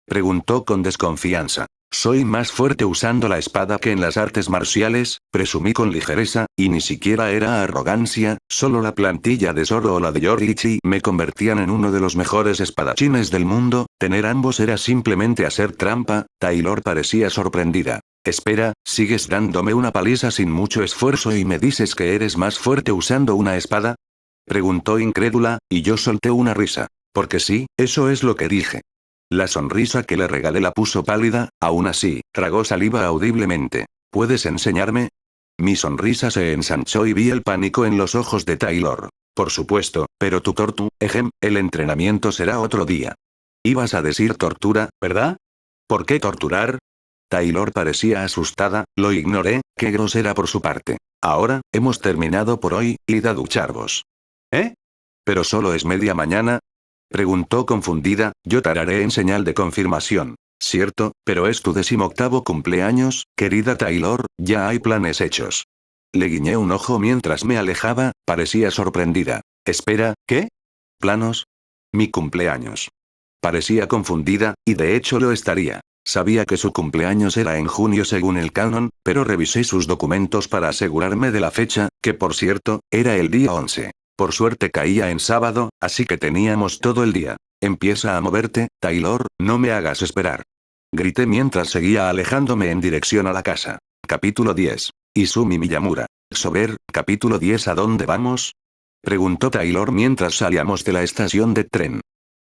Preguntó con desconfianza. Soy más fuerte usando la espada que en las artes marciales, presumí con ligereza, y ni siquiera era arrogancia, solo la plantilla de Zoro o la de Yoriichi me convertían en uno de los mejores espadachines del mundo, tener ambos era simplemente hacer trampa. Taylor parecía sorprendida. Espera, ¿sigues dándome una paliza sin mucho esfuerzo y me dices que eres más fuerte usando una espada? Preguntó incrédula, y yo solté una risa. Porque sí, eso es lo que dije. La sonrisa que le regalé la puso pálida, aún así, tragó saliva audiblemente. ¿Puedes enseñarme? Mi sonrisa se ensanchó y vi el pánico en los ojos de Taylor. Por supuesto, pero el entrenamiento será otro día. Ibas a decir tortura, ¿verdad? ¿Por qué torturar? Taylor parecía asustada, lo ignoré, qué grosera por su parte. Ahora, hemos terminado por hoy, id a ducharvos. ¿Eh? ¿Pero solo es media mañana? Preguntó confundida, yo tarareé en señal de confirmación. Cierto, pero es tu 18º cumpleaños, querida Taylor, ya hay planes hechos. Le guiñé un ojo mientras me alejaba, parecía sorprendida. Espera, ¿qué? ¿Planos? Mi cumpleaños. Parecía confundida, y de hecho lo estaría. Sabía que su cumpleaños era en junio según el canon, pero revisé sus documentos para asegurarme de la fecha, que por cierto, era el día 11. Por suerte caía en sábado, así que teníamos todo el día. Empieza a moverte, Taylor, no me hagas esperar. Grité mientras seguía alejándome en dirección a la casa. Capítulo 10. Izumi Miyamura. Sober, capítulo 10. ¿A dónde vamos? Preguntó Taylor mientras salíamos de la estación de tren.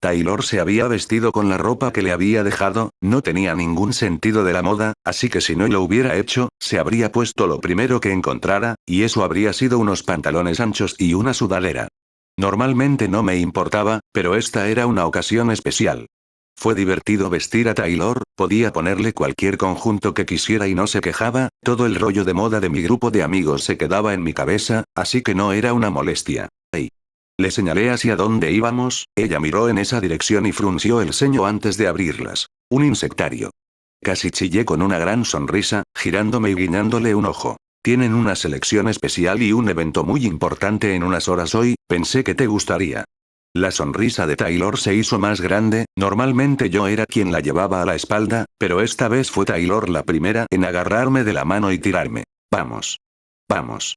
Taylor se había vestido con la ropa que le había dejado, no tenía ningún sentido de la moda, así que si no lo hubiera hecho, se habría puesto lo primero que encontrara, y eso habría sido unos pantalones anchos y una sudadera. Normalmente no me importaba, pero esta era una ocasión especial. Fue divertido vestir a Taylor, podía ponerle cualquier conjunto que quisiera y no se quejaba, todo el rollo de moda de mi grupo de amigos se quedaba en mi cabeza, así que no era una molestia. Le señalé hacia dónde íbamos, ella miró en esa dirección y frunció el ceño antes de abrirlas. Un insectario. Casi chillé con una gran sonrisa, girándome y guiñándole un ojo. Tienen una selección especial y un evento muy importante en unas horas hoy, pensé que te gustaría. La sonrisa de Taylor se hizo más grande, normalmente yo era quien la llevaba a la espalda, pero esta vez fue Taylor la primera en agarrarme de la mano y tirarme. Vamos. Vamos.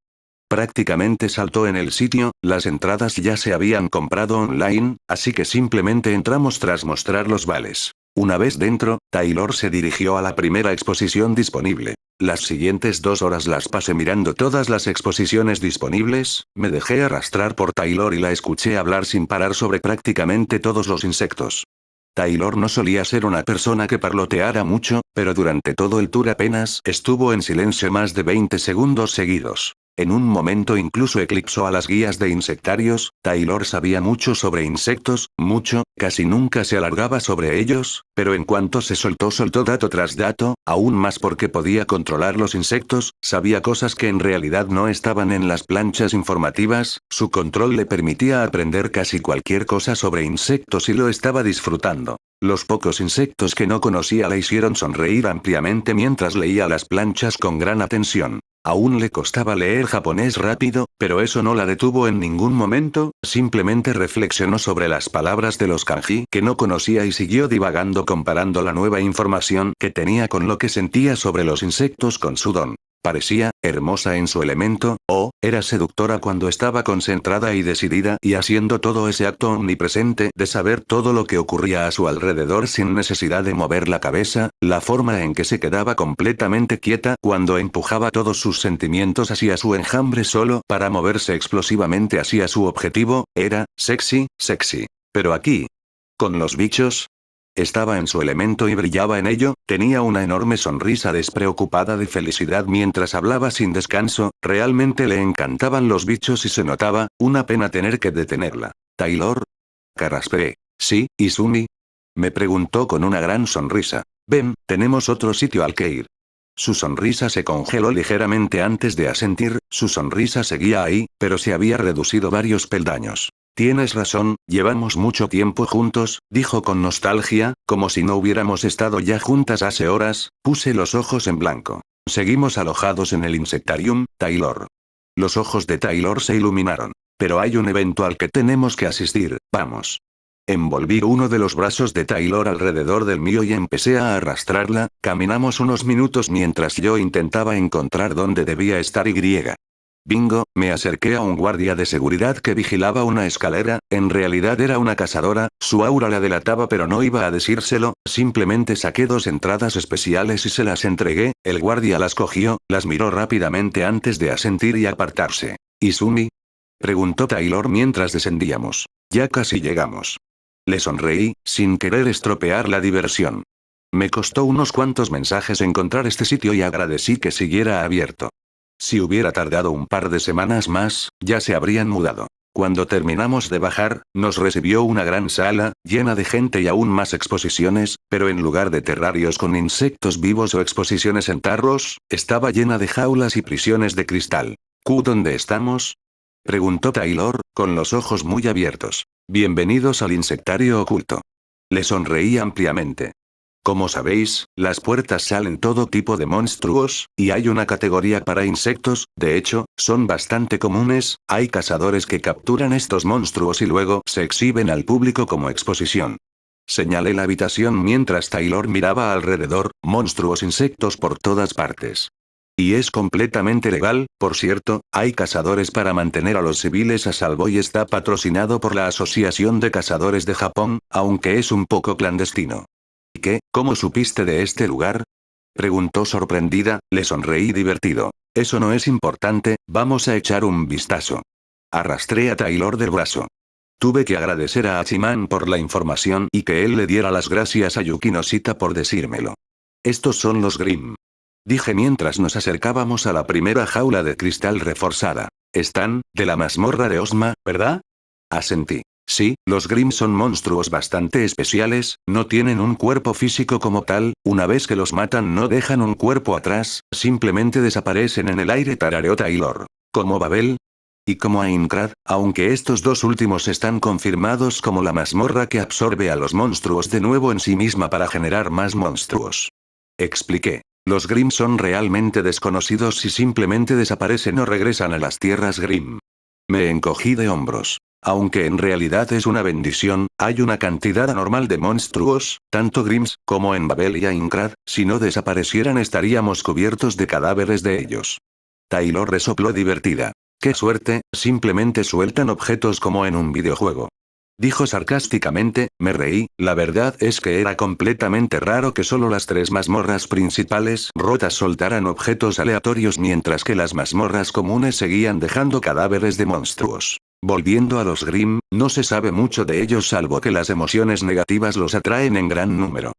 Prácticamente saltó en el sitio, las entradas ya se habían comprado online, así que simplemente entramos tras mostrar los vales. Una vez dentro, Taylor se dirigió a la primera exposición disponible. Las siguientes 2 horas las pasé mirando todas las exposiciones disponibles, me dejé arrastrar por Taylor y la escuché hablar sin parar sobre prácticamente todos los insectos. Taylor no solía ser una persona que parloteara mucho, pero durante todo el tour apenas estuvo en silencio más de 20 segundos seguidos. En un momento incluso eclipsó a las guías de insectarios. Taylor sabía mucho sobre insectos, mucho, casi nunca se alargaba sobre ellos, pero en cuanto se soltó dato tras dato, aún más porque podía controlar los insectos, sabía cosas que en realidad no estaban en las planchas informativas, su control le permitía aprender casi cualquier cosa sobre insectos y lo estaba disfrutando. Los pocos insectos que no conocía le hicieron sonreír ampliamente mientras leía las planchas con gran atención. Aún le costaba leer japonés rápido, pero eso no la detuvo en ningún momento, simplemente reflexionó sobre las palabras de los kanji que no conocía y siguió divagando comparando la nueva información que tenía con lo que sentía sobre los insectos con su don. Parecía hermosa en su elemento, o era seductora cuando estaba concentrada y decidida y haciendo todo ese acto omnipresente de saber todo lo que ocurría a su alrededor sin necesidad de mover la cabeza, la forma en que se quedaba completamente quieta cuando empujaba todos sus sentimientos hacia su enjambre solo para moverse explosivamente hacia su objetivo, era sexy, sexy. Pero aquí, con los bichos, estaba en su elemento y brillaba en ello, tenía una enorme sonrisa despreocupada de felicidad mientras hablaba sin descanso, realmente le encantaban los bichos y se notaba, una pena tener que detenerla. ¿Taylor? Carraspeé. ¿Sí, Izumi? Me preguntó con una gran sonrisa. Ven, tenemos otro sitio al que ir. Su sonrisa se congeló ligeramente antes de asentir, su sonrisa seguía ahí, pero se había reducido varios peldaños. Tienes razón, llevamos mucho tiempo juntos, dijo con nostalgia, como si no hubiéramos estado ya juntas hace horas. Puse los ojos en blanco. Seguimos alojados en el insectarium, Taylor. Los ojos de Taylor se iluminaron. Pero hay un evento al que tenemos que asistir, vamos. Envolví uno de los brazos de Taylor alrededor del mío y empecé a arrastrarla. Caminamos unos minutos mientras yo intentaba encontrar dónde debía estar Y. Bingo, me acerqué a un guardia de seguridad que vigilaba una escalera, en realidad era una cazadora, su aura la delataba pero no iba a decírselo, simplemente saqué 2 entradas especiales y se las entregué, el guardia las cogió, las miró rápidamente antes de asentir y apartarse. ¿Izumi? Preguntó Taylor mientras descendíamos. Ya casi llegamos. Le sonreí, sin querer estropear la diversión. Me costó unos cuantos mensajes encontrar este sitio y agradecí que siguiera abierto. Si hubiera tardado un par de semanas más, ya se habrían mudado. Cuando terminamos de bajar, nos recibió una gran sala, llena de gente y aún más exposiciones, pero en lugar de terrarios con insectos vivos o exposiciones en tarros, estaba llena de jaulas y prisiones de cristal. ¿Dónde estamos? Preguntó Taylor, con los ojos muy abiertos. Bienvenidos al insectario oculto. Le sonreí ampliamente. Como sabéis, las puertas salen todo tipo de monstruos, y hay una categoría para insectos, de hecho, son bastante comunes, hay cazadores que capturan estos monstruos y luego se exhiben al público como exposición. Señalé la habitación mientras Taylor miraba alrededor, monstruos insectos por todas partes. Y es completamente legal, por cierto, hay cazadores para mantener a los civiles a salvo y está patrocinado por la Asociación de Cazadores de Japón, aunque es un poco clandestino. ¿Qué? ¿Cómo supiste de este lugar? Preguntó sorprendida, le sonreí divertido. Eso no es importante, vamos a echar un vistazo. Arrastré a Taylor del brazo. Tuve que agradecer a Hachiman por la información y que él le diera las gracias a Yukinoshita por decírmelo. Estos son los Grimm. Dije mientras nos acercábamos a la primera jaula de cristal reforzada. Están, de la mazmorra de Osma, ¿verdad? Asentí. Sí, los Grimm son monstruos bastante especiales, no tienen un cuerpo físico como tal, una vez que los matan no dejan un cuerpo atrás, simplemente desaparecen en el aire, tarareó Taylor. ¿Como Babel? Y como Aincrad, aunque estos 2 últimos están confirmados como la mazmorra que absorbe a los monstruos de nuevo en sí misma para generar más monstruos. Expliqué. Los Grimm son realmente desconocidos y simplemente desaparecen o regresan a las tierras Grimm. Me encogí de hombros. Aunque en realidad es una bendición, hay una cantidad anormal de monstruos, tanto Grimms como en Babel y Aincrad, si no desaparecieran estaríamos cubiertos de cadáveres de ellos. Taylor resopló divertida. ¡Qué suerte, simplemente sueltan objetos como en un videojuego! Dijo sarcásticamente, me reí, la verdad es que era completamente raro que solo las 3 mazmorras principales rotas soltaran objetos aleatorios mientras que las mazmorras comunes seguían dejando cadáveres de monstruos. Volviendo a los Grimm, no se sabe mucho de ellos salvo que las emociones negativas los atraen en gran número.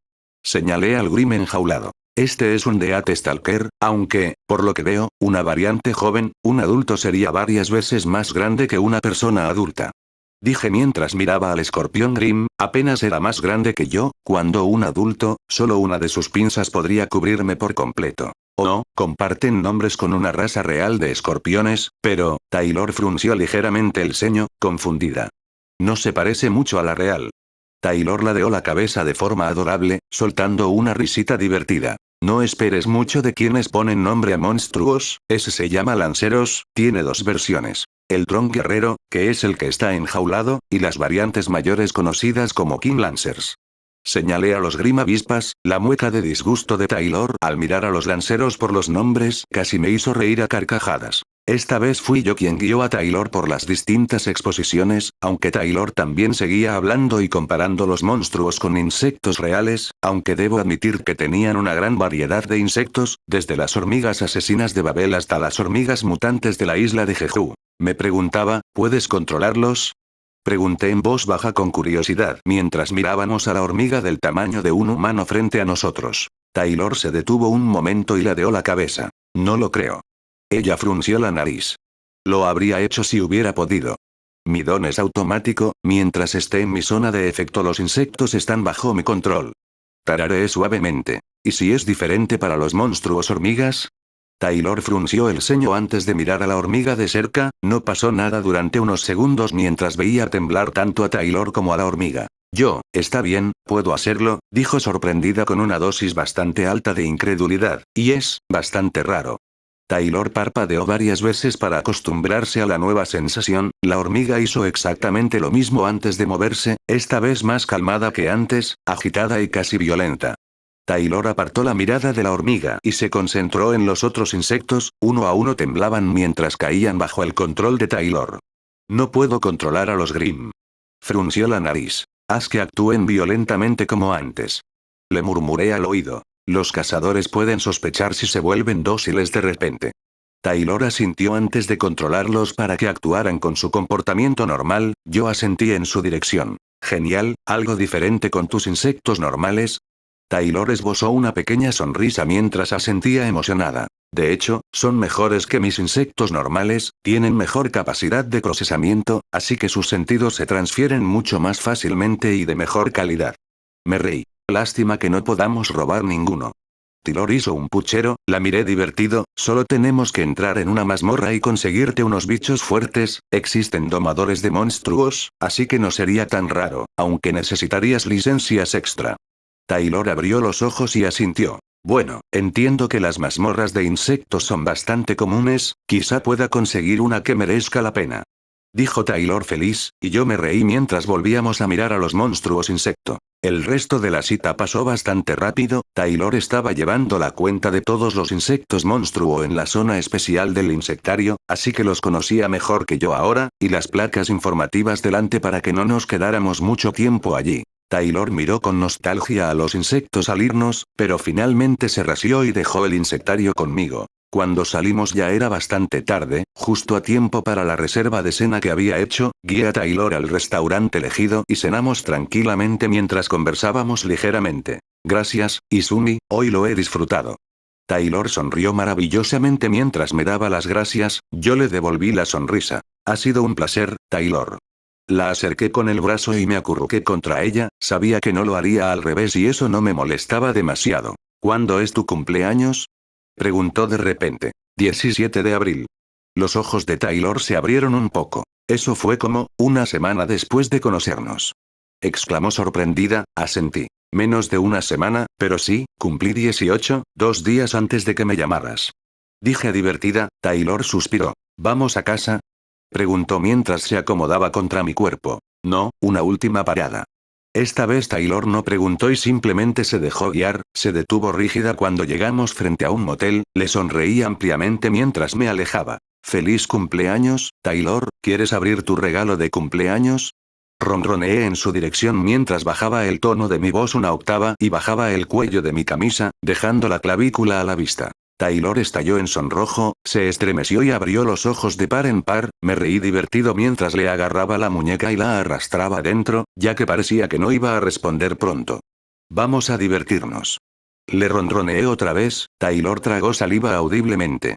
Señalé al Grimm enjaulado. Este es un Death Stalker, aunque, por lo que veo, una variante joven, un adulto sería varias veces más grande que una persona adulta. Dije mientras miraba al escorpión Grim, apenas era más grande que yo, cuando un adulto, solo una de sus pinzas podría cubrirme por completo. Oh, comparten nombres con una raza real de escorpiones, pero, Taylor frunció ligeramente el ceño, confundida. No se parece mucho a la real. Taylor ladeó la cabeza de forma adorable, soltando una risita divertida. No esperes mucho de quienes ponen nombre a monstruos, ese se llama lanceros, tiene dos versiones. El Tron Guerrero, que es el que está enjaulado, y las variantes mayores conocidas como King Lancers. Señalé a los Grim Avispas, la mueca de disgusto de Taylor al mirar a los lanceros por los nombres casi me hizo reír a carcajadas. Esta vez fui yo quien guió a Taylor por las distintas exposiciones, aunque Taylor también seguía hablando y comparando los monstruos con insectos reales, aunque debo admitir que tenían una gran variedad de insectos, desde las hormigas asesinas de Babel hasta las hormigas mutantes de la isla de Jeju. Me preguntaba, ¿puedes controlarlos? Pregunté en voz baja con curiosidad mientras mirábamos a la hormiga del tamaño de un humano frente a nosotros. Taylor se detuvo un momento y ladeó la cabeza. No lo creo. Ella frunció la nariz. Lo habría hecho si hubiera podido. Mi don es automático, mientras esté en mi zona de efecto los insectos están bajo mi control. Tarareé suavemente. ¿Y si es diferente para los monstruos hormigas? Taylor frunció el ceño antes de mirar a la hormiga de cerca, no pasó nada durante unos segundos mientras veía temblar tanto a Taylor como a la hormiga. Está bien, puedo hacerlo, dijo sorprendida con una dosis bastante alta de incredulidad, y es bastante raro. Taylor parpadeó varias veces para acostumbrarse a la nueva sensación, la hormiga hizo exactamente lo mismo antes de moverse, esta vez más calmada que antes, agitada y casi violenta. Taylor apartó la mirada de la hormiga y se concentró en los otros insectos, uno a uno temblaban mientras caían bajo el control de Taylor. No puedo controlar a los Grim. Frunció la nariz. Haz que actúen violentamente como antes. Le murmuré al oído. Los cazadores pueden sospechar si se vuelven dóciles de repente. Taylor asintió antes de controlarlos para que actuaran con su comportamiento normal, yo asentí en su dirección. Genial, algo diferente con tus insectos normales. Taylor esbozó una pequeña sonrisa mientras asentía emocionada. De hecho, son mejores que mis insectos normales, tienen mejor capacidad de procesamiento, así que sus sentidos se transfieren mucho más fácilmente y de mejor calidad. Me reí. Lástima que no podamos robar ninguno. Taylor hizo un puchero, la miré divertido, solo tenemos que entrar en una mazmorra y conseguirte unos bichos fuertes, existen domadores de monstruos, así que no sería tan raro, aunque necesitarías licencias extra. Taylor abrió los ojos y asintió. Bueno, entiendo que las mazmorras de insectos son bastante comunes, quizá pueda conseguir una que merezca la pena. Dijo Taylor feliz, y yo me reí mientras volvíamos a mirar a los monstruos insecto. El resto de la cita pasó bastante rápido, Taylor estaba llevando la cuenta de todos los insectos monstruo en la zona especial del insectario, así que los conocía mejor que yo ahora, y las placas informativas delante para que no nos quedáramos mucho tiempo allí. Taylor miró con nostalgia a los insectos al irnos, pero finalmente se ració y dejó el insectario conmigo. Cuando salimos ya era bastante tarde, justo a tiempo para la reserva de cena que había hecho, guié a Taylor al restaurante elegido y cenamos tranquilamente mientras conversábamos ligeramente. Gracias, Izumi, hoy lo he disfrutado. Taylor sonrió maravillosamente mientras me daba las gracias, yo le devolví la sonrisa. Ha sido un placer, Taylor. La acerqué con el brazo y me acurruqué contra ella, sabía que no lo haría al revés y eso no me molestaba demasiado. ¿Cuándo es tu cumpleaños? Preguntó de repente. 17 de abril. Los ojos de Taylor se abrieron un poco. Eso fue como, una semana después de conocernos. Exclamó sorprendida, asentí. Menos de una semana, pero sí, cumplí 18, 2 días antes de que me llamaras. Dije divertida, Taylor suspiró. ¿Vamos a casa? Preguntó mientras se acomodaba contra mi cuerpo. No, una última parada. Esta vez Taylor no preguntó y simplemente se dejó guiar, se detuvo rígida cuando llegamos frente a un motel, le sonreí ampliamente mientras me alejaba. «Feliz cumpleaños, Taylor, ¿quieres abrir tu regalo de cumpleaños?» Ronroneé en su dirección mientras bajaba el tono de mi voz una octava y bajaba el cuello de mi camisa, dejando la clavícula a la vista. Taylor estalló en sonrojo, se estremeció y abrió los ojos de par en par, me reí divertido mientras le agarraba la muñeca y la arrastraba dentro, ya que parecía que no iba a responder pronto. Vamos a divertirnos. Le ronroneé otra vez, Taylor tragó saliva audiblemente.